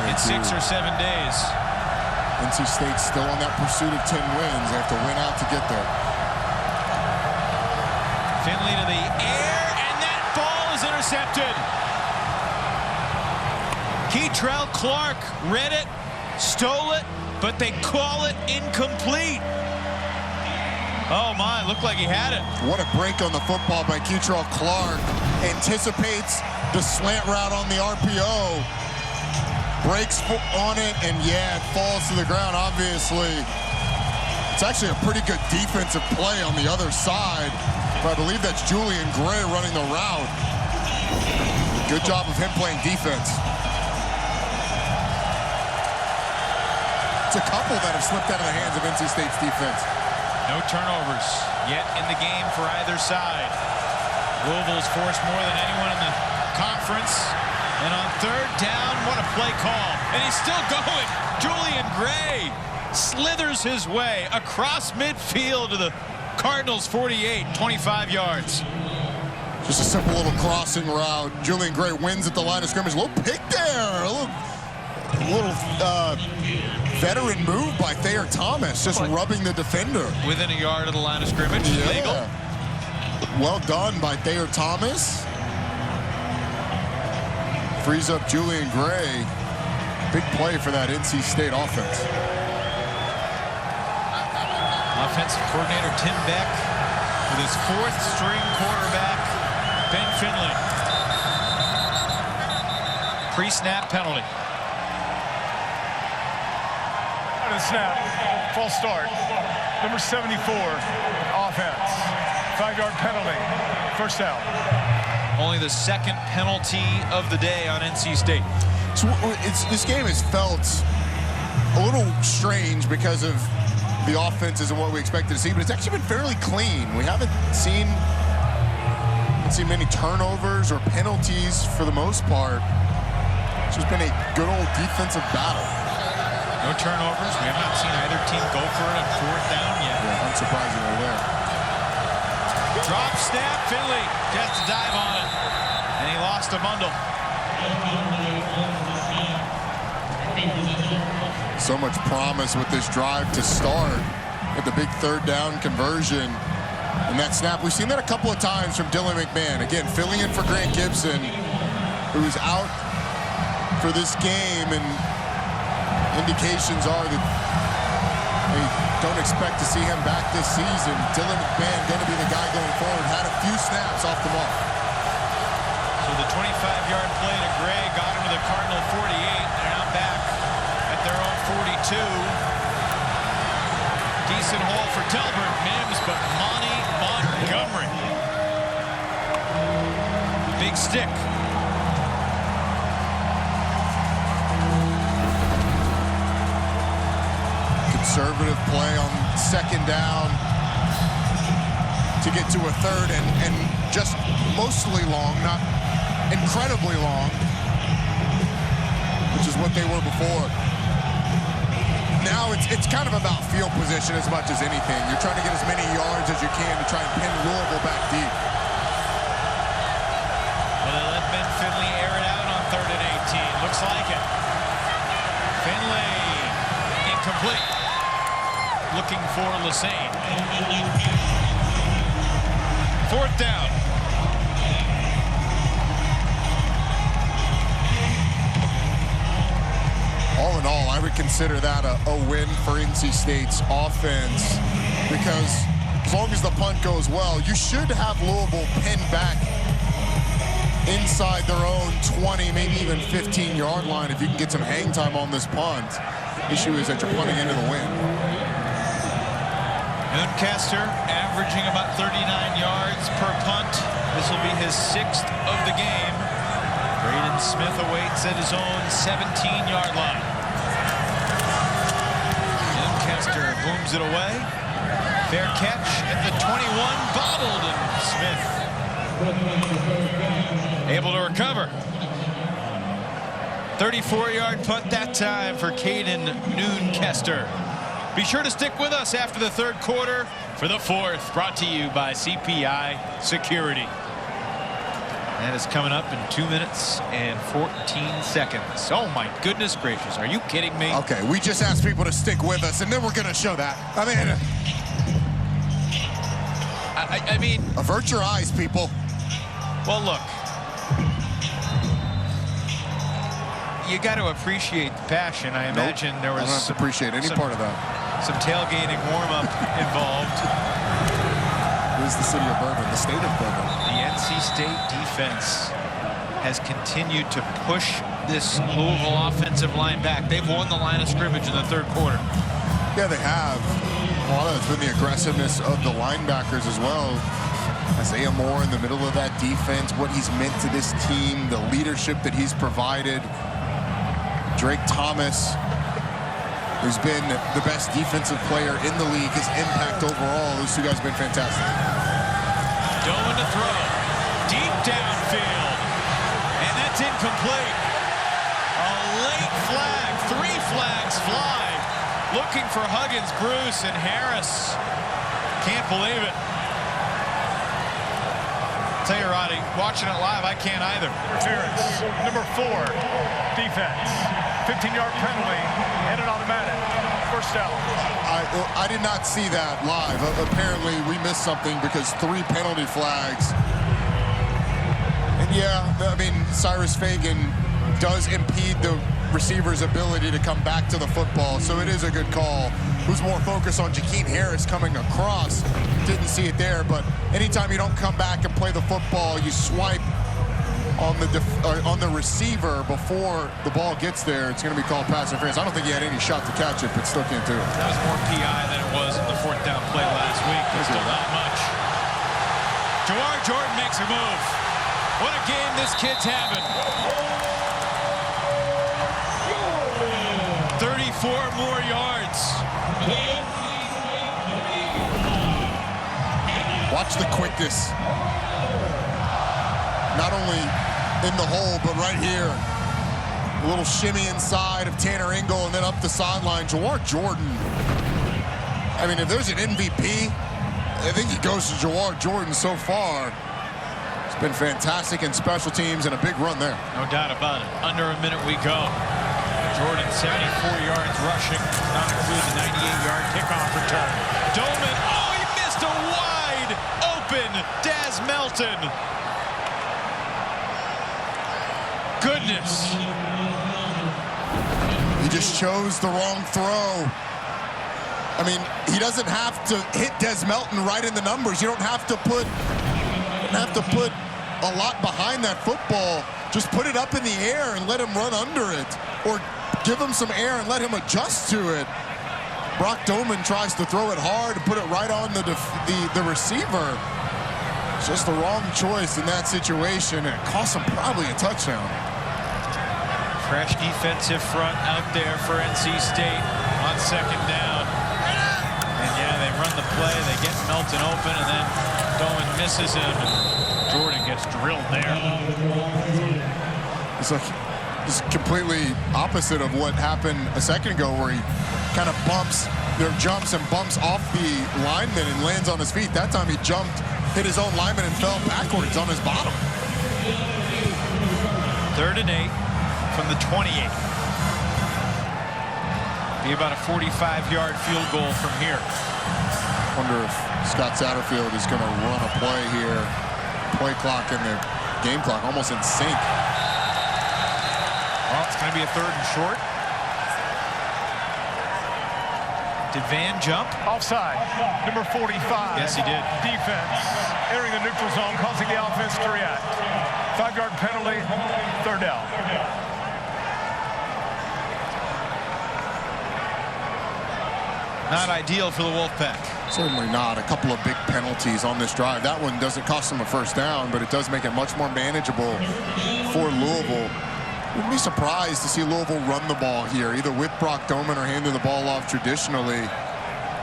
S14: in 6 or 7 days.
S8: NC State's still on that pursuit of 10 wins. They have to win out to get there.
S14: Finley to the air, and that ball is intercepted. Keitrell Clark read it, stole it, but they call it incomplete. Oh my, looked like he had it.
S8: What a break on the football by Keitrell Clark. Anticipates the slant route on the RPO. breaks on it, and yeah, it falls to the ground, obviously. It's actually a pretty good defensive play on the other side. But I believe that's Julian Gray running the route. Good job of him playing defense. It's a couple that have slipped out of the hands of NC State's defense.
S14: No turnovers yet in the game for either side. Louisville's forced more than anyone in the conference. And on third down, what a play call. And he's still going. Julian Gray slithers his way across midfield to the Cardinals 48, 25 yards.
S8: Just a simple little crossing route. Julian Gray wins at the line of scrimmage. A little pick there. A little veteran move by Thayer Thomas, just rubbing the defender.
S14: Within a yard of the line of scrimmage.
S8: Yeah.
S14: Legal.
S8: Well done by Thayer Thomas. Frees up Julian Gray. Big play for that NC State offense.
S14: Offensive coordinator Tim Beck with his fourth string quarterback, Ben Finley. Pre-snap penalty.
S13: On the snap, false start. Number 74, offense. 5-yard penalty, first down.
S14: Only the second penalty of the day on NC State.
S8: So this game has felt a little strange because of the offense isn't what we expected to see, but it's actually been fairly clean. We haven't seen many turnovers or penalties for the most part. It's just been a good old defensive battle.
S14: No turnovers. We have not seen either team go for it on fourth down yet.
S8: Yeah, unsurprisingly there.
S14: Drop snap, Finley gets to dive on it, and he lost a bundle.
S8: So much promise with this drive to start at the big third down conversion. And that snap, we've seen that a couple of times from Dylan McMahon. Again, filling in for Grant Gibson, who's out for this game, and indications are that they don't expect to see him back this season. Dylan McMahon going to be the guy going forward. Had a few snaps off the mark.
S14: So the 25-yard play to Gray got him to the Cardinal 48. They're now back at their own 42. Decent hole for Delbert Mims, but Monty Montgomery. Big stick.
S8: Conservative play on second down to get to a third, and just mostly long, not incredibly long, which is what they were before. Now it's kind of about field position as much as anything. You're trying to get as many yards as you can to try and pin Louisville back deep.
S14: Well, they let Ben Finley air it out on 3rd and 18. Looks like it. Finley incomplete. Looking for Lassane. 4th down.
S8: All in all, I would consider that a win for NC State's offense, because as long as the punt goes well, you should have Louisville pinned back inside their own 20, maybe even 15-yard line if you can get some hang time on this punt. Issue is that you're punting into the wind.
S14: Noonkester averaging about 39 yards per punt. This will be his 6th of the game. Braden Smith awaits at his own 17-yard line. Noonkester booms it away. Fair catch at the 21, bobbled, and Smith able to recover. 34-yard punt that time for Caden Noonkester. Be sure to stick with us after the 3rd quarter for the 4th, brought to you by CPI Security. That is coming up in 2 minutes and 14 seconds. Oh my goodness gracious, are you kidding me?
S8: Okay, we just asked people to stick with us, and then we're gonna show that.
S14: I mean,
S8: avert your eyes, people.
S14: Well, look, you got to appreciate the passion. I imagine there was.
S8: I don't have to appreciate any part of that.
S14: Some tailgating warm-up involved.
S8: It is the city of Bourbon, the state of Bourbon.
S14: The NC State defense has continued to push this Louisville offensive line back. They've won the line of scrimmage in the third quarter.
S8: Yeah, they have. A lot of it's been the aggressiveness of the linebackers as well. Isaiah Moore in the middle of that defense, what he's meant to this team, the leadership that he's provided. Drake Thomas, who's been the best defensive player in the league, his impact overall. Those two guys have been fantastic.
S14: Dolan to throw. Deep downfield. And that's incomplete. A late flag. 3 flags fly. Looking for Huggins, Bruce, and Harris. Can't believe it. Tell you, Roddy, watching it live, I can't either.
S13: Interference. Number 4, defense. 15-yard penalty and an automatic. First down.
S8: I did not see that live. Apparently, we missed something because 3 penalty flags. And yeah, I mean, Cyrus Fagan does impede the receiver's ability to come back to the football, so it is a good call. Who's more focused on Jakeem Harris coming across? Didn't see it there, but anytime you don't come back and play the football, you swipe on the receiver before the ball gets there, it's going to be called pass interference. I don't think he had any shot to catch it, but still can't do it.
S14: That was more PI than it was in the 4th down play last week, but still not much. Jawar Jordan makes a move. What a game this kid's having. 34 more yards.
S8: Watch the quickness. Not only in the hole, but right here. A little shimmy inside of Tanner Engel and then up the sideline. Jawar Jordan. I mean, if there's an MVP, I think he goes to Jawar Jordan so far. It's been fantastic in special teams and a big run there.
S14: No doubt about it. Under a minute we go. Jordan 74 yards rushing, not including the 98-yard kickoff return. Dolman, oh, he missed a wide open Daz Melton. Goodness.
S8: He just chose the wrong throw. I mean, he doesn't have to hit Des Melton right in the numbers. You don't have to put a lot behind that football. Just put it up in the air and let him run under it, or give him some air and let him adjust to it. Brock Doman tries to throw it hard and put it right on the receiver. Just the wrong choice in that situation, and it cost him probably a touchdown.
S14: Fresh defensive front out there for NC State on 2nd down. And yeah, they run the play, they get Melton open, and then Doman misses him, and Jordan gets drilled there.
S8: It's like just completely opposite of what happened a second ago, where he kind of jumps and bumps off the lineman and lands on his feet. That time he jumped, hit his own lineman, and fell backwards on his bottom.
S14: 3rd and 8 from the 28. Be about a 45-yard field goal from here.
S8: Wonder if Scott Satterfield is going to run a play here. Play clock and the game clock almost in sync.
S14: Well, it's going to be a 3rd and short. Did Van jump?
S13: Offside. Number 45.
S14: Yes, he did.
S13: Defense entering the neutral zone, causing the offense to react. 5-yard penalty, 3rd down.
S14: Not ideal for the Wolfpack.
S8: Certainly not. A couple of big penalties on this drive. That one doesn't cost them a 1st down, but it does make it much more manageable for Louisville. Wouldn't be surprised to see Louisville run the ball here, either with Brock Doman or handing the ball off traditionally.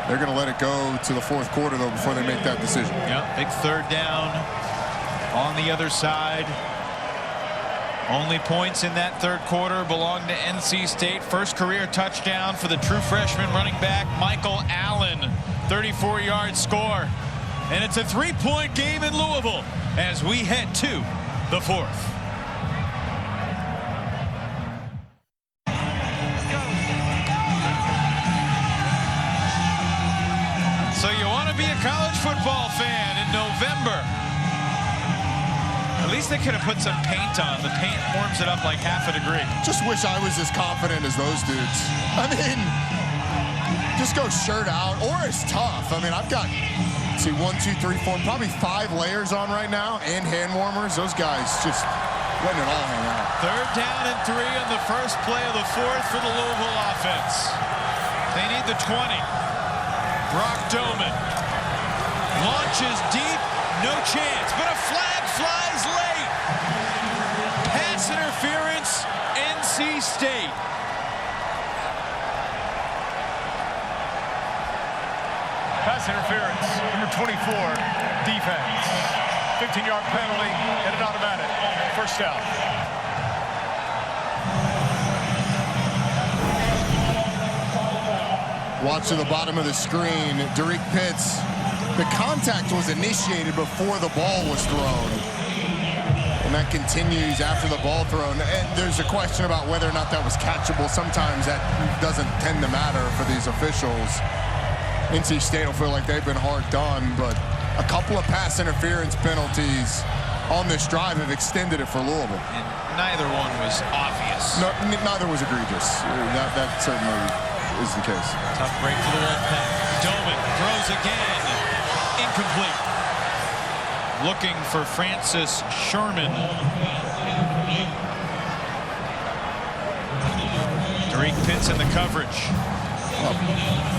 S8: They're going to let it go to the 4th quarter, though, before they make that decision.
S14: Yep, big 3rd down on the other side. Only points in that 3rd quarter belong to NC State. First career touchdown for the true freshman running back, Michael Allen. 34-yard score. And it's a 3-point game in Louisville as we head to the 4th. So you want to be a college football fan in November. At least they could have put some paint on. The paint warms it up like half a degree.
S8: Just wish I was as confident as those dudes. I mean, just go shirt out, or it's tough. I mean, I've got, see, 1, 2, 3, 4, probably 5 layers on right now, and hand warmers. Those guys just letting it all hang out.
S14: 3rd down and 3 on the first play of the 4th for the Louisville offense. They need the 20. Brock Doman launches deep, no chance, but a flag flies late. Pass interference, NC State.
S13: Pass interference, number 24, defense. 15-yard penalty and an automatic. First down.
S8: Watch to the bottom of the screen. Derek Pitts, the contact was initiated before the ball was thrown. And that continues after the ball thrown. And there's a question about whether or not that was catchable. Sometimes that doesn't tend to matter for these officials. NC State will feel like they've been hard done, but a couple of pass interference penalties on this drive have extended it for Louisville.
S14: And neither one was obvious.
S8: No, neither was egregious. That certainly is the case.
S14: Tough break for the Wolfpack. Doman throws again. Incomplete. Looking for Francis Sherman. Derek Pitts in the coverage.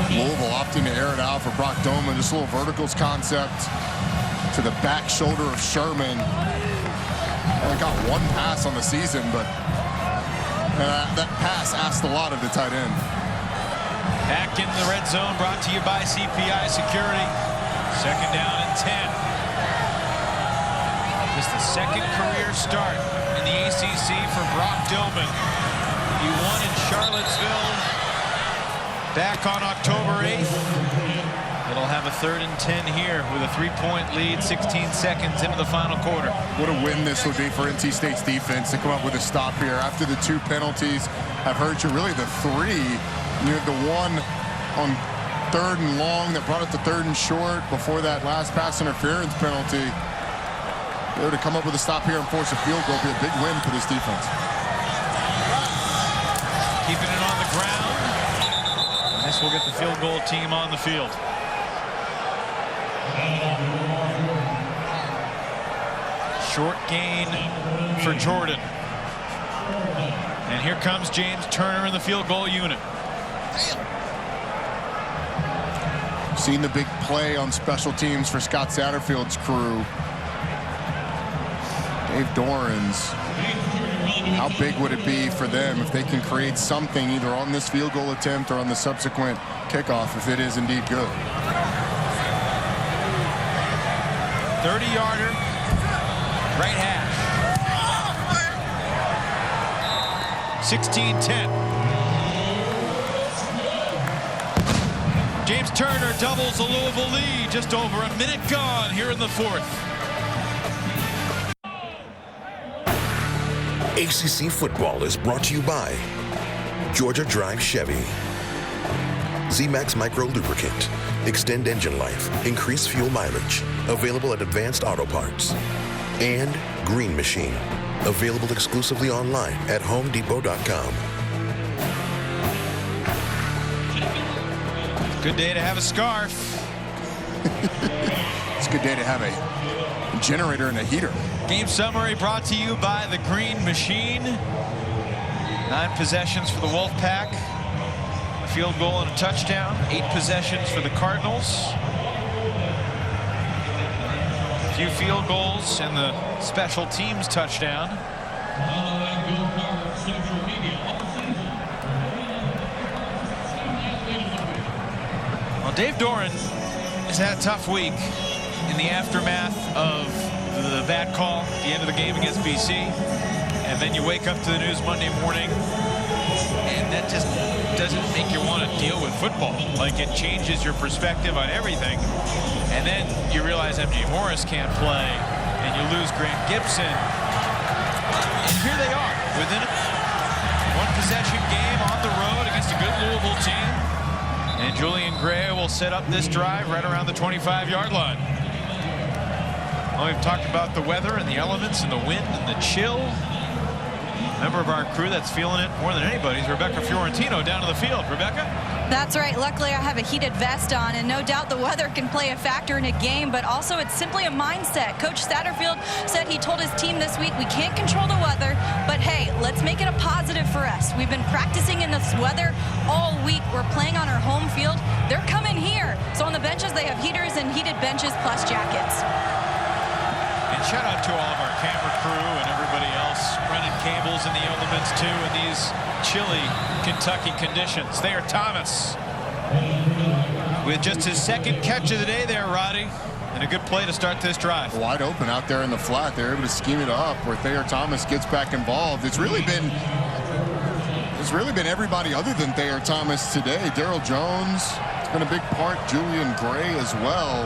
S8: Louisville opting to air it out for Brock Doman. This little verticals concept to the back shoulder of Sherman. Only got one pass on the season, but that pass asked a lot of the tight end.
S14: Back in the red zone, brought to you by CPI Security. 2nd down and 10. Just the 2nd career start in the ACC for Brock Doman. He won in Charlottesville back on October 8th. It'll have a 3rd and 10 here with a 3-point lead, 16 seconds into the final quarter.
S8: What a win this would be for NC State's defense to come up with a stop here after the 2 penalties. I've heard you, really the 3. You had the one on 3rd and long that brought it to 3rd and short before that last pass interference penalty. They were to come up with a stop here and force a field goal, be a big win for this defense.
S14: Keeping it on the ground. And this will get the field goal team on the field. Short gain for Jordan. And here comes James Turner in the field goal unit.
S8: Seen the big play on special teams for Scott Satterfield's crew. Dave Dorans. How big would it be for them if they can create something either on this field goal attempt or on the subsequent kickoff if it is indeed good?
S14: 30-yarder, right hash. 16-10. James Turner doubles the Louisville lead. Just over a minute gone here in the 4th.
S11: ACC football is brought to you by Georgia Drive Chevy, Z-Max Micro Lubricant, extend engine life, increase fuel mileage, available at Advanced Auto Parts, and Green Machine, available exclusively online at HomeDepot.com.
S14: Good day to have a scarf.
S8: It's a good day to have a generator and a heater.
S14: Game summary brought to you by the Green Machine. 9 possessions for the Wolfpack. A field goal and a touchdown. 8 possessions for the Cardinals. A few field goals and the special teams touchdown. Well, Dave Doran has had a tough week in the aftermath of the bad call at the end of the game against BC. And then you wake up to the news Monday morning, and that just doesn't make you want to deal with football. Like, it changes your perspective on everything. And then you realize MJ Morris can't play, and you lose Grant Gibson. And here they are, within a one-possession game on the road against a good Louisville team. And Julian Gray will set up this drive right around the 25-yard line. Well, we've talked about the weather and the elements and the wind and the chill. Member of our crew that's feeling it more than anybody is Rebecca Fiorentino down to the field. Rebecca?
S10: That's right. Luckily, I have a heated vest on, and no doubt the weather can play a factor in a game, but also it's simply a mindset. Coach Satterfield said he told his team this week, we can't control the weather, but hey, let's make it a positive for us. We've been practicing in this weather all week. We're playing on our home field. They're coming here. So on the benches, they have heaters and heated benches plus jackets.
S14: And shout out to all of our camera crew and everybody else running cables in the elements too in these chilly Kentucky conditions. Thayer Thomas with just his second catch of the day there, Roddy, and a good play to start this drive.
S8: Wide open out there in the flat. They're able to scheme it up where Thayer Thomas gets back involved. It's really been everybody other than Thayer Thomas today. Daryl Jones, it's been a big part. Julian Gray as well.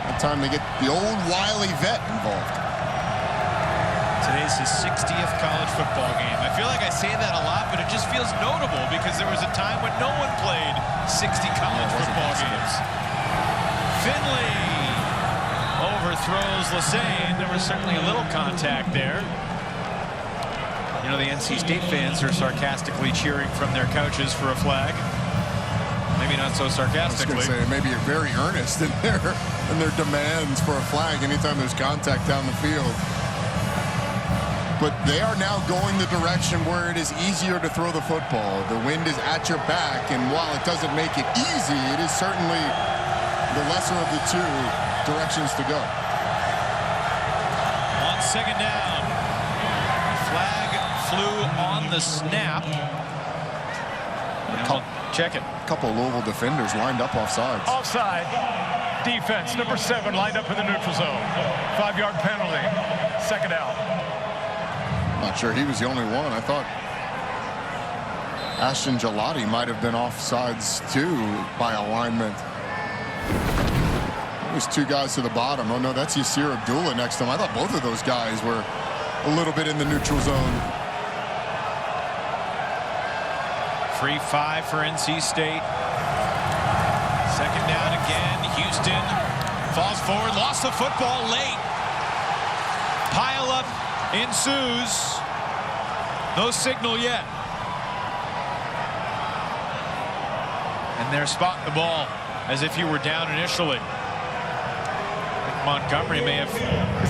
S8: That time they get the old wily vet involved.
S14: Today's his 60th college football game. I feel like I say that a lot, but it just feels notable because there was a time when no one played 60 college football games. Finley overthrows Lassane. There was certainly a little contact there. You know, the NC State fans are sarcastically cheering from their couches for a flag. Maybe not so sarcastically.
S8: I was going to say, maybe very earnest in their demands for a flag anytime there's contact down the field. But they are now going the direction where it is easier to throw the football. The wind is at your back, and while it doesn't make it easy, it is certainly the lesser of the two directions to go.
S14: On second down, flag flew on the snap. And we'll check it.
S8: A couple Louisville defenders lined up offsides.
S13: Offside. Defense, number 7, lined up in the neutral zone. 5-yard penalty. Second out.
S8: Not sure he was the only one. I thought Ashton Gelati might have been offsides too by alignment. There's 2 guys to the bottom. Oh no, that's Yasir Abdullah next to him. I thought both of those guys were a little bit in the neutral zone.
S14: Free 5 for NC State. Second down again. Houston falls forward, lost the football late. Pile up ensues. No signal yet. And they're spotting the ball as if you were down initially. Montgomery may have.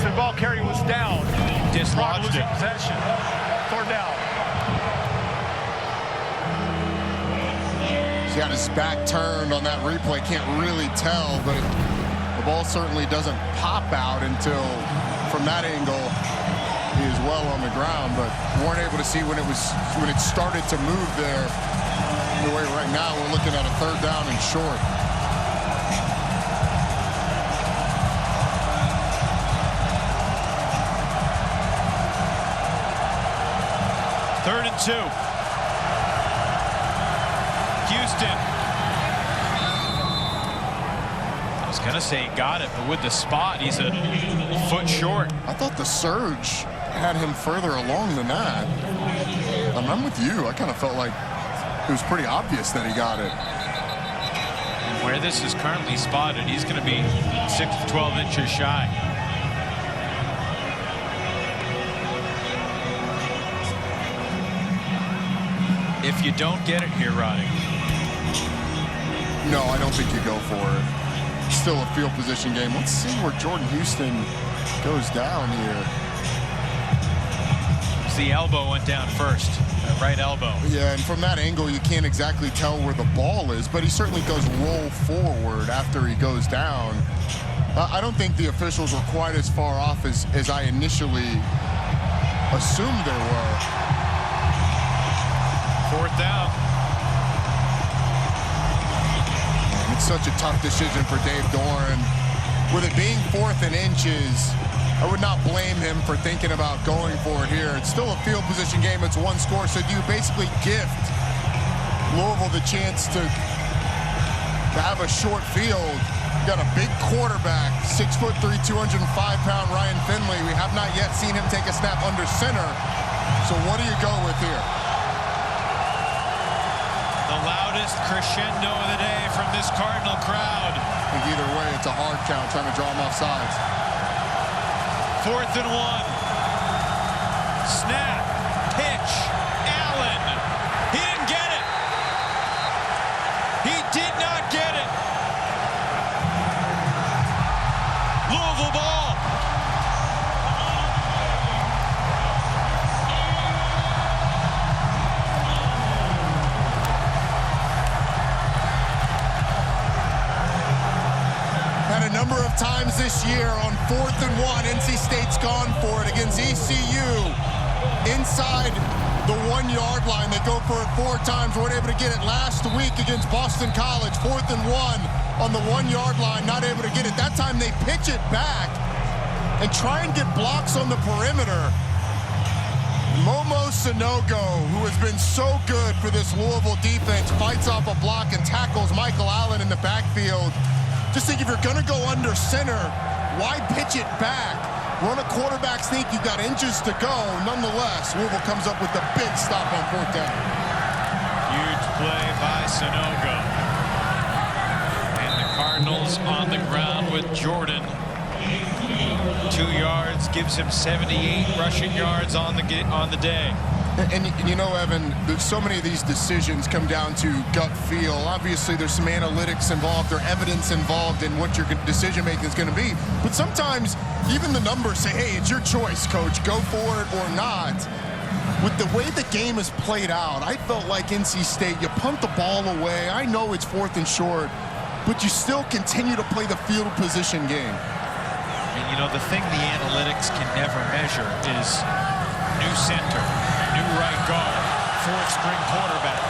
S13: The ball carrier was down.
S14: Dislodged it.
S13: Possession. 4th down.
S8: He's got his back turned on that replay. Can't really tell, but the ball certainly doesn't pop out until from that angle he is well on the ground, but weren't able to see when it started to move there. The way right now we're looking at a 3rd down and short.
S14: Third and 2. Houston. I was going to say he got it, but with the spot, he's a foot short.
S8: I thought the surge had him further along than that. I'm with you. I kind of felt like it was pretty obvious that he got it.
S14: And where this is currently spotted, he's going to be 6 to 12 inches shy. If you don't get it here, Roddy.
S8: No, I don't think you go for it. Still a field position game. Let's see where Jordan Houston goes down here.
S14: The elbow went down first, right elbow.
S8: Yeah, and from that angle, you can't exactly tell where the ball is, but he certainly does roll forward after he goes down. I don't think the officials were quite as far off as I initially assumed they were.
S14: 4th down.
S8: It's such a tough decision for Dave Doran. With it being 4th and inches, I would not blame him for thinking about going for it here. It's still a field position game. It's 1 score, so you basically gift Louisville the chance to have a short field. You got a big quarterback, 6'3", 205-pound Ryan Finley. We have not yet seen him take a snap under center. So what do you go with here?
S14: The loudest crescendo of the day from this Cardinal crowd.
S8: I think either way, it's a hard count, trying to draw him off sides.
S14: 4th and 1. Snap. Pitch.
S8: times this year on 4th and 1. NC State's gone for it against ECU. Inside the 1-yard line, they go for it 4 times. Weren't able to get it last week against Boston College. 4th and 1 on the 1-yard line, not able to get it. That time they pitch it back and try and get blocks on the perimeter. Momo Sanogo, who has been so good for this Louisville defense, fights off a block and tackles Michael Allen in the backfield. Just think, if you're going to go under center, why pitch it back? Run a quarterback sneak, you've got inches to go. Nonetheless, Louisville comes up with the big stop on 4th down.
S14: Huge play by Sanogo. And the Cardinals on the ground with Jordan. 2 yards gives him 78 rushing yards on the day.
S8: And you know, Evan, there's so many of these decisions come down to gut feel. Obviously, there's some analytics involved or evidence involved in what your decision making is going to be. But sometimes even the numbers say, hey, it's your choice, coach. Go for it or not. With the way the game is played out, I felt like NC State, you punt the ball away. I know it's 4th and short, but you still continue to play the field position game.
S14: And you know, the thing the analytics can never measure is new center, new right guard, 4th string quarterback.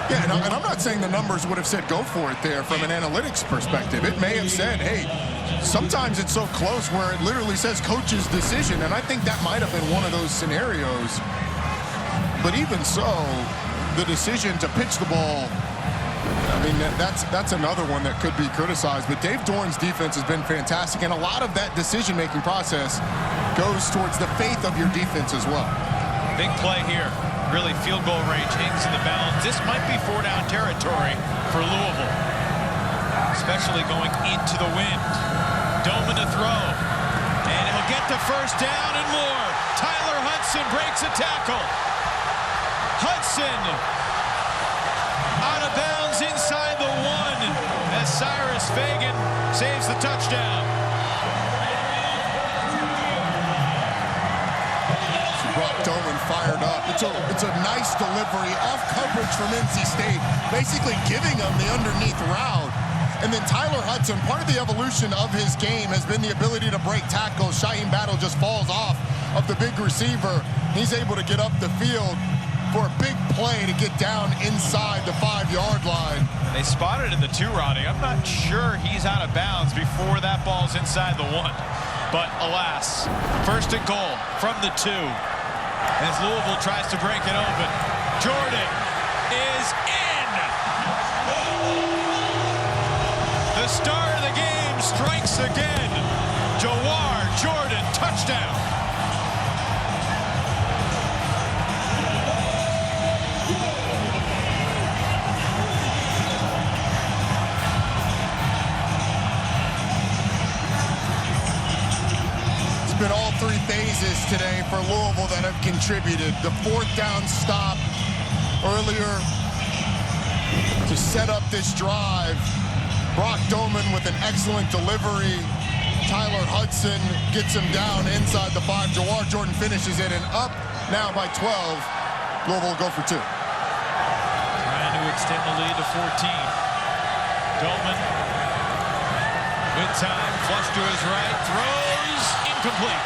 S8: Yeah, and I'm not saying the numbers would have said go for it there from an analytics perspective. It may have said, hey, sometimes it's so close where it literally says coach's decision, and I think that might have been one of those scenarios. But even so, the decision to pitch the ball, I mean, that's another one that could be criticized. But Dave Doran's defense has been fantastic, and a lot of that decision-making process goes towards the faith of your defense as well.
S14: Big play here. Really, field goal range hangs in the balance. This might be 4-down territory for Louisville, especially going into the wind. Doman to throw, and he'll get the 1st down and more. Tyler Hudson breaks a tackle. Hudson out of bounds inside the 1 as Cyrus Fagan saves the touchdown.
S8: Brock Doman fired up. It's a nice delivery off coverage from NC State, basically giving them the underneath route. And then Tyler Hudson, part of the evolution of his game has been the ability to break tackles. Shaheem Battle just falls off of the big receiver. He's able to get up the field for a big play to get down inside the 5-yard line.
S14: They spotted in the 2, Roddy. I'm not sure he's out of bounds before that ball's inside the 1. But alas, 1st and goal from the 2. As Louisville tries to break it open. Jordan is in. The star of the game strikes again. Jawar Jordan, touchdown.
S8: Been all 3 phases today for Louisville that have contributed. The 4th down stop earlier to set up this drive. Brock Doman with an excellent delivery. Tyler Hudson gets him down inside the 5. Jawar Jordan finishes it, and up now by 12. Louisville will go for 2.
S14: Trying to extend the lead to 14. Doman, good time, flush to his right, throws, incomplete.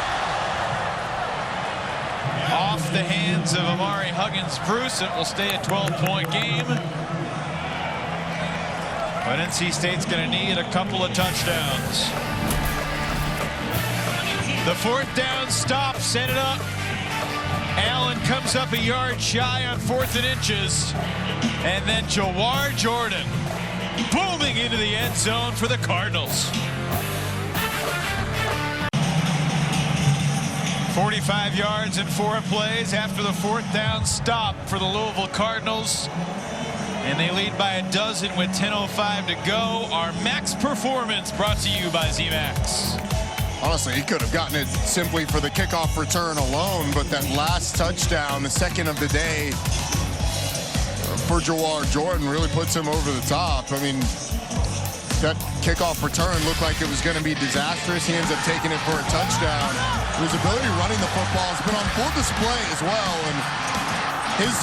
S14: Off the hands of Amari Huggins-Bruce. It will stay a 12-point game. But NC State's going to need a couple of touchdowns. The 4th down stop, set it up. Allen comes up a yard shy on 4th and inches. And then Jawar Jordan booming into the end zone for the Cardinals. 45 yards and 4 plays after the 4th down stop for the Louisville Cardinals. And they lead by a dozen with 10:05 to go. Our max performance brought to you by Z-Max.
S8: Honestly, he could have gotten it simply for the kickoff return alone, but that last touchdown, the 2nd of the day for Jawar Jordan, really puts him over the top. I mean, that kickoff return looked like it was going to be disastrous. He ends up taking it for a touchdown. His ability running the football has been on full display as well, and his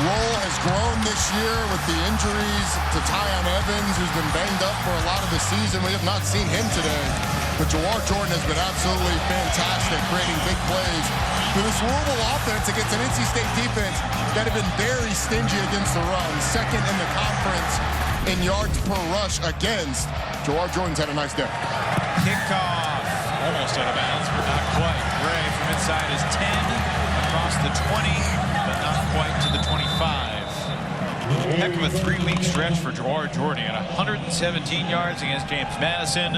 S8: role has grown this year with the injuries to Tyon Evans, who's been banged up for a lot of the season. We have not seen him today. But Jawar Jordan has been absolutely fantastic, creating big plays for this Louisville offense against an NC State defense that have been very stingy against the run. Second in the conference in yards per rush against. Jawar Jordan's had a nice day.
S14: Kickoff. Almost out of bounds, but not quite. Gray from inside his 10, across the 20, but not quite to the 25. Heck of a 3-week stretch for Jawar Jordan. At 117 yards against James Madison.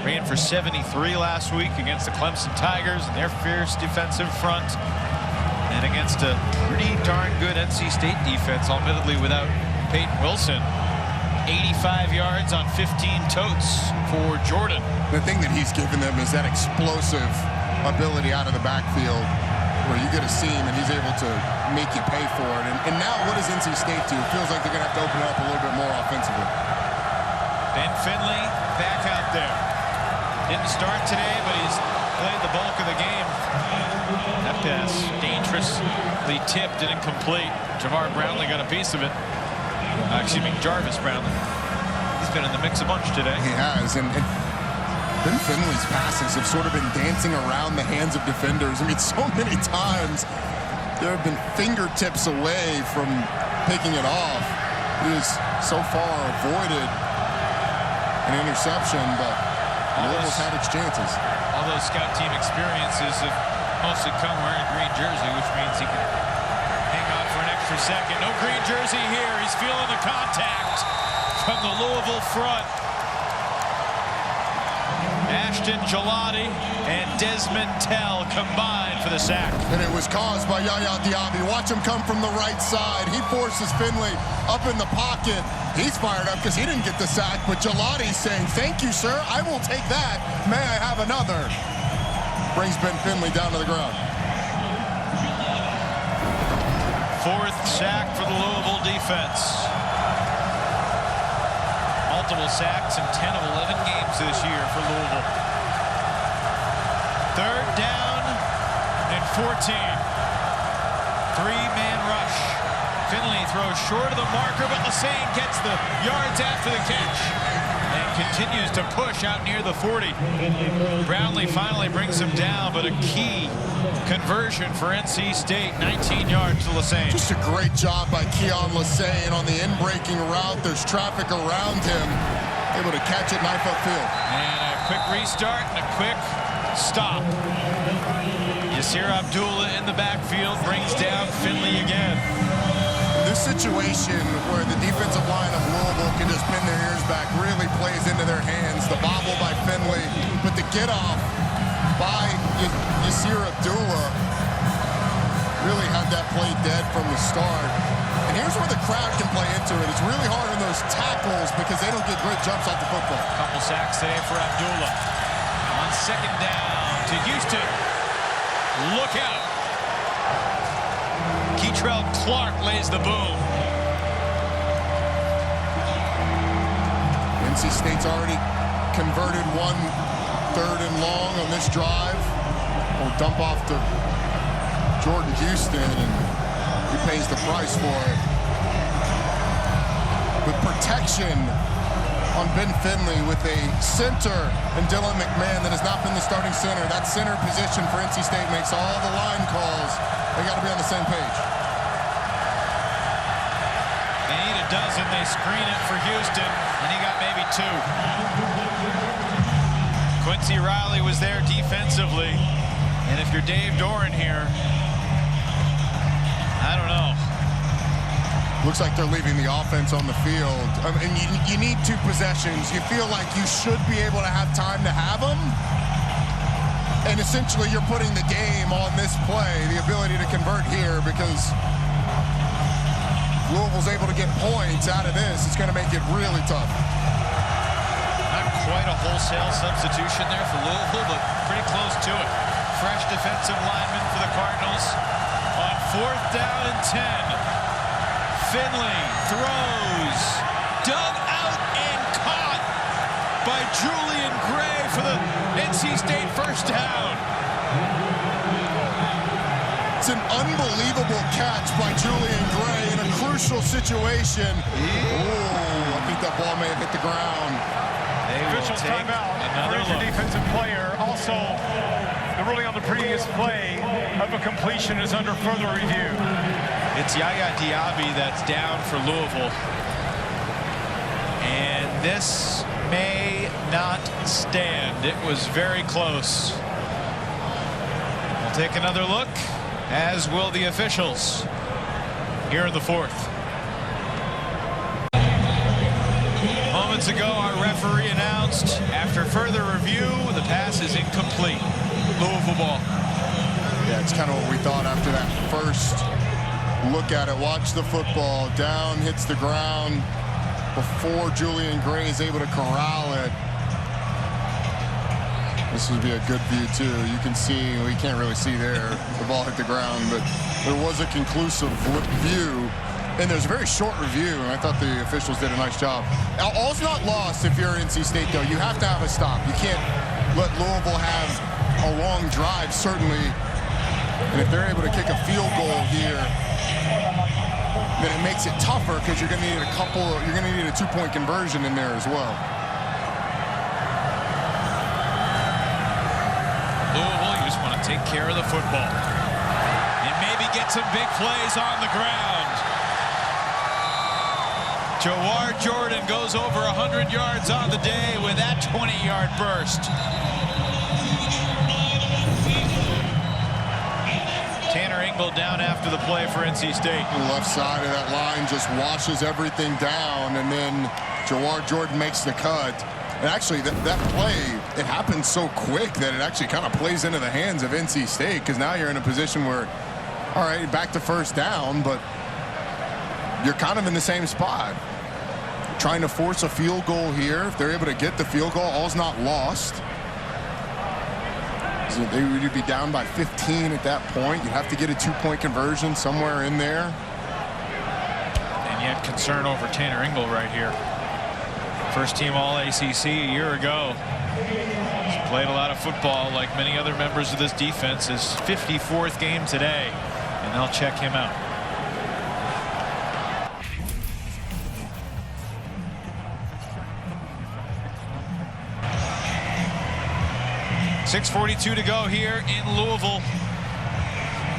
S14: Ran for 73 last week against the Clemson Tigers and their fierce defensive front. And against a pretty darn good NC State defense, admittedly without Peyton Wilson. 85 yards on 15 totes for Jordan.
S8: The thing that he's given them is that explosive ability out of the backfield where you get a seam and he's able to make you pay for it. And now what does NC State do? It feels like they're going to have to open it up a little bit more offensively.
S14: Ben Finley back out there. Didn't start today, but he's played the bulk of the game. That pass dangerously tipped and incomplete. Javar Brownlee got a piece of it. Excuse me, Jarvis Brownlee. He's been in the mix a bunch today.
S8: He has, and Ben Finley's passes have sort of been dancing around the hands of defenders. I mean, so many times there have been fingertips away from picking it off. He has so far avoided an interception, but Louisville's had its chances.
S14: All those scout team experiences have mostly come wearing a green jersey, which means he can hang on for an extra second. No green jersey here. He's feeling the contact from the Louisville front. Ashton Gelati and Desmond Tell combined for the sack.
S8: And it was caused by Yaya Diaby. Watch him come from the right side. He forces Finley up in the pocket. He's fired up because he didn't get the sack, but Gelati's saying, "Thank you, sir. I will take that. May I have another?" Brings Ben Finley down to the ground.
S14: Fourth sack for the Louisville defense. Multiple sacks in 10 of 11 games this year for Louisville. Third down and 14. Three-man rush. Finley throws short of the marker, but Lassane gets the yards after the catch and continues to push out near the 40. Brownlee finally brings him down, but a key conversion for NC State. 19 yards to Lassane.
S8: Just a great job by Keon Lassane on the in-breaking route. There's traffic around him. Able to catch it knife upfield.
S14: And a quick restart and a quick stop. Yasir Abdullah in the backfield brings down Finley again.
S8: This situation where the defensive line of Louisville can just pin their ears back really plays into their hands. The bobble by Finley, but the get off by Yasir Abdullah really had that play dead from the start. And here's where the crowd can play into it. It's really hard on those tackles because they don't get great jumps off the football.
S14: Couple sacks today for Abdullah. On second down to Houston. Look out. Keitrell Clark lays the boom.
S8: NC State's already converted 1 3rd and long on this drive. We'll dump off to Jordan Houston, and he pays the price for it. With protection on Ben Finley with a center and Dylan McMahon that has not been the starting center. That center position for NC State makes all the line calls. They got to be on the same page.
S14: They need a dozen. They screen it for Houston, and he got maybe 2. Quincy Riley was there defensively, and if you're Dave Doran here, I don't know.
S8: Looks like they're leaving the offense on the field. And you need 2 possessions. You feel like you should be able to have time to have them. And essentially you're putting the game on this play, the ability to convert here, because Louisville's able to get points out of this. It's going to make it really tough.
S14: Not quite a wholesale substitution there for Louisville, but pretty close to it. Fresh defensive lineman for the Cardinals on 4th down and 10. Finley throws, dug out and caught by Julian Gray for the NC State first down.
S8: It's an unbelievable catch by Julian Gray and a crucial situation. Ooh, I think that ball may have hit the ground.
S13: Official timeout. Where's the defensive player? Also, the ruling on the previous play of a completion is under further review.
S14: It's Yaya Diaby that's down for Louisville. And this may not stand. It was very close. We'll take another look, as will the officials here in the fourth. Moments ago, our referee announced, after further review, the pass is incomplete. Louisville ball.
S8: Yeah, it's kind of what we thought after that first look at it. Watch the football. Down, hits the ground before Julian Gray is able to corral it. This would be a good view, too. You can see, we can't really see there, the ball hit the ground, but there was a conclusive view. And there's a very short review, and I thought the officials did a nice job. Now, all's not lost if you're NC State, though. You have to have a stop. You can't let Louisville have a long drive, certainly. And if they're able to kick a field goal here, then it makes it tougher because you're going to need you're going to need a two-point conversion in there as well.
S14: Louisville, you just want to take care of the football. And maybe get some big plays on the ground. Jawar Jordan goes over 100 yards on the day with that 20-yard burst. Tanner Engel down after the play for NC State.
S8: The left side of that line just washes everything down, and then Jawar Jordan makes the cut. And actually, that play, it happened so quick that it actually kind of plays into the hands of NC State, because now you're in a position where, all right, back to first down, but you're kind of in the same spot. Trying to force a field goal here. If they're able to get the field goal, all's not lost. So they would be down by 15 at that point. You'd have to get a two-point conversion somewhere in there.
S14: And yet concern over Tanner Engel right here. First team All-ACC a year ago. He's played a lot of football like many other members of this defense. His 54th game today, and they'll check him out. .6:42 to go here in Louisville.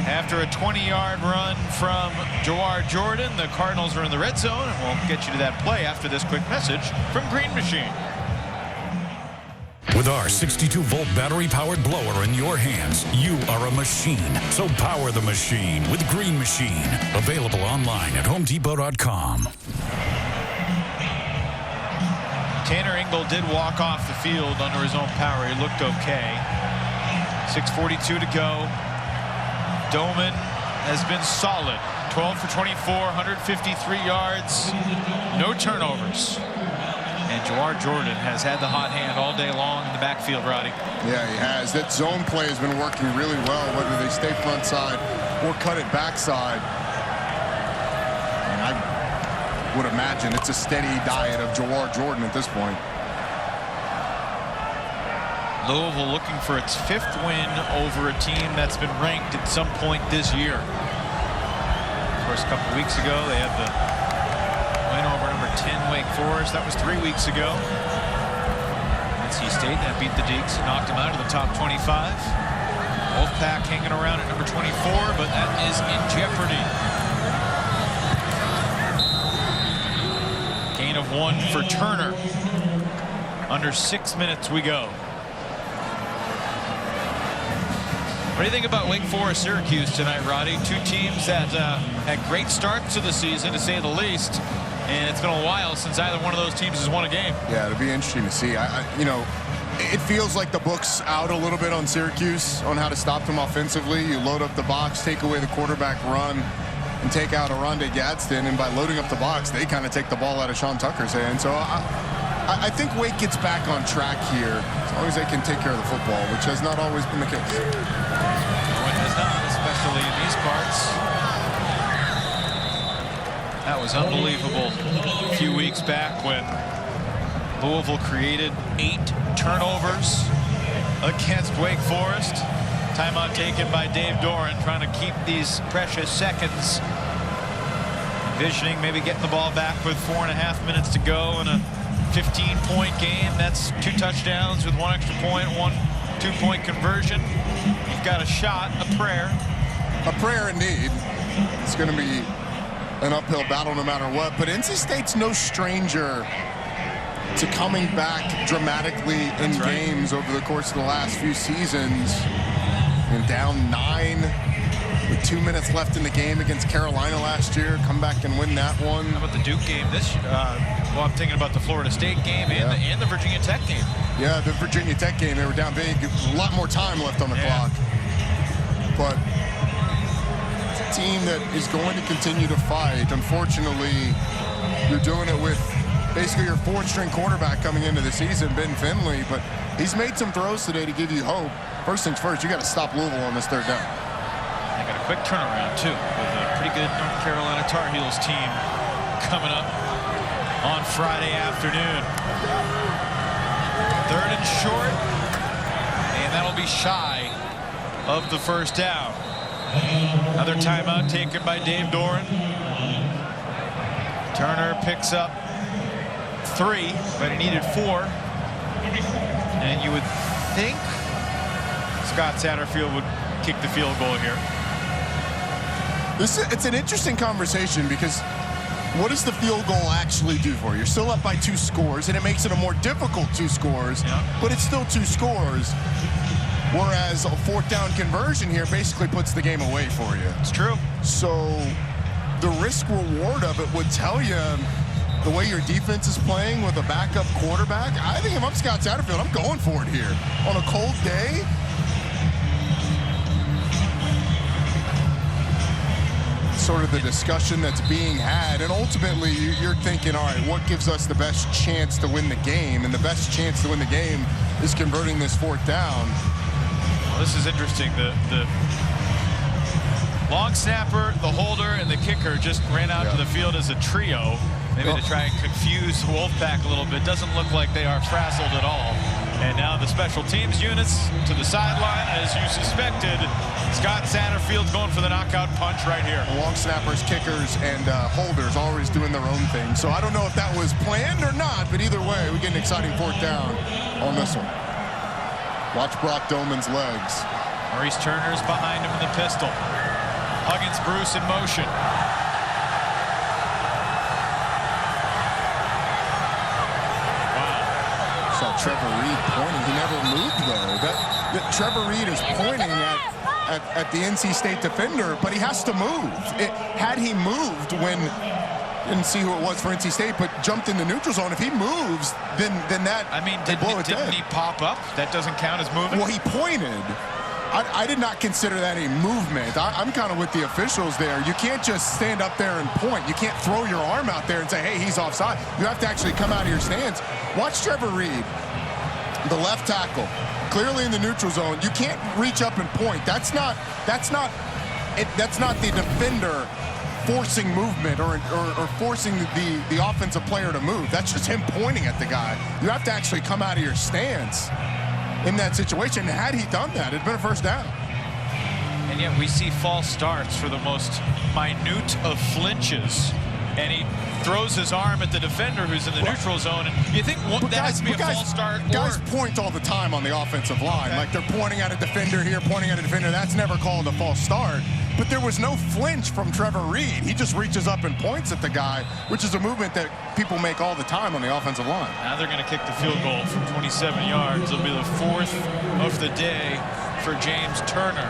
S14: After a 20-yard run from Jawar Jordan, the Cardinals are in the red zone, and we'll get you to that play after this quick message from Green Machine.
S20: With our 62-volt battery-powered blower in your hands, you are a machine. So power the machine with Green Machine. Available online at HomeDepot.com.
S14: Tanner Engel did walk off the field under his own power. He looked okay. 6:42 to go. Doman has been solid. 12 for 24, 153 yards, no turnovers. And Jawar Jordan has had the hot hand all day long in the backfield, Roddy.
S8: Yeah, he has. That zone play has been working really well, whether they stay front side or cut it backside. And I would imagine it's a steady diet of Jawar Jordan at this point.
S14: Louisville looking for its 5th win over a team that's been ranked at some point this year. Of course, a couple weeks ago, they had the win over number 10 Wake Forest. That was 3 weeks ago. NC State that beat the Deacs and knocked them out of the top 25. Wolfpack hanging around at number 24, but that is in jeopardy. Gain of 1 for Turner. Under 6 minutes we go. What do you think about Wake Forest Syracuse tonight, Roddy? Two teams that had great starts to the season, to say the least, and it's been a while since either one of those teams has won a game.
S8: Yeah, it'll be interesting to see. You know, it feels like the book's out a little bit on Syracuse on how to stop them offensively. You load up the box, take away the quarterback run, and take out Aronde Gadsden, and by loading up the box, they kind of take the ball out of Sean Tucker's hand. So I think Wake gets back on track here as long as they can take care of the football, which has not always been the case.
S14: No, it has not, especially in these parts. That was unbelievable a few weeks back when Louisville created 8 turnovers against Wake Forest. Timeout taken by Dave Doran, trying to keep these precious seconds envisioning maybe getting the ball back with 4.5 minutes to go in a 15-point game. That's 2 touchdowns with 1 extra point, 1 2-point conversion. You've got a shot, a prayer.
S8: A prayer indeed. It's going to be an uphill battle no matter what. But NC State's no stranger to coming back dramatically in games over the course of the last few seasons. And down 9 with 2 minutes left in the game against Carolina last year. Come back and win that one.
S14: How about the Duke game this year? Well, I'm thinking about the Florida State game and the Virginia Tech game.
S8: Yeah, the Virginia Tech game, they were down big. A lot more time left on the clock. But it's a team that is going to continue to fight. Unfortunately, you're doing it with basically your 4th-string quarterback coming into the season, Ben Finley. But he's made some throws today to give you hope. First things first, you got to stop Louisville on this 3rd down.
S14: They got a quick turnaround, too, with a pretty good North Carolina Tar Heels team coming up on Friday afternoon. 3rd and short, and that'll be shy of the 1st down. Another timeout taken by Dave Doran. Turner picks up 3, but he needed 4. And you would think Scott Satterfield would kick the field goal here.
S8: It's an interesting conversation because what does the field goal actually do for you? You're still up by 2 scores, and it makes it a more difficult 2 scores, but it's still 2 scores. Whereas a 4th down conversion here basically puts the game away for you.
S14: It's true.
S8: So the risk reward of it would tell you the way your defense is playing with a backup quarterback. I think if I'm Scott Satterfield, I'm going for it here. On a cold day, sort of the discussion that's being had, and ultimately you're thinking, all right, what gives us the best chance to win the game? And the best chance to win the game is converting this 4th down.
S14: Well, this is interesting. The long snapper, the holder, and the kicker just ran out to the field as a trio, maybe to try and confuse the Wolfpack a little bit. Doesn't look like they are frazzled at all. And now the special teams units to the sideline, as you suspected. Scott Satterfield's going for the knockout punch right here.
S8: Long snappers, kickers, and holders always doing their own thing. So I don't know if that was planned or not, but either way, we get an exciting 4th down on this one. Watch Brock Doman's legs.
S14: Maurice Turner's behind him in the pistol. Huggins Bruce in motion.
S8: Saw Trevor Reed pointing. He never moved, though. That Trevor Reed is pointing at the NC State defender, but he has to move. Had he moved when, didn't see who it was for NC State, but jumped in the neutral zone, if he moves, then that,
S14: I mean, didn't he pop up? That doesn't count as moving?
S8: Well, he pointed. I did not consider that a movement. I'm kind of with the officials there. You can't just stand up there and point. You can't throw your arm out there and say, hey, he's offside. You have to actually come out of your stance. Watch Trevor Reed, the left tackle, clearly in the neutral zone. You can't reach up and point. That's not the defender forcing movement or forcing the offensive player to move. That's just him pointing at the guy. You have to actually come out of your stance in that situation. Had he done that, it'd been a 1st down.
S14: And yet we see false starts for the most minute of flinches. And he throws his arm at the defender who's in the neutral zone. And you think that has to be a false start?
S8: Guys point all the time on the offensive line. Like they're pointing at a defender here, pointing at a defender. That's never called a false start. But there was no flinch from Trevor Reed. He just reaches up and points at the guy, which is a movement that people make all the time on the offensive line.
S14: Now they're going to kick the field goal from 27 yards. It'll be the 4th of the day for James Turner.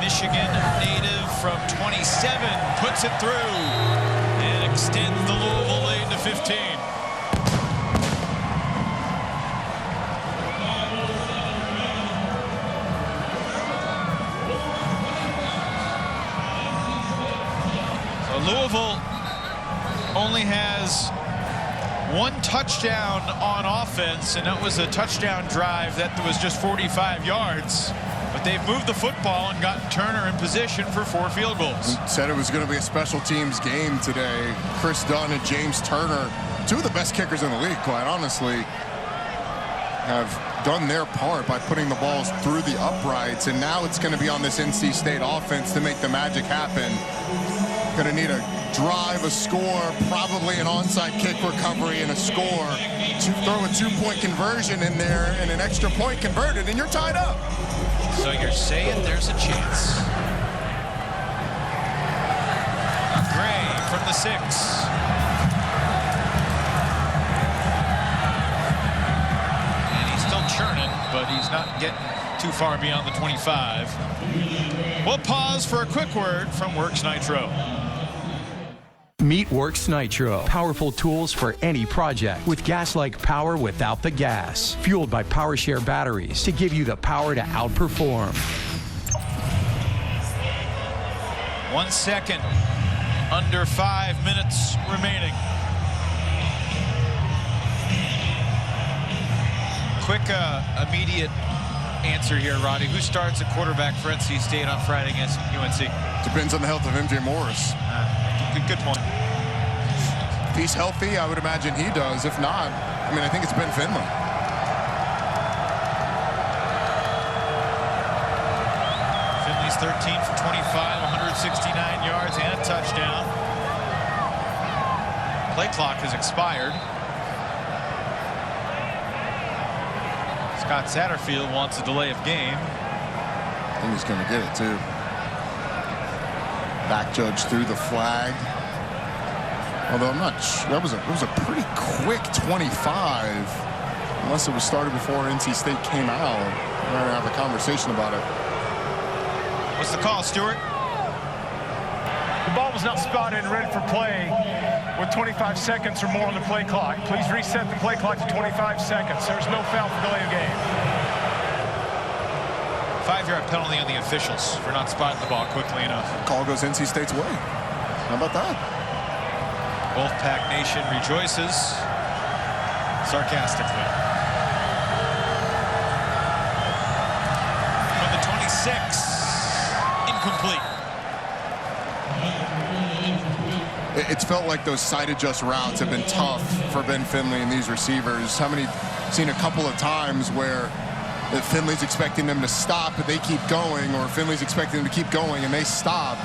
S14: Michigan native from 27 puts it through and extends the Louisville lead to 15. So Louisville only has 1 touchdown on offense, and that was a touchdown drive that was just 45 yards. But they've moved the football and gotten Turner in position for 4 field goals.
S8: Said it was going to be a special teams game today. Chris Dunn and James Turner, 2 of the best kickers in the league, quite honestly. have done their part by putting the balls through the uprights, and now it's going to be on this NC State offense to make the magic happen. Going to need a drive, a score, probably an onside kick recovery and a score to throw a 2-point conversion in there and an extra point converted, and you're tied up.
S14: So you're saying there's a chance. Gray from the 6. And he's still churning, but he's not getting too far beyond the 25. We'll pause for a quick word from Works Nitro.
S12: Meet Works Nitro. Powerful tools for any project with gas-like power without the gas. Fueled by PowerShare batteries to give you the power to outperform.
S14: 1 second. Under 5 minutes remaining. Quick, immediate answer here, Roddy. Who starts at quarterback for NC State on Friday against UNC?
S8: Depends on the health of MJ Morris.
S14: Good point.
S8: If he's healthy, I would imagine he does. If not, I mean, I think it's Ben Finley.
S14: Finley's 13 for 25, 169 yards and a touchdown. Play clock has expired. Scott Satterfield wants a delay of game.
S8: I think he's going to get it, too. Back judge threw the flag. Although I'm not sure. It was a pretty quick 25. Unless it was started before NC State came out. We're going to have a conversation about it.
S14: What's the call, Stuart?
S13: The ball was not spotted and ready for play with 25 seconds or more on the play clock. Please reset the play clock to 25 seconds. There's no foul for delay of game.
S14: 5-yard penalty on the officials for not spotting the ball quickly enough.
S8: Call goes NC State's way. How about that?
S14: Wolfpack Nation rejoices sarcastically. For the 26, incomplete.
S8: It's felt like those side adjust routes have been tough for Ben Finley and these receivers. Seen a couple of times where if Finley's expecting them to stop, but they keep going, or Finley's expecting them to keep going and they stop.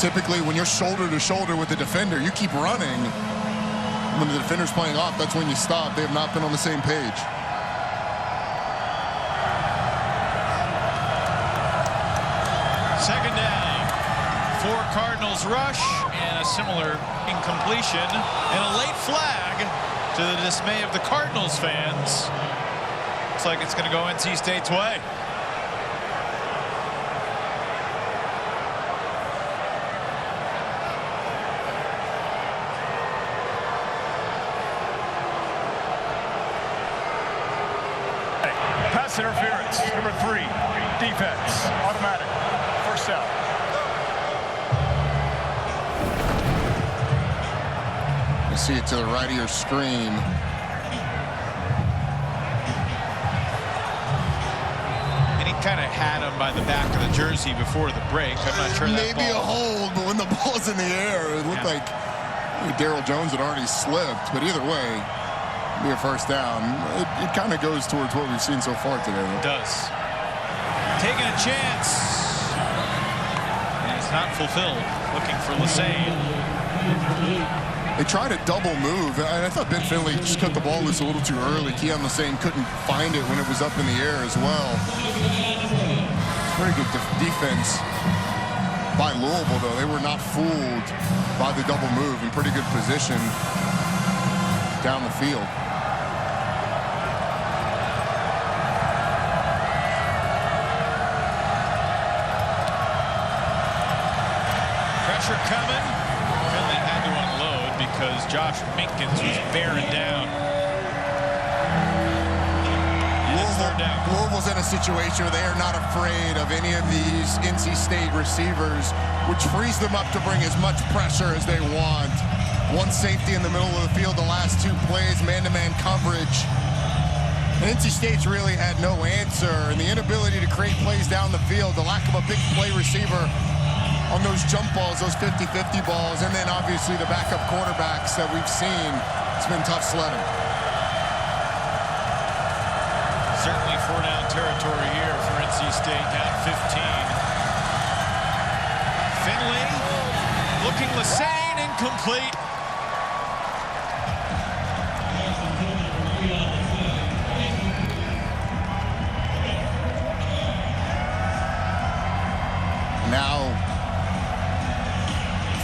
S8: Typically, when you're shoulder to shoulder with the defender, you keep running. When the defender's playing off, that's when you stop. They have not been on the same page.
S14: Second down. 4 Cardinals rush and a similar incompletion and a late flag to the dismay of the Cardinals fans. Looks like it's going to go NC State's way.
S13: Pass interference, number 3. Defense, automatic. First out.
S8: You see it to the right of your screen.
S14: And he kind of had him by the back of the jersey before the break. I'm not sure that
S8: maybe a hold, but when the ball's in the air, it looked like Darryl Jones had already slipped. But either way, be a first down. It kind of goes towards what we've seen so far today.
S14: It does. Taking a chance. And it's not fulfilled. Looking for Lassane.
S8: They tried a double move, and I thought Ben Finley just cut the ball loose a little too early. Keon Lassane couldn't find it when it was up in the air as well. Very good defense by Louisville, though. They were not fooled by the double move. In pretty good position down the field.
S14: Pressure coming. Finley had to unload because Josh Minkins was bearing down.
S8: Louisville's in a situation where they are not afraid of any of these NC State receivers, which frees them up to bring as much pressure as they want. One safety in the middle of the field the last 2 plays, man-to-man coverage. And NC State's really had no answer, and the inability to create plays down the field, the lack of a big play receiver on those jump balls, those 50-50 balls, and then obviously the backup quarterbacks that we've seen. It's been tough sledding.
S7: territory here for NC State, down 15. Finley looking Lassane, incomplete.
S8: Now,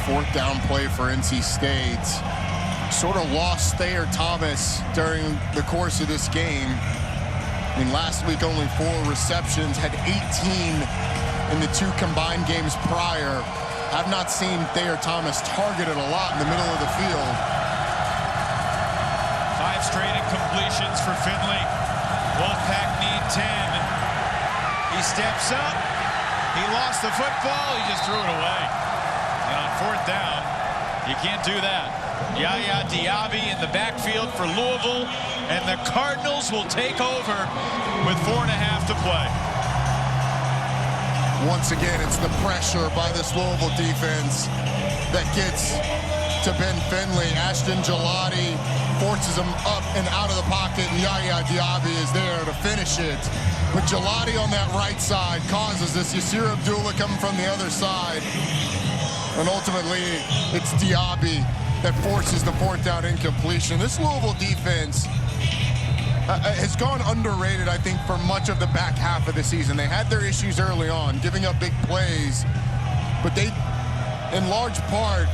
S8: fourth down play for NC State. Sort of lost Thayer Thomas during the course of this game. I mean, last week only 4 receptions, had 18 in the 2 combined games prior. I've not seen Thayer Thomas targeted a lot in the middle of the field.
S7: 5 straight incompletions for Finley. Wolfpack need 10. He steps up. He lost the football. He just threw it away. And on fourth down, you can't do that. Yaya Diaby in the backfield for Louisville, and the Cardinals will take over with 4.5 to play.
S8: Once again, it's the pressure by this Louisville defense that gets to Ben Finley. Ashton Gelati forces him up and out of the pocket, and Yaya Diaby is there to finish it. But Gelati on that right side causes this. Yasir Abdullah coming from the other side. And ultimately, it's Diaby that forces the fourth down incompletion. This Louisville defense has gone underrated, I think, for much of the back half of the season. They had their issues early on, giving up big plays, but they, in large part,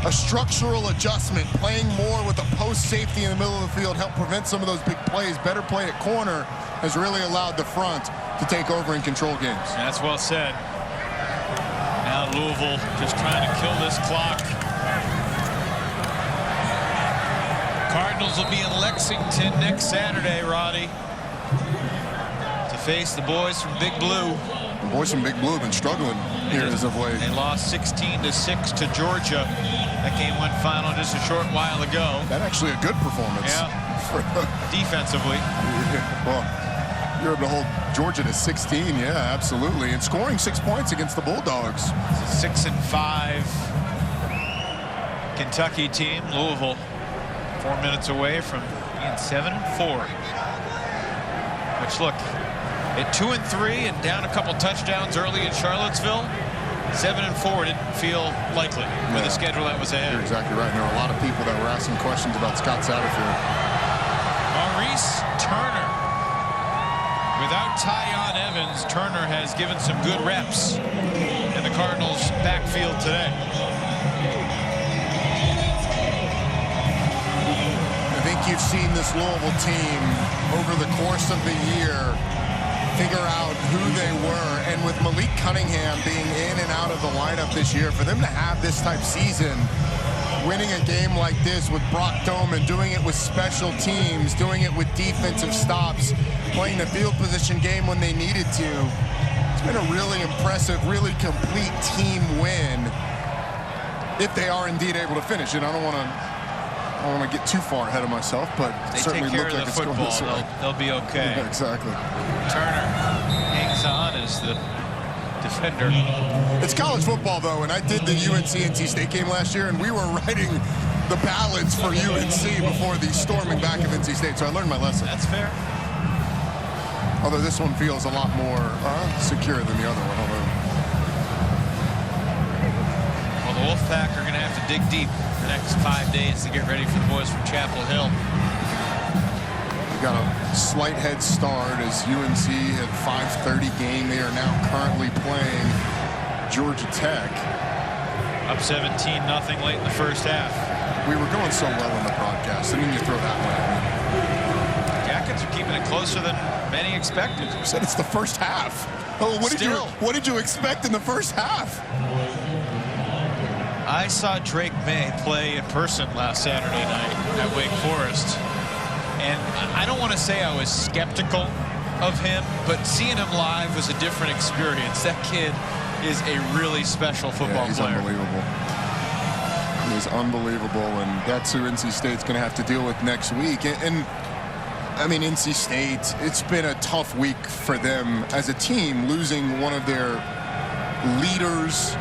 S8: a structural adjustment, playing more with a post safety in the middle of the field, helped prevent some of those big plays. Better play at corner has really allowed the front to take over and control games.
S7: That's well said. Now Louisville just trying to kill this clock. Cardinals will be in Lexington next Saturday, Roddy, to face the boys from Big Blue.
S8: The boys from Big Blue have been struggling here as of late.
S7: They lost 16-6 to Georgia. That game went final just a short while ago.
S8: That's actually a good performance.
S7: Yeah. Defensively.
S8: Well, you're able to hold Georgia to 16. Yeah, absolutely. And scoring 6 points against the Bulldogs.
S7: 6-5 Kentucky team. Louisville 4 minutes away from being 7-4. Which, look, at 2-3 and down a couple touchdowns early in Charlottesville, 7-4 didn't feel likely with the schedule that was ahead.
S8: You're exactly right. There were a lot of people that were asking questions about Scott Satterfield.
S7: Maurice Turner. Without Tyon Evans, Turner has given some good reps in the Cardinals' backfield today.
S8: I think you've seen this Louisville team over the course of the year figure out who they were, and with Malik Cunningham being in and out of the lineup this year, for them to have this type season, winning a game like this with Brock Doman, doing it with special teams, doing it with defensive stops, playing the field position game when they needed to. It's been a really impressive, really complete team win if they are indeed able to finish it. I don't want to get too far ahead of myself, but
S7: they
S8: certainly
S7: take care
S8: look
S7: of
S8: like
S7: the
S8: it's going
S7: football.
S8: this way.
S7: They'll be okay.
S8: Yeah, exactly.
S7: Turner hangs on as the defender.
S8: It's college football, though, and I did the UNC-NC State game last year, and we were writing the ballads for UNC before the storming back of NC State, so I learned my lesson.
S7: That's fair.
S8: Although this one feels a lot more secure than the other one.
S7: Well, the Wolfpack are going to have to dig deep the next 5 days to get ready for the boys from Chapel Hill.
S8: We've got a slight head start as UNC at 5:30 game. They are now currently playing Georgia Tech.
S7: Up 17-0 late in the first half.
S8: We were going so well in the broadcast. I mean, you throw that one at me.
S7: Jackets are keeping it closer than many expected.
S8: You said it's the first half. Oh, what did you expect in the first half?
S7: I saw Drake May play in person last Saturday night at Wake Forest. And I don't want to say I was skeptical of him, but seeing him live was a different experience. That kid is a really special football
S8: he's
S7: player.
S8: Unbelievable. He's unbelievable, and that's who NC State's going to have to deal with next week. And I mean, NC State, it's been a tough week for them as a team, losing one of their leaders,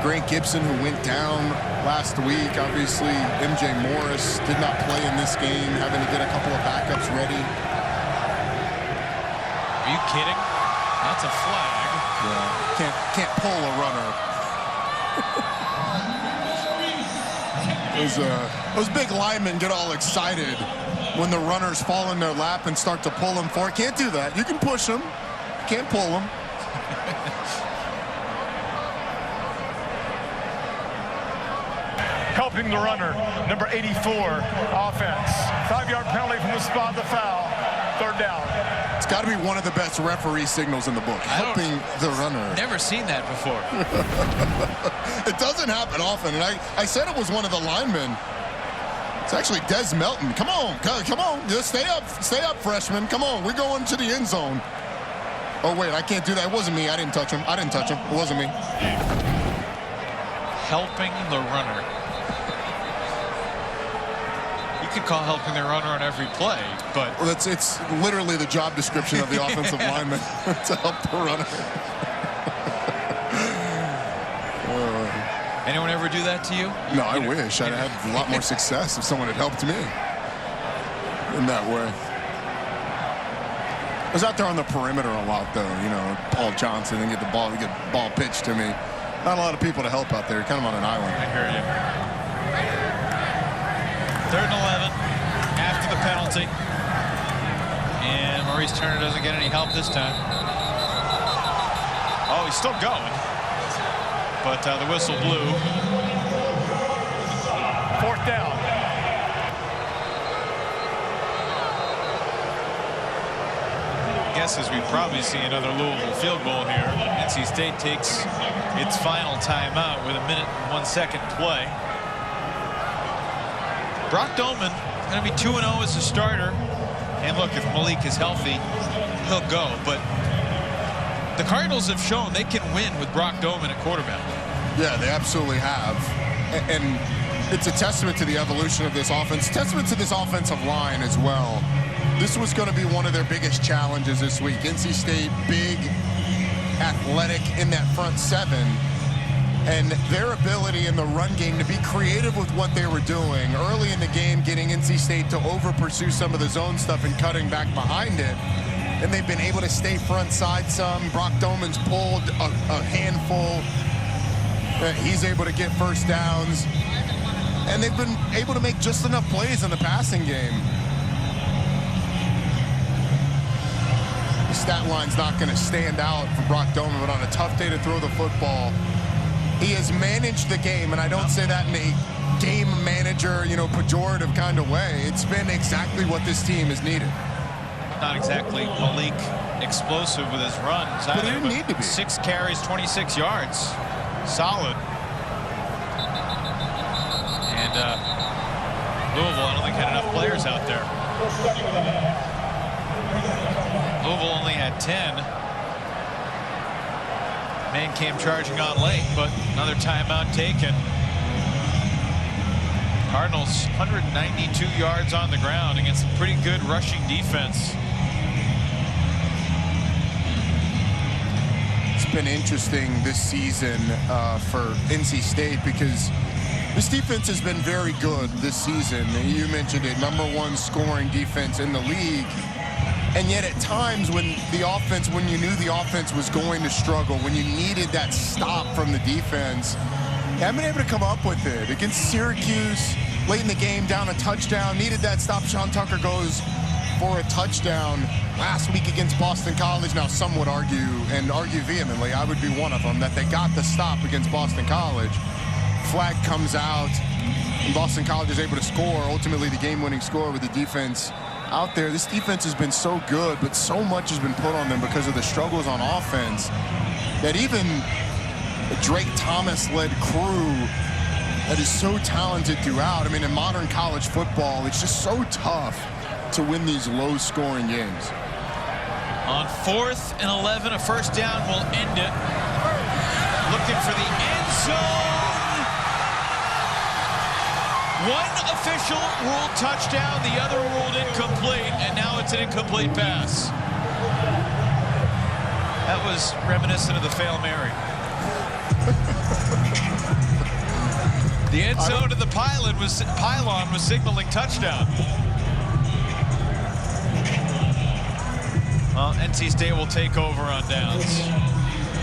S8: Grant Gibson, who went down last week. Obviously, MJ Morris did not play in this game, having to get a couple of backups ready.
S7: Are you kidding?
S14: That's a flag.
S8: Yeah. Can't pull a runner. Those big linemen get all excited when the runners fall in their lap and start to pull them forward. Can't do that. You can push them. Can't pull them.
S13: Helping the runner, number 84, offense. 5-yard penalty from the spot of the foul. 3rd down.
S8: It's got to be one of the best referee signals in the book. Helping the runner.
S14: Never seen that before.
S8: It doesn't happen often, and I said it was one of the linemen. It's actually Des Melton. Come on, just stay up, freshman. Come on, we're going to the end zone. Oh wait, I can't do that. It wasn't me. I didn't touch him. It wasn't me.
S14: Helping the runner. You could call helping the runner on every play, but
S8: well, it's literally the job description of the offensive lineman to help the runner.
S14: Anyone ever do that to you?
S8: No, I wish. I'd had a lot more success if someone had helped me in that way. I was out there on the perimeter a lot, though. You know, Paul Johnson and get the ball pitched to me. Not a lot of people to help out there. Kind of on an island.
S14: I hear you. 3rd and 11 after the penalty. And Maurice Turner doesn't get any help this time. Oh, he's still going. But the whistle blew.
S13: 4th down.
S14: Guesses we'd probably see another Louisville field goal here. NC State takes its final timeout with 1 minute and 1 second to play. Brock Doman is going to be 2-0 as a starter. And look, if Malik is healthy, he'll go. But the Cardinals have shown they can win with Brock Doman at quarterback.
S8: Yeah, they absolutely have. And it's a testament to the evolution of this offense, testament to this offensive line as well. This was going to be one of their biggest challenges this week. NC State, big, athletic in that front 7. And their ability in the run game to be creative with what they were doing early in the game, getting NC State to over-pursue some of the zone stuff and cutting back behind it. And they've been able to stay front side some. Brock Doman's pulled a handful. He's able to get first downs. And they've been able to make just enough plays in the passing game. The stat line's not going to stand out for Brock Doman, but on a tough day to throw the football, he has managed the game, and I don't say that in a game manager, pejorative kind of way. It's been exactly what this team has needed.
S14: Not exactly Malik explosive with his runs.
S8: But he didn't need to be.
S14: 6 carries, 26 yards. Solid. And Louisville, I don't think, had enough players out there. Louisville only had 10. Man came charging on late, but another timeout taken. Cardinals 192 yards on the ground against a pretty good rushing defense.
S8: It's been interesting this season for NC State because this defense has been very good this season. You mentioned it, #1 scoring defense in the league. And yet at times when you knew the offense was going to struggle, when you needed that stop from the defense, you haven't been able to come up with it. Against Syracuse, late in the game, down a touchdown, needed that stop. Sean Tucker goes for a touchdown. Last week against Boston College, now some would argue, and argue vehemently, I would be one of them, that they got the stop against Boston College. Flag comes out, and Boston College is able to score, ultimately the game-winning score with the defense out there. This defense has been so good, but so much has been put on them because of the struggles on offense that even a Drake Thomas-led crew that is so talented throughout. I mean, in modern college football, it's just so tough to win these low-scoring games.
S14: On 4th and 11, a first down will end it. Looking for the end zone. One official ruled touchdown, the other ruled incomplete, and now it's an incomplete pass. That was reminiscent of the Fail Mary. The end zone to the pylon was signaling touchdown. Well, NC State will take over on downs.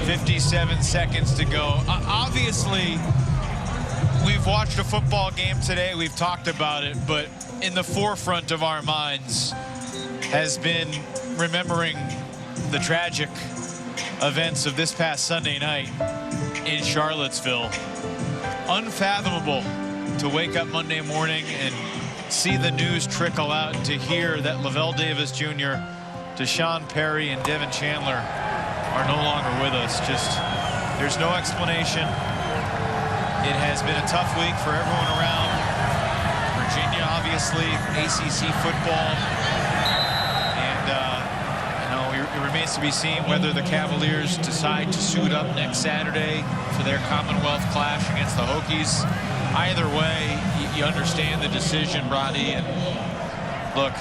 S14: 57 seconds to go. Obviously, we've watched a football game today. We've talked about it, but in the forefront of our minds has been remembering the tragic events of this past Sunday night in Charlottesville. Unfathomable to wake up Monday morning and see the news trickle out, to hear that Lavelle Davis Jr., Deshaun Perry, and Devin Chandler are no longer with us. Just, there's no explanation. It has been a tough week for everyone around Virginia, obviously, ACC football. And, it remains to be seen whether the Cavaliers decide to suit up next Saturday for their Commonwealth clash against the Hokies. Either way, you understand the decision, Brady. And look,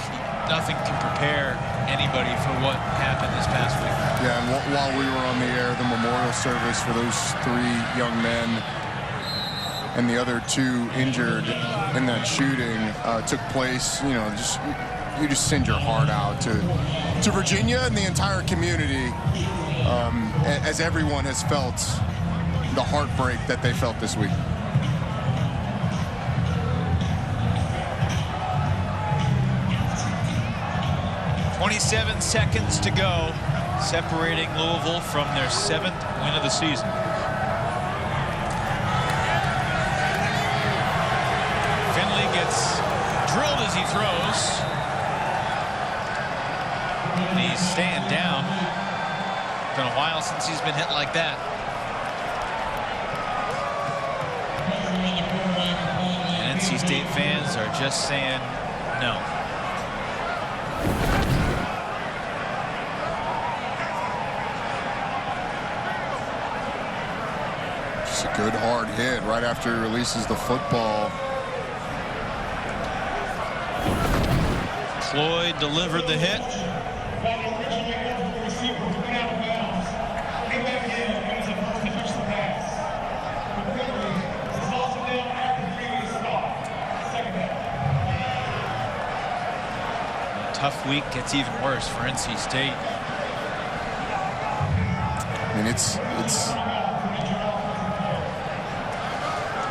S14: nothing can prepare anybody for what happened this past week.
S8: Yeah, and while we were on the air, the memorial service for those 3 young men and the other 2 injured in that shooting took place. You just send your heart out to Virginia and the entire community, as everyone has felt the heartbreak that they felt this week.
S14: .27 seconds to go, separating Louisville from their 7th win of the season. Finley gets drilled as he throws. And he's staying down. Been a while since he's been hit like that. And NC State fans are just saying no.
S8: Just a good hard hit right after he releases the football.
S14: Floyd delivered the hit. Tough week gets even worse for NC State.
S8: I mean, it's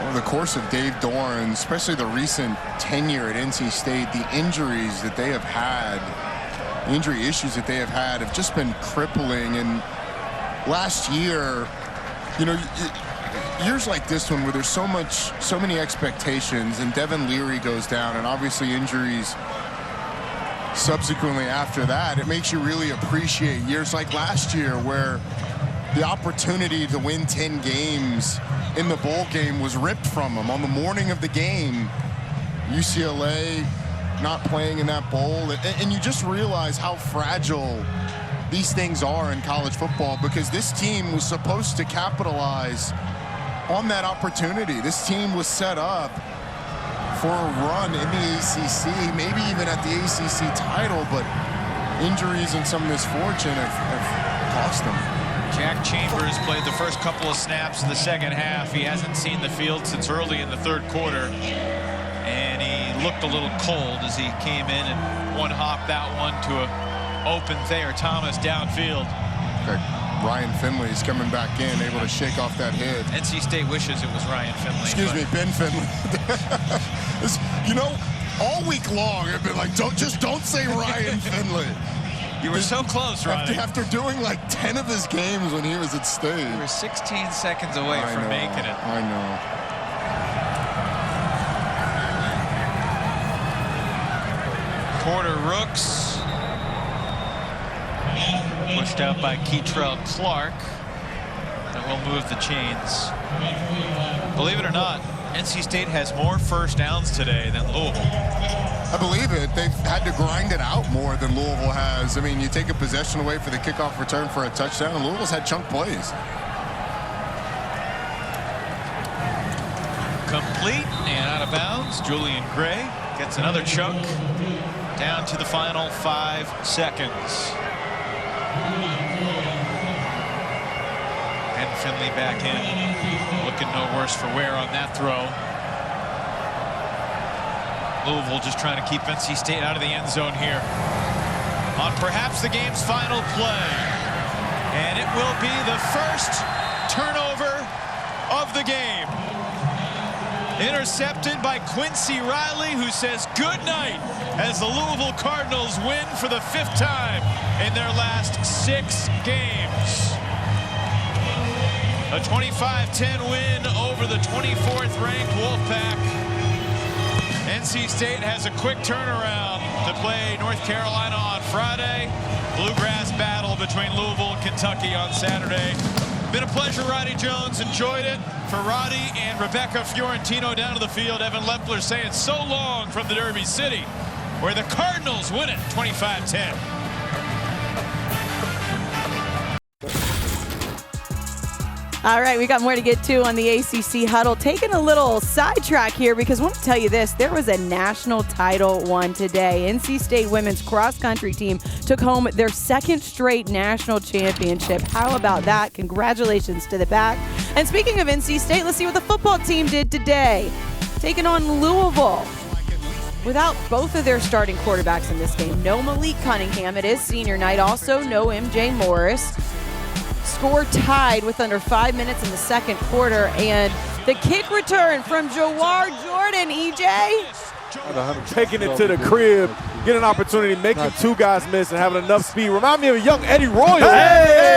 S8: over the course of Dave Doran, especially the recent tenure at NC State, the injuries that they have had, the injury issues that they have just been crippling. And last year, years like this one where there's so many expectations, and Devin Leary goes down, and obviously injuries subsequently after that, it makes you really appreciate years like last year where the opportunity to win 10 games in the bowl game was ripped from them on the morning of the game. UCLA not playing in that bowl, and you just realize how fragile these things are in college football, because this team was supposed to capitalize on that opportunity. This team was set up for a run in the ACC, maybe even at the ACC title, but injuries and some misfortune have cost them.
S14: Jack Chambers played the first couple of snaps in the second half. He hasn't seen the field since early in the third quarter, and he looked a little cold as he came in and one-hopped that one to an open Thayer Thomas downfield.
S8: Okay. Ryan Finley's coming back in, able to shake off that hit.
S14: NC State wishes it was Ryan Finley.
S8: Excuse me, Ben Finley. All week long, I've been like, don't say Ryan Finley.
S14: You were so close, Ronnie.
S8: After doing like 10 of his games when he was at State.
S14: You were 16 seconds away from making it.
S8: I know.
S14: Porter Rooks. Pushed out by Keitrell Clark. And will move the chains. Believe it or not, NC State has more first downs today than Louisville.
S8: I believe it. They've had to grind it out more than Louisville has. I mean, you take a possession away for the kickoff return for a touchdown, and Louisville's had chunk plays.
S14: Complete and out of bounds. Julian Gray gets another chunk down to the final 5 seconds. And Finley back in, looking no worse for wear on that throw. Louisville just trying to keep NC State out of the end zone here on perhaps the game's final play. And it will be the first turnover of the game. Intercepted by Quincy Riley, who says good night as the Louisville Cardinals win for the 5th time in their last 6 games. A 25-10 win over the 24th ranked Wolfpack. NC State has a quick turnaround to play North Carolina on Friday. Bluegrass battle between Louisville and Kentucky on Saturday. Been a pleasure, Roddy Jones. Enjoyed it. For Roddy and Rebecca Fiorentino down to the field, Evan Lepler saying so long from the Derby City, where the Cardinals win it 25-10.
S1: All right, we got more to get to on the ACC Huddle. Taking a little sidetrack here because I want to tell you this. There was a national title won today. NC State women's cross-country team took home their 2nd straight national championship. How about that? Congratulations to the Pack. And speaking of NC State, let's see what the football team did today. Taking on Louisville. Without both of their starting quarterbacks in this game. No Malik Cunningham. It is senior night. Also, no MJ Morris. Score tied with under 5 minutes in the 2nd quarter, and the kick return from Jawar Jordan, EJ.
S4: Taking it to the crib, get an opportunity, making 2 guys miss and having enough speed. Remind me of a young Eddie Royal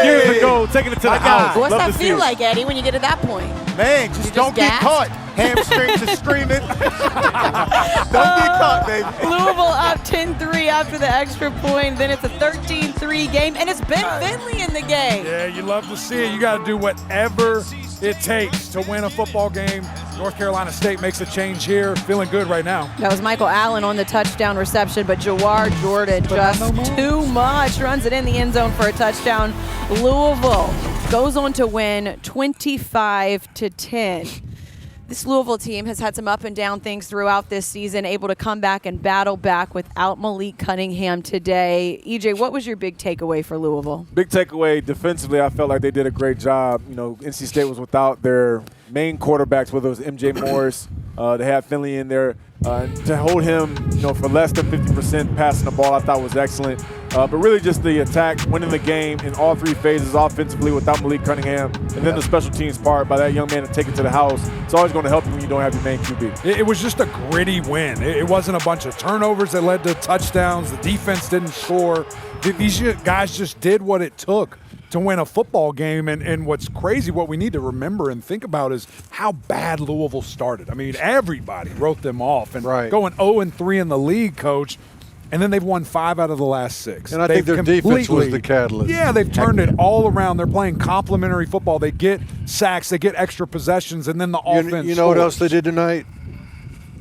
S4: years ago, taking it to the house.
S1: What's that feel like, Eddie, when you get to that point?
S2: Man, just don't get caught. Hamstrings are screaming. Don't get caught, baby.
S1: Louisville up 10-3 after the extra point. Then it's a 13-3 game, and it's Ben Finley in the game.
S3: Yeah, you love to see it. You got to do whatever it takes to win a football game. North Carolina State makes a change here. Feeling good right now.
S1: That was Michael Allen on the touchdown reception, but Jawar Jordan just too much. Runs it in the end zone for a touchdown. Louisville goes on to win 25-10. This Louisville team has had some up and down things throughout this season, able to come back and battle back without Malik Cunningham today. EJ, what was your big takeaway for Louisville?
S4: Big takeaway defensively, I felt like they did a great job. You know, NC State was without their main quarterbacks, whether it was MJ Morris, they had Finley in there. To hold him, for less than 50% passing the ball, I thought was excellent. But really just the attack, winning the game in all 3 phases offensively without Malik Cunningham, and then the special teams part by that young man to take it to the house. It's always going to help you when you don't have your main QB.
S3: It was just a gritty win. It wasn't a bunch of turnovers that led to touchdowns. The defense didn't score. These guys just did what it took to win a football game. And what's crazy, what we need to remember and think about is how bad Louisville started. I mean, everybody wrote them off. And going 0-3 in the league, Coach, and then they've won 5 out of the last 6.
S5: And I think their defense was the catalyst.
S3: Yeah, they've turned it all around. They're playing complementary football. They get sacks, they get extra possessions, and then the offense
S5: You know what else they did tonight?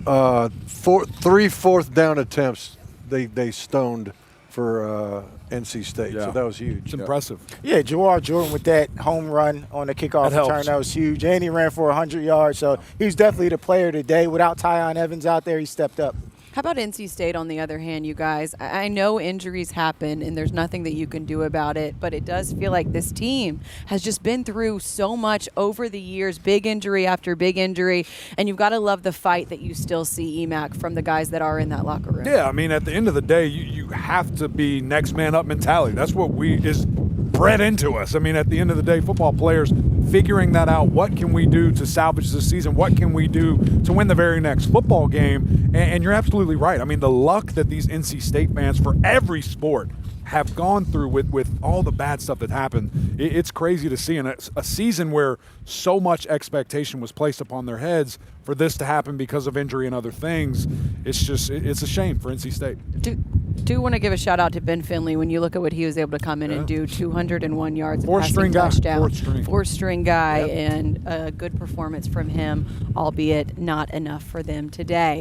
S5: 3 4th down attempts they stoned for NC State. So that was huge.
S3: It's impressive.
S2: Yeah, Jawar Jordan with that home run on the kickoff return, that was huge. And he ran for 100 yards, so he's definitely the player today. Without Tyon Evans out there, he stepped up.
S1: How about NC State on the other hand, you guys? I know injuries happen and there's nothing that you can do about it, but it does feel like this team has just been through so much over the years, big injury after big injury, and you've got to love the fight that you still see, EMAC, from the guys that are in that locker room.
S3: Yeah, I mean, at the end of the day, you have to be next man up mentality. That's what is bred into us. I mean, at the end of the day, football players figuring that out. What can we do to salvage the season? What can we do to win the very next football game? And you're absolutely right. I mean, the luck that these NC State fans for every sport have gone through with all the bad stuff that happened, it's crazy to see. In a season where so much expectation was placed upon their heads, for this to happen because of injury and other things, it's a shame for NC State.
S1: Do want to give a shout out to Ben Finley when you look at what he was able to come in and do. 201 yards,
S3: Fourth-string
S1: touchdown,
S3: guy.
S1: Fourth-string guy, and a good performance from him, albeit not enough for them today.